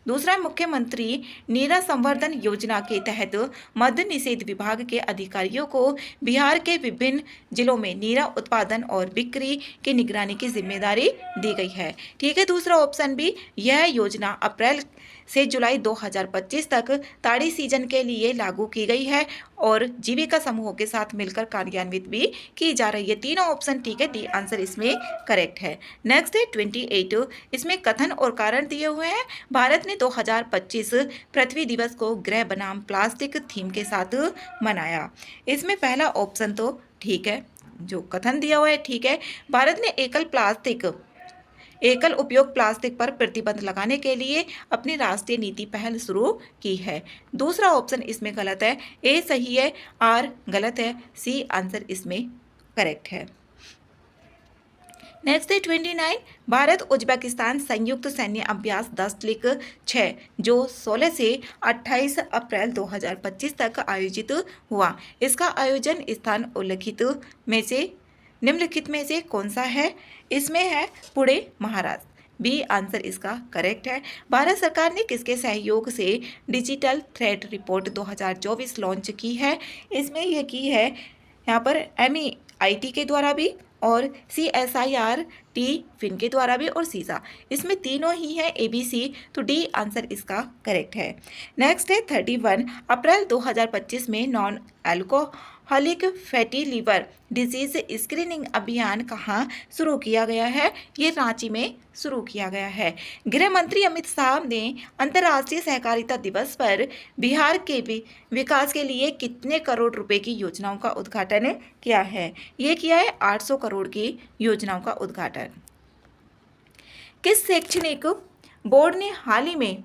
दूसरा, मुख्यमंत्री नीरा संवर्धन योजना के तहत मद्य निषेध विभाग के अधिकारियों को बिहार के विभिन्न जिलों में नीरा उत्पादन और बिक्री की निगरानी की जिम्मेदारी दी गई है। ठीक है, दूसरा ऑप्शन भी। यह योजना अप्रैल से जुलाई 2025 तक ताड़ी सीजन के लिए लागू की गई है और जीविका समूहों के साथ मिलकर कार्यान्वित भी की जा रही है। तीनों ऑप्शन ठीक है, डी आंसर इसमें करेक्ट है। नेक्स्ट है 28, इसमें कथन और कारण दिए हुए हैं। भारत ने 2025 पृथ्वी दिवस को ग्रह बनाम प्लास्टिक थीम के साथ मनाया। इसमें पहला ऑप्शन तो ठीक है, जो कथन दिया हुआ है ठीक है। भारत ने एकल उपयोग प्लास्टिक पर प्रतिबंध लगाने के लिए अपनी राष्ट्रीय नीति पहल शुरू की है। दूसरा ऑप्शन इसमें गलत है, ए सही है, आर गलत है, सी आंसर इसमें करेक्ट है। नेक्स्ट है 29, भारत उज्बेकिस्तान संयुक्त सैन्य अभ्यास 10-6 जो 16 से 28 अप्रैल 2025 तक आयोजित हुआ। इसका आयोजन स्थान निम्नलिखित में से कौन सा है? इसमें है पुणे महाराष्ट्र। बी आंसर इसका करेक्ट है। भारत सरकार ने किसके सहयोग से डिजिटल थ्रेट रिपोर्ट 2024 लॉन्च की है? इसमें यह की है यहाँ पर MEIT के द्वारा भी और CSIRT फिन के द्वारा भी और सीसा, इसमें तीनों ही है ABC, तो डी आंसर इसका करेक्ट है। नेक्स्ट है 31, अप्रैल 2025 में non alcoholic fatty liver disease screening अभियान कहाँ शुरू किया गया है? ये रांची में शुरू किया गया है। गृह मंत्री अमित शाह ने अंतर्राष्ट्रीय सहकारिता दिवस पर बिहार के विकास के लिए कितने करोड़ रुपए की योजनाओं का उद्घाटन किया है? ये किया है 800 करोड़ की योजनाओं का उद्घाटन। किस शैक्षणिक बोर्ड ने हाल ही में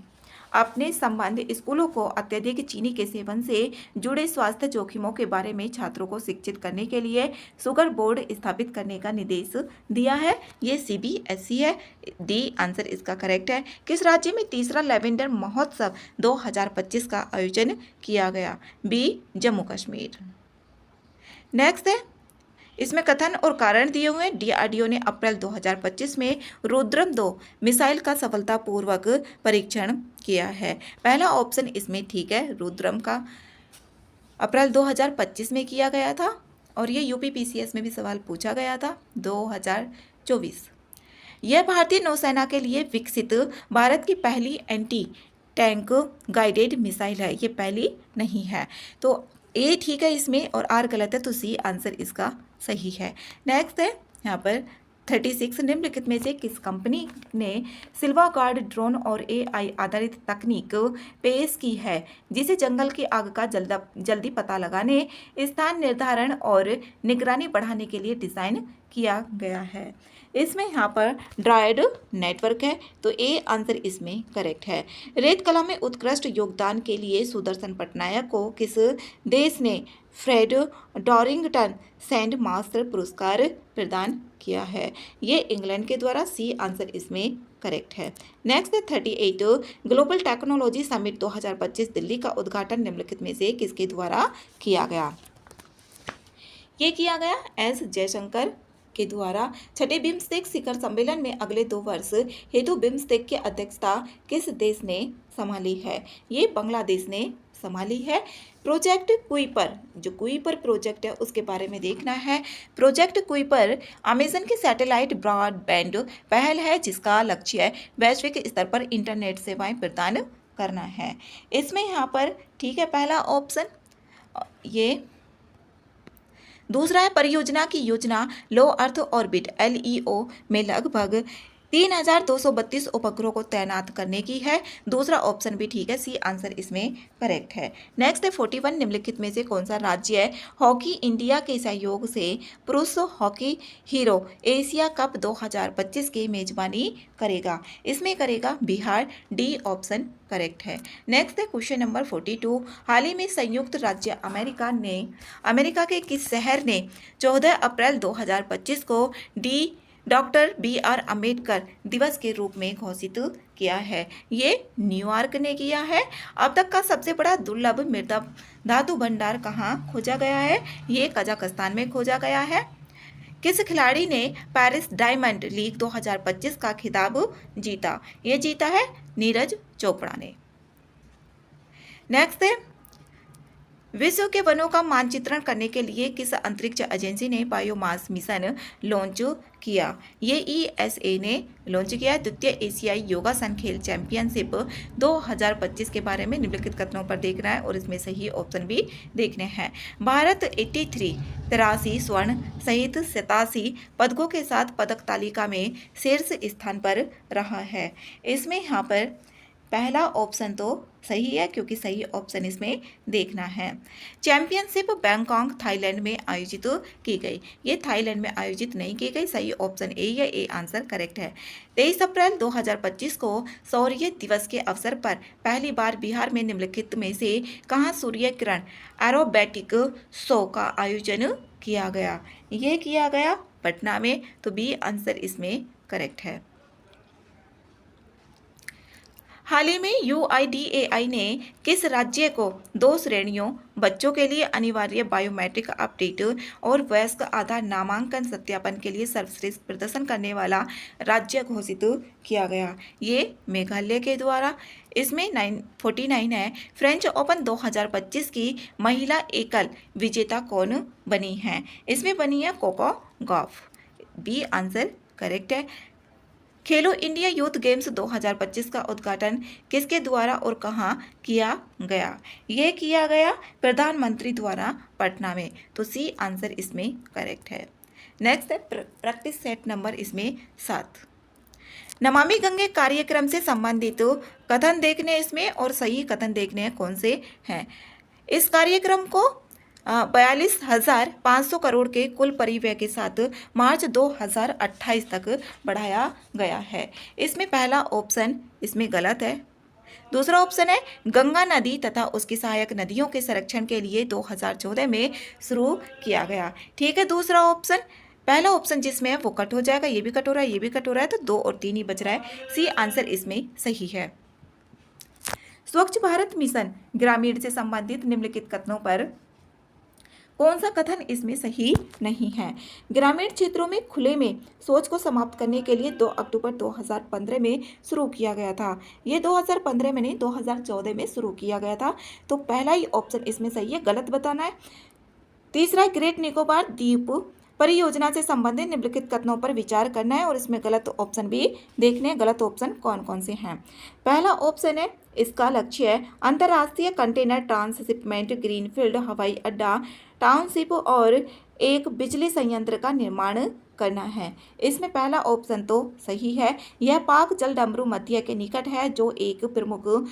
अपने संबंधित स्कूलों को अत्यधिक चीनी के सेवन से जुड़े स्वास्थ्य जोखिमों के बारे में छात्रों को शिक्षित करने के लिए शुगर बोर्ड स्थापित करने का निर्देश दिया है। ये CBSE है। डी आंसर इसका करेक्ट है। किस राज्य में तीसरा लैवेंडर महोत्सव 2025 का आयोजन किया गया? बी जम्मू कश्मीर। नेक्स्ट है, इसमें कथन और कारण दिए हुए हैं। DRDO ने अप्रैल 2025 में रुद्रम 2 मिसाइल का सफलतापूर्वक परीक्षण किया है। पहला ऑप्शन इसमें ठीक है, रुद्रम का अप्रैल 2025 में किया गया था और ये UPPCS में भी सवाल पूछा गया था 2024। यह भारतीय नौसेना के लिए विकसित भारत की पहली एंटी टैंक गाइडेड मिसाइल है। ये पहली नहीं है, तो ए ठीक है इसमें और आर गलत है, तो सी आंसर इसका सही है। नेक्स्ट है यहाँ पर 36, निम्नलिखित में से किस कंपनी ने सिल्वा गार्ड ड्रोन और AI आधारित तकनीक पेश की है जिसे जंगल की आग का जल्दी पता लगाने, स्थान निर्धारण और निगरानी बढ़ाने के लिए डिज़ाइन किया गया है? इसमें यहाँ पर ड्राइड नेटवर्क है, तो ए आंसर इसमें करेक्ट है। रेत कला में उत्कृष्ट योगदान के लिए सुदर्शन पटनायक को किस देश ने फ्रेड डॉरिंगटन सैंड मास्टर पुरस्कार प्रदान किया है? ये इंग्लैंड के द्वारा। सी आंसर इसमें करेक्ट है। नेक्स्ट है 38, ग्लोबल टेक्नोलॉजी समिट 2025 दिल्ली का उद्घाटन निम्नलिखित में से किसके द्वारा किया गया? ये किया गया एस जयशंकर के द्वारा। छठे बिम्स्टेक शिखर सम्मेलन में अगले 2 वर्ष हेतु बिम्स्टेक की अध्यक्षता किस देश ने संभाली है? ये बांग्लादेश ने संभाली है। प्रोजेक्ट कुइपर, जो कुइपर प्रोजेक्ट है उसके बारे में देखना है। प्रोजेक्ट कुइपर अमेजन की सैटेलाइट ब्रॉडबैंड पहल है जिसका लक्ष्य वैश्विक स्तर पर इंटरनेट सेवाएं प्रदान करना है। इसमें यहाँ पर ठीक है पहला ऑप्शन। ये दूसरा है परियोजना की योजना लो अर्थ ऑर्बिट LEO में लगभग 3232 उपग्रहों को तैनात करने की है। दूसरा ऑप्शन भी ठीक है, सी आंसर इसमें करेक्ट है। नेक्स्ट है 41, निम्नलिखित में से कौन सा राज्य हॉकी इंडिया के सहयोग से पुरुष हॉकी हीरो एशिया कप 2025 की मेजबानी करेगा? इसमें करेगा बिहार। डी ऑप्शन करेक्ट है। नेक्स्ट है क्वेश्चन नंबर 42, हाल ही में संयुक्त राज्य अमेरिका के किस शहर ने 14 अप्रैल 2025 को डॉक्टर BR अम्बेडकर दिवस के रूप में घोषित किया है? ये न्यूयॉर्क ने किया है। अब तक का सबसे बड़ा दुर्लभ मृदा धातु भंडार कहाँ खोजा गया है? ये कजाकिस्तान में खोजा गया है। किस खिलाड़ी ने पेरिस डायमंड लीग 2025 का खिताब जीता? ये जीता है नीरज चोपड़ा ने। नेक्स्ट है, विश्व के वनों का मानचित्रण करने के लिए किस अंतरिक्ष एजेंसी ने बायोमास मिशन लॉन्च किया? ये ESA ने लॉन्च किया। द्वितीय एशियाई योगासन खेल चैंपियनशिप 2025 के बारे में निम्नलिखित कथनों पर देखना है और इसमें सही ऑप्शन भी देखने हैं। भारत 83 स्वर्ण सहित 87 पदकों के साथ पदक तालिका में शीर्ष स्थान पर रहा है। इसमें यहाँ पर पहला ऑप्शन तो सही है क्योंकि सही ऑप्शन इसमें देखना है। चैंपियनशिप बैंकॉक थाईलैंड में आयोजित की गई। ये थाईलैंड में आयोजित नहीं की गई। सही ऑप्शन ए है, ए आंसर करेक्ट है। 23 अप्रैल 2025 को सूर्य दिवस के अवसर पर पहली बार बिहार में निम्नलिखित में से कहाँ सूर्य किरण एरोबैटिक शो का आयोजन किया गया? ये किया गया पटना में, तो बी आंसर इसमें करेक्ट है। हाल ही में UIDAI ने किस राज्य को 2 श्रेणियों बच्चों के लिए अनिवार्य बायोमेट्रिक अपडेट और वयस्क आधार नामांकन सत्यापन के लिए सर्वश्रेष्ठ प्रदर्शन करने वाला राज्य घोषित किया गया? ये मेघालय के द्वारा। इसमें 49 है, फ्रेंच ओपन 2025 की महिला एकल विजेता कौन बनी है? इसमें बनी है Coco Gauff. B answer correct है। खेलो इंडिया यूथ गेम्स 2025 का उद्घाटन किसके द्वारा और कहाँ किया गया? ये किया गया प्रधानमंत्री द्वारा पटना में, तो सी आंसर इसमें करेक्ट है। नेक्स्ट है प्रैक्टिस सेट नंबर इसमें 7। नमामि गंगे कार्यक्रम से संबंधित कथन देखने इसमें और सही कथन देखने हैं कौन से हैं। इस कार्यक्रम को 42,500 करोड़ के कुल परिव्यय के साथ मार्च 2028 तक बढ़ाया गया है। इसमें पहला ऑप्शन इसमें गलत है। दूसरा ऑप्शन है गंगा नदी तथा उसकी सहायक नदियों के संरक्षण के लिए 2014 में शुरू किया गया। ठीक है, दूसरा ऑप्शन। पहला ऑप्शन जिसमें है वो कट हो जाएगा, ये भी कट हो रहा है, ये भी कट हो रहा है, तो 2 और 3 ही बच रहा है। सी आंसर इसमें सही है। स्वच्छ भारत मिशन ग्रामीण से संबंधित निम्नलिखित कथनों पर कौन सा कथन इसमें सही नहीं है? ग्रामीण क्षेत्रों में खुले में शौच को समाप्त करने के लिए 2 अक्टूबर 2015 में शुरू किया गया था। ये 2015 में नहीं, 2014 में शुरू किया गया था। तो पहला ही ऑप्शन इसमें सही है, गलत बताना है। तीसरा, ग्रेट निकोबार द्वीप परियोजना से संबंधित निम्नलिखित कथनों पर विचार करना है और इसमें गलत ऑप्शन भी देखने हैं। गलत ऑप्शन कौन कौन से हैं? पहला ऑप्शन है इसका लक्ष्य है अंतर्राष्ट्रीय कंटेनर ट्रांसशिपमेंट, ग्रीनफील्ड हवाई अड्डा, टाउनशिप और एक बिजली संयंत्र का निर्माण करना है। इसमें पहला ऑप्शन तो सही है। यह पाक जलडमरू मध्य के निकट है जो एक प्रमुख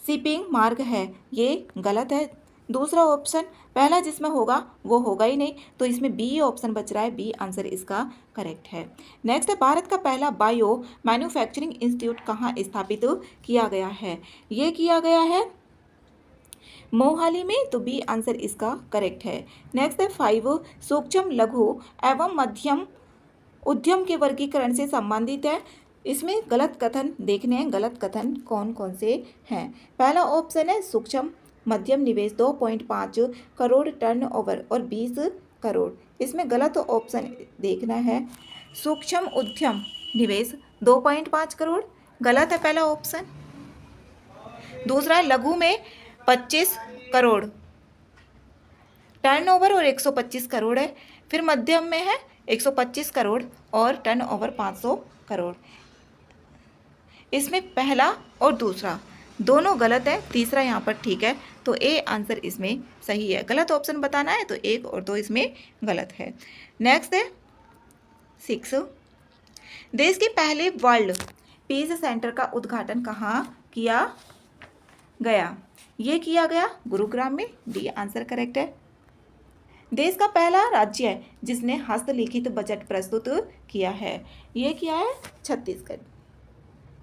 शिपिंग मार्ग है। ये गलत है। दूसरा ऑप्शन पहला जिसमें होगा वो होगा ही नहीं, तो इसमें बी ऑप्शन बच रहा है। बी आंसर इसका करेक्ट है। नेक्स्ट है भारत का पहला बायो मैन्युफैक्चरिंग इंस्टीट्यूट कहाँ स्थापित किया गया है? ये किया गया है मोहाली में, तो बी आंसर इसका करेक्ट है। नेक्स्ट है 5 सूक्ष्म लघु एवं मध्यम उद्यम के वर्गीकरण से संबंधित है। इसमें गलत कथन देखने हैं। गलत कथन कौन कौन से हैं? पहला ऑप्शन है सूक्ष्म मध्यम निवेश 2.5 करोड़ टर्नओवर और 20 करोड़। इसमें गलत ऑप्शन देखना है। सूक्ष्म उद्यम निवेश 2.5 करोड़, गलत है पहला ऑप्शन। दूसरा लघु में 25 करोड़ टर्नओवर और 125 करोड़ है। फिर मध्यम में है 125 करोड़ और टर्नओवर 500 करोड़। इसमें पहला और दूसरा दोनों गलत है, तीसरा यहाँ पर ठीक है, तो ए आंसर इसमें सही है। गलत ऑप्शन बताना है तो 1 और 2 इसमें गलत है। नेक्स्ट है 6 देश के पहले वर्ल्ड पीस सेंटर का उद्घाटन कहाँ किया गया? ये किया गया गुरुग्राम में। डी आंसर करेक्ट है। देश का पहला राज्य है जिसने हस्तलिखित बजट प्रस्तुत किया है। ये किया है छत्तीसगढ़।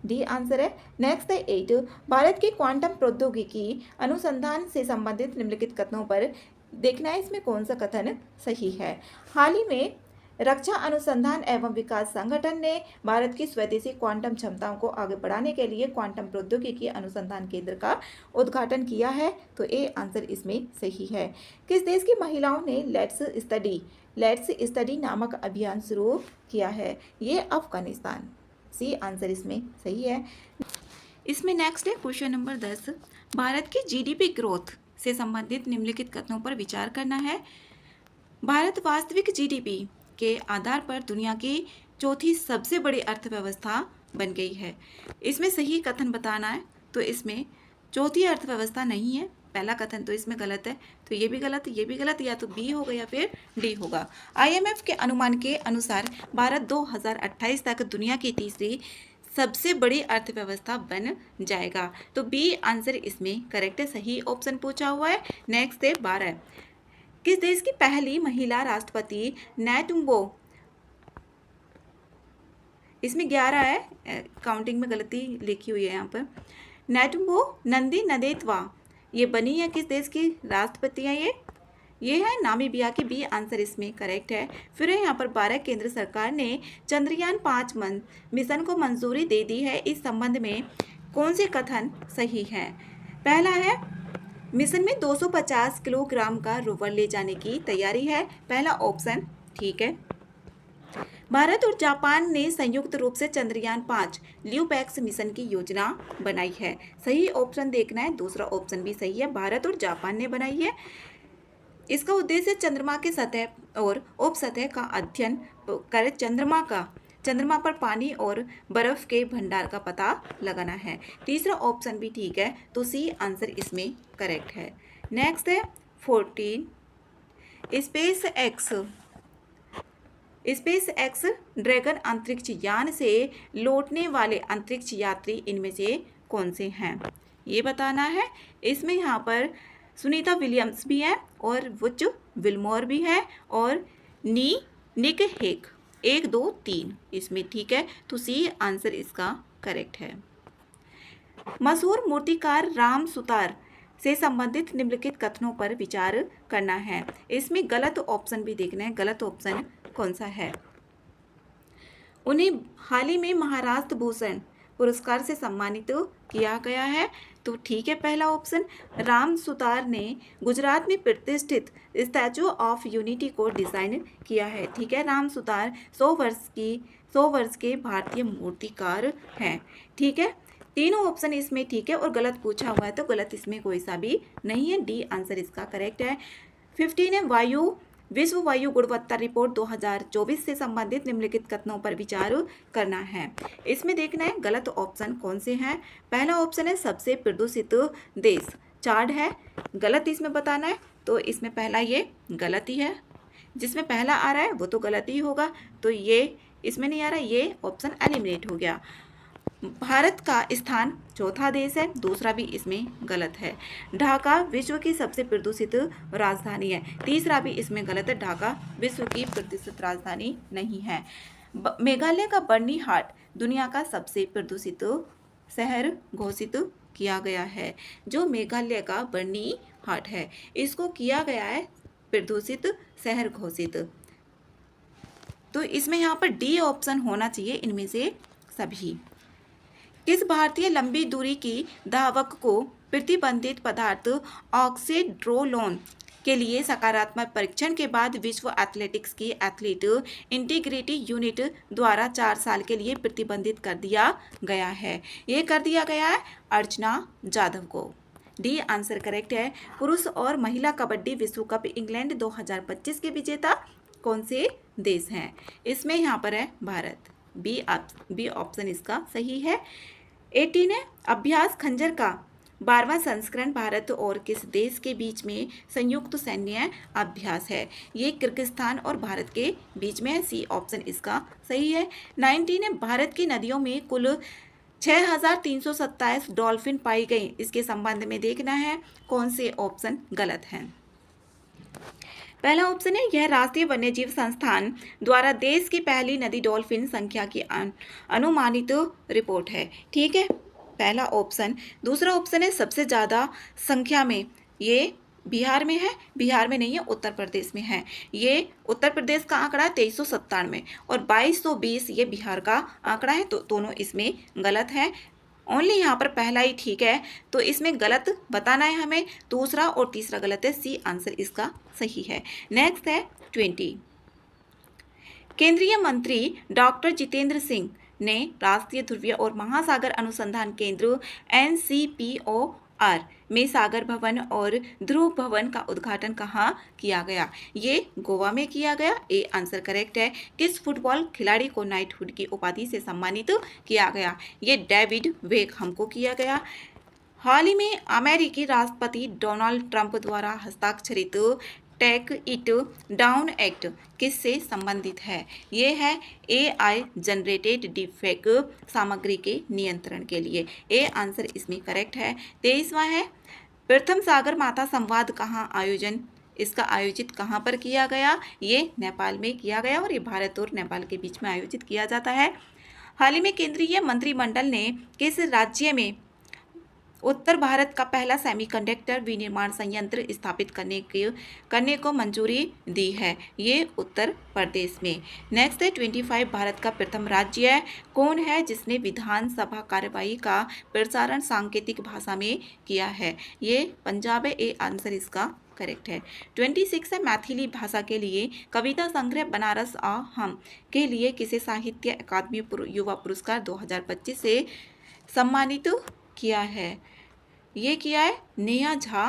डी आंसर है। नेक्स्ट है 8 भारत के क्वांटम प्रौद्योगिकी अनुसंधान से संबंधित निम्नलिखित कथनों पर देखना है इसमें कौन सा कथन सही है। हाल ही में रक्षा अनुसंधान एवं विकास संगठन ने भारत की स्वदेशी क्वांटम क्षमताओं को आगे बढ़ाने के लिए क्वांटम प्रौद्योगिकी अनुसंधान केंद्र का उद्घाटन किया है, तो ए आंसर इसमें सही है। किस देश की महिलाओं ने लेट्स स्टडी नामक अभियान शुरू किया है? ये अफगानिस्तान। सी आंसर इसमें सही है। इसमें नेक्स्ट है क्वेश्चन नंबर 10 भारत की जीडीपी ग्रोथ से संबंधित निम्नलिखित कथनों पर विचार करना है। भारत वास्तविक जीडीपी के आधार पर दुनिया की चौथी सबसे बड़ी अर्थव्यवस्था बन गई है। इसमें सही कथन बताना है, तो इसमें चौथी अर्थव्यवस्था नहीं है। पहला कथन तो इसमें गलत है, तो ये भी गलत, ये भी गलत, या तो बी होगा या फिर डी होगा। आईएमएफ के अनुमान के अनुसार भारत 2028 तक दुनिया की तीसरी सबसे बड़ी अर्थव्यवस्था बन जाएगा, तो बी आंसर इसमें करेक्ट है। सही ऑप्शन पूछा हुआ है। नेक्स्ट है 12 किस देश की पहली महिला राष्ट्रपति नेटुम्बो? इसमें 11 है, काउंटिंग में गलती लिखी हुई है यहाँ पर। नेटुम्बो नंदी नदेतवा ये बनी है किस देश की राष्ट्रपति है? ये है नामीबिया की। बी आंसर इसमें करेक्ट है। फिर यहाँ पर 12 केंद्र सरकार ने चंद्रयान 5 मिशन को मंजूरी दे दी है। इस संबंध में कौन से कथन सही है? पहला है मिशन में 250 किलोग्राम का रोवर ले जाने की तैयारी है। पहला ऑप्शन ठीक है। भारत और जापान ने संयुक्त रूप से चंद्रयान 5 ल्यूपैक्स मिशन की योजना बनाई है। सही ऑप्शन देखना है। दूसरा ऑप्शन भी सही है, भारत और जापान ने बनाई है। इसका उद्देश्य चंद्रमा के सतह और उपसतह का अध्ययन कर चंद्रमा पर पानी और बर्फ के भंडार का पता लगाना है। तीसरा ऑप्शन भी ठीक है, तो सी आंसर इसमें करेक्ट है। नेक्स्ट है 14 स्पेस एक्स ड्रैगन अंतरिक्ष यान से लौटने वाले अंतरिक्ष यात्री इनमें से कौन से हैं? ये बताना है। इसमें यहाँ पर सुनीता विलियम्स भी है और वुच विलमोर भी है और निक हेक 1 2 3 इसमें ठीक है, तो सी आंसर इसका करेक्ट है। मशहूर मूर्तिकार राम सुतार से संबंधित निम्नलिखित कथनों पर विचार करना है। इसमें गलत ऑप्शन भी देखना है, गलत ऑप्शन कौन सा है। उन्हें हाल ही में महाराष्ट्र भूषण पुरस्कार से सम्मानित किया गया है, तो ठीक है पहला ऑप्शन। राम सुतार ने गुजरात में प्रतिष्ठित स्टैचू ऑफ यूनिटी को डिजाइन किया है, ठीक है। राम सुतार 100 वर्ष के भारतीय मूर्तिकार हैं, ठीक है। तीनों ऑप्शन इसमें ठीक है और गलत पूछा हुआ है तो गलत इसमें कोई सा भी नहीं है, डी आंसर इसका करेक्ट है। 15 है विश्व वायु गुणवत्ता रिपोर्ट 2024 से संबंधित निम्नलिखित कथनों पर विचार करना है। इसमें देखना है गलत ऑप्शन कौन से हैं। पहला ऑप्शन है सबसे प्रदूषित देश, चार्ट है, गलत इसमें बताना है, तो इसमें पहला ये गलत ही है, जिसमें पहला आ रहा है वो तो गलत ही होगा, तो ये इसमें नहीं आ रहा, ये ऑप्शन एलिमिनेट हो गया। भारत का स्थान चौथा देश है, दूसरा भी इसमें गलत है। ढाका विश्व की सबसे प्रदूषित राजधानी है, तीसरा भी इसमें गलत है, ढाका विश्व की प्रदूषित राजधानी नहीं है। मेघालय का बर्नी हाट दुनिया का सबसे प्रदूषित शहर घोषित किया गया है। जो मेघालय का बर्नी हाट है इसको किया गया है प्रदूषित शहर घोषित, तो इसमें यहाँ पर डी ऑप्शन होना चाहिए इनमें से सभी। किस भारतीय लंबी दूरी की धावक को प्रतिबंधित पदार्थ ऑक्सीड्रोलोन के लिए सकारात्मक परीक्षण के बाद विश्व एथलेटिक्स की एथलीट इंटीग्रिटी यूनिट द्वारा 4 साल के लिए प्रतिबंधित कर दिया गया है? ये कर दिया गया है अर्चना जाधव को, डी आंसर करेक्ट है। पुरुष और महिला कबड्डी विश्व कप इंग्लैंड 2025 के विजेता कौन से देश हैं? इसमें यहाँ पर है भारत, बी ऑप्शन इसका सही है। 18 है अभ्यास खंजर का 12वां संस्करण भारत और किस देश के बीच में संयुक्त सैन्य अभ्यास है? ये किर्गिस्तान और भारत के बीच में है, सी ऑप्शन इसका सही है। 19 है भारत की नदियों में कुल 6327 डॉल्फिन पाई गई, इसके संबंध में देखना है कौन से ऑप्शन गलत हैं। पहला ऑप्शन है यह राष्ट्रीय वन्यजीव संस्थान द्वारा देश की पहली नदी डॉल्फिन संख्या की अनुमानित रिपोर्ट है, ठीक है पहला ऑप्शन। दूसरा ऑप्शन है सबसे ज़्यादा संख्या में, ये बिहार में है, बिहार में नहीं है उत्तर प्रदेश में है। ये उत्तर प्रदेश का आंकड़ा है 2397 और 2220 ये बिहार का आंकड़ा है, तो दोनों इसमें गलत है। ओनली यहाँ पर पहला ही ठीक है, तो इसमें गलत बताना है हमें, दूसरा और तीसरा गलत है, सी आंसर इसका सही है। नेक्स्ट है 20। केंद्रीय मंत्री डॉक्टर जितेंद्र सिंह ने राष्ट्रीय ध्रुवीय और महासागर अनुसंधान केंद्र NCPOR में सागर भवन और ध्रुव भवन का उद्घाटन कहाँ किया गया? ये गोवा में किया गया, ए आंसर करेक्ट है। किस फुटबॉल खिलाड़ी को नाइटहुड की उपाधि से सम्मानित किया गया? ये डेविड बेकहम को किया गया। हाल ही में अमेरिकी राष्ट्रपति डोनाल्ड ट्रंप द्वारा हस्ताक्षरित टेक इट डाउन एक्ट किससे संबंधित है? ये है AI जनरेटेड डिफेक्ट सामग्री के नियंत्रण के लिए, ए आंसर इसमें करेक्ट है। 23वां है प्रथम सागर माता संवाद इसका आयोजित कहाँ पर किया गया? ये नेपाल में किया गया और ये भारत और नेपाल के बीच में आयोजित किया जाता है। हाल ही में केंद्रीय मंत्रिमंडल ने किस राज्य में उत्तर भारत का पहला सेमीकंडक्टर विनिर्माण संयंत्र स्थापित करने को मंजूरी दी है? ये उत्तर प्रदेश में। नेक्स्ट है 25 भारत का प्रथम राज्य कौन है जिसने विधानसभा कार्यवाही का प्रसारण सांकेतिक भाषा में किया है? ये पंजाब है, ए आंसर इसका करेक्ट है। 26 है मैथिली भाषा के लिए कविता संग्रह बनारस आ हम के लिए किसे साहित्य अकादमी युवा पुरस्कार 2025 से सम्मानित किया है? ये किया है नेहा झा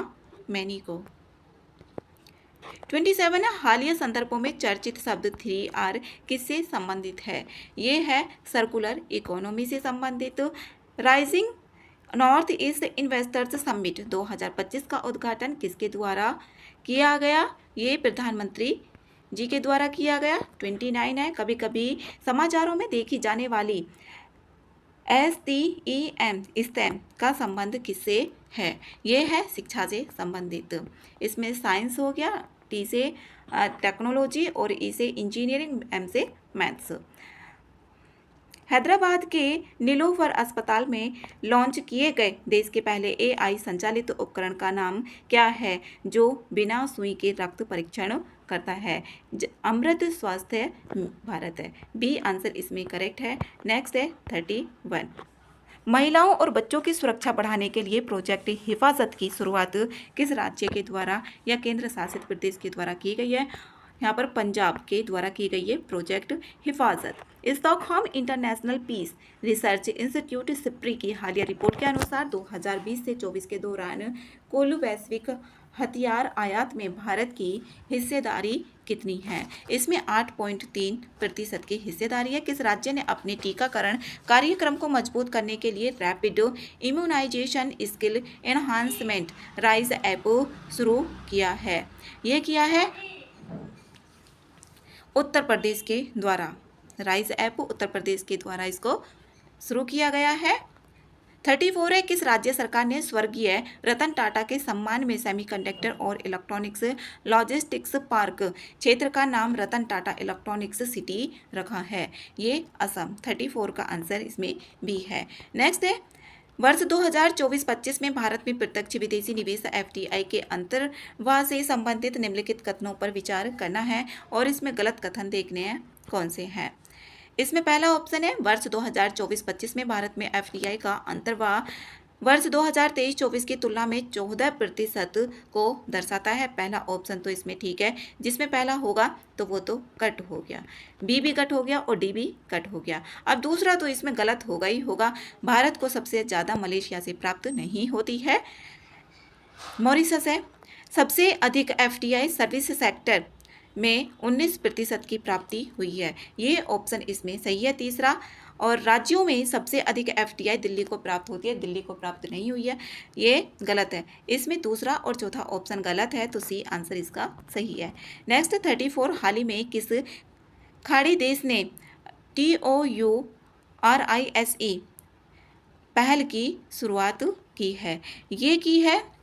मैनी को। 27 है हालिया संदर्भों में चर्चित शब्द 3R किससे संबंधित है? ये है सर्कुलर इकोनॉमी से संबंधित। Rising north east investors summit 2025 का उद्घाटन किसके द्वारा किया गया? ये प्रधानमंत्री जी के द्वारा किया गया। 29 है कभी कभी समाचारों में देखी जाने वाली STEM का संबंध किससे है? ये है शिक्षा से संबंधित। इसमें साइंस हो गया, T से टेक्नोलॉजी और E से इंजीनियरिंग, M से मैथ्स। हैदराबाद के नीलोफर अस्पताल में लॉन्च किए गए देश के पहले एआई संचालित उपकरण का नाम क्या है जो बिना सुई के रक्त परीक्षण करता है? अमृत स्वास्थ्य भारत है। बी आंसर इसमें करेक्ट है। नेक्स्ट है 31। महिलाओं और बच्चों की सुरक्षा बढ़ाने के लिए प्रोजेक्ट हिफाजत की शुरुआत किस राज्य के द्वारा या केंद्र शासित प्रदेश के द्वारा की गई है? यहाँ पर पंजाब के द्वारा की गई है project Hifazat. Stockholm International Peace Research Institute SIPRI की हालिया रिपोर्ट के अनुसार 2020 से 24 के दौरान कुल वैश्विक हथियार आयात में भारत की हिस्सेदारी कितनी है? इसमें 8.3% की हिस्सेदारी है। किस राज्य ने अपने टीकाकरण कार्यक्रम को मजबूत करने के लिए rapid immunization skill enhancement RISE app शुरू किया है? ये किया है उत्तर प्रदेश के द्वारा। राइज ऐप उत्तर प्रदेश के द्वारा इसको शुरू किया गया है। 34 है, किस राज्य सरकार ने स्वर्गीय रतन टाटा के सम्मान में सेमीकंडक्टर और इलेक्ट्रॉनिक्स लॉजिस्टिक्स पार्क क्षेत्र का नाम रतन टाटा इलेक्ट्रॉनिक्स सिटी रखा है? ये असम। 34 का आंसर इसमें बी है। नेक्स्ट है, वर्ष 2024-25 में भारत में प्रत्यक्ष विदेशी निवेश एफडीआई के अंतर्वाह से संबंधित निम्नलिखित कथनों पर विचार करना है और इसमें गलत कथन देखने हैं कौन से हैं। इसमें पहला ऑप्शन है वर्ष 2024-25 में भारत में एफडीआई का अंतर्वाह वर्ष 2023-24 की तुलना में 14% को दर्शाता है। पहला ऑप्शन तो इसमें ठीक है, जिसमें पहला होगा तो वो तो कट हो गया, बी भी कट हो गया और डी भी कट हो गया। अब दूसरा तो इसमें गलत होगा ही होगा। भारत को सबसे ज़्यादा मलेशिया से प्राप्त नहीं होती है, मॉरिशस है। सबसे अधिक एफडीआई सर्विस सेक्टर में 19% की प्राप्ति हुई है। ये ऑप्शन इसमें सही है तीसरा। और राज्यों में सबसे अधिक एफडीआई दिल्ली को प्राप्त होती है, दिल्ली को प्राप्त नहीं हुई है, ये गलत है। इसमें दूसरा और चौथा ऑप्शन गलत है, तो सी आंसर इसका सही है। नेक्स्ट 34, हाल ही में किस खाड़ी देश ने TOURISE पहल की शुरुआत की है? ये की है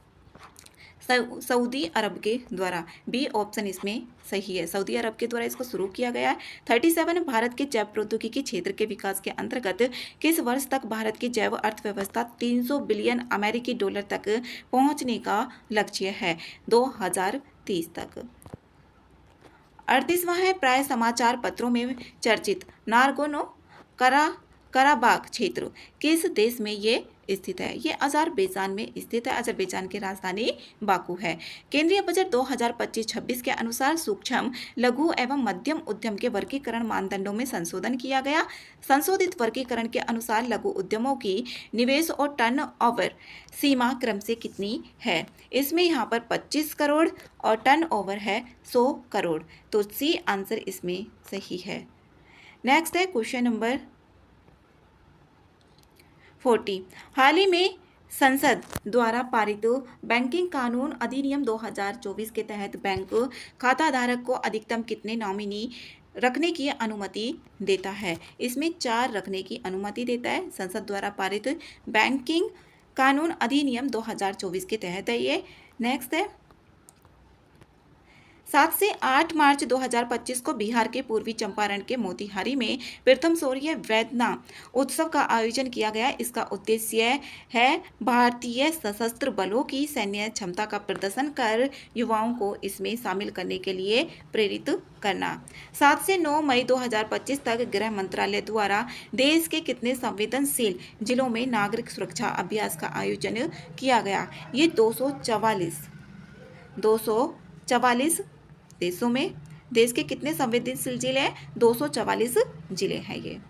सऊदी अरब के द्वारा। बी ऑप्शन इसमें सही है, सऊदी अरब के द्वारा इसको शुरू किया गया है। 37, भारत के जैव प्रौद्योगिकी क्षेत्र के विकास के अंतर्गत किस वर्ष तक भारत की जैव अर्थव्यवस्था 300 बिलियन अमेरिकी डॉलर तक पहुंचने का लक्ष्य है? 2030 तक। 38वां है, प्राय समाचार पत्रों में चर्चित नागोर्नो कराबाख क्षेत्र किस देश में ये स्थित है? ये अजरबैजान में स्थित है। अजरबैजान की राजधानी बाकू है। केंद्रीय बजट 2025-26 के अनुसार सूक्ष्म, लघु एवं मध्यम उद्यम के वर्गीकरण मानदंडों में संशोधन किया गया। संशोधित वर्गीकरण के अनुसार लघु उद्यमों की निवेश और टर्नओवर सीमा क्रम से कितनी है? इसमें यहाँ पर 25 करोड़ और टर्नओवर है 100 करोड़, तो सी आंसर इसमें सही है। नेक्स्ट है क्वेश्चन नंबर 40, हाल ही में संसद द्वारा पारित बैंकिंग कानून अधिनियम 2024 के तहत बैंक खाताधारक को अधिकतम कितने नॉमिनी रखने की अनुमति देता है? इसमें 4 रखने की अनुमति देता है। संसद द्वारा पारित बैंकिंग कानून अधिनियम 2024 के तहत है ये। नेक्स्ट है, 7 से 8 मार्च 2025 को बिहार के पूर्वी चंपारण के मोतिहारी में प्रथम शौर्य वेदना उत्सव का आयोजन किया गया। इसका उद्देश्य है भारतीय सशस्त्र बलों की सैन्य क्षमता का प्रदर्शन कर युवाओं को इसमें शामिल करने के लिए प्रेरित करना। 7 से 9 मई 2025 तक गृह मंत्रालय द्वारा देश के कितने संवेदनशील जिलों में नागरिक सुरक्षा अभ्यास का आयोजन किया गया? ये 244 देशों में। देश के कितने संवेदनशील जिले हैं? 244 जिले हैं ये।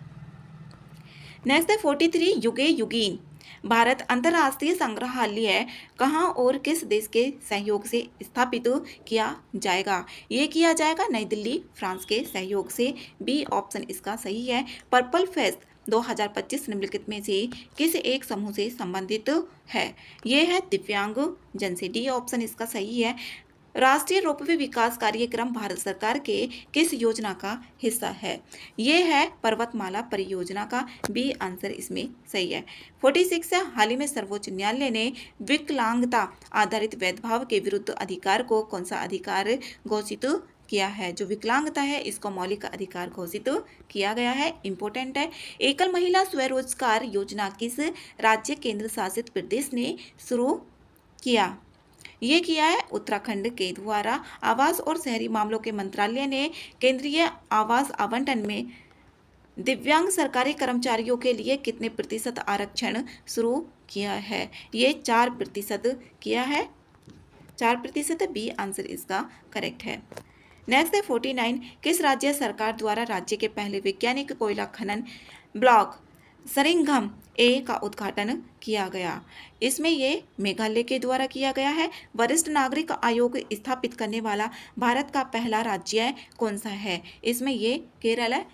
नेक्स्ट है 43, युगे युगीन भारत अंतर्राष्ट्रीय संग्रहालय कहाँ और किस देश के सहयोग से स्थापित किया जाएगा? ये किया जाएगा नई दिल्ली, फ्रांस के सहयोग से। बी ऑप्शन इसका सही है। पर्पल फेस्ट 2025 निम्नलिखित में से किस एक समूह से संबंधित है? ये है दिव्यांग जन से। डी ऑप्शन इसका सही है। राष्ट्रीय रोपवे विकास कार्यक्रम भारत सरकार के किस योजना का हिस्सा है? ये है पर्वतमाला परियोजना का। बी आंसर इसमें सही है। 46 है, हाल ही में सर्वोच्च न्यायालय ने विकलांगता आधारित भेदभाव के विरुद्ध अधिकार को कौन सा अधिकार घोषित किया है। जो विकलांगता है इसको मौलिक अधिकार घोषित किया गया है। इंपॉर्टेंट है। एकल महिला स्वरोजगार योजना किस राज्य केंद्र शासित प्रदेश ने शुरू किया? ये किया है उत्तराखंड के द्वारा। आवास और शहरी मामलों के मंत्रालय ने केंद्रीय आवास आवंटन में दिव्यांग सरकारी कर्मचारियों के लिए कितने प्रतिशत आरक्षण शुरू किया है? ये 4% किया है। 4% बी आंसर इसका करेक्ट है। नेक्स्ट है 49। किस राज्य सरकार द्वारा राज्य के पहले वैज्ञानिक कोयला खनन ब्लॉक सरिंघम ए का उद्घाटन किया गया? इसमें ये मेघालय के द्वारा किया गया है। वरिष्ठ नागरिक आयोग स्थापित करने वाला भारत का पहला राज्य कौन सा है? इसमें ये केरल है।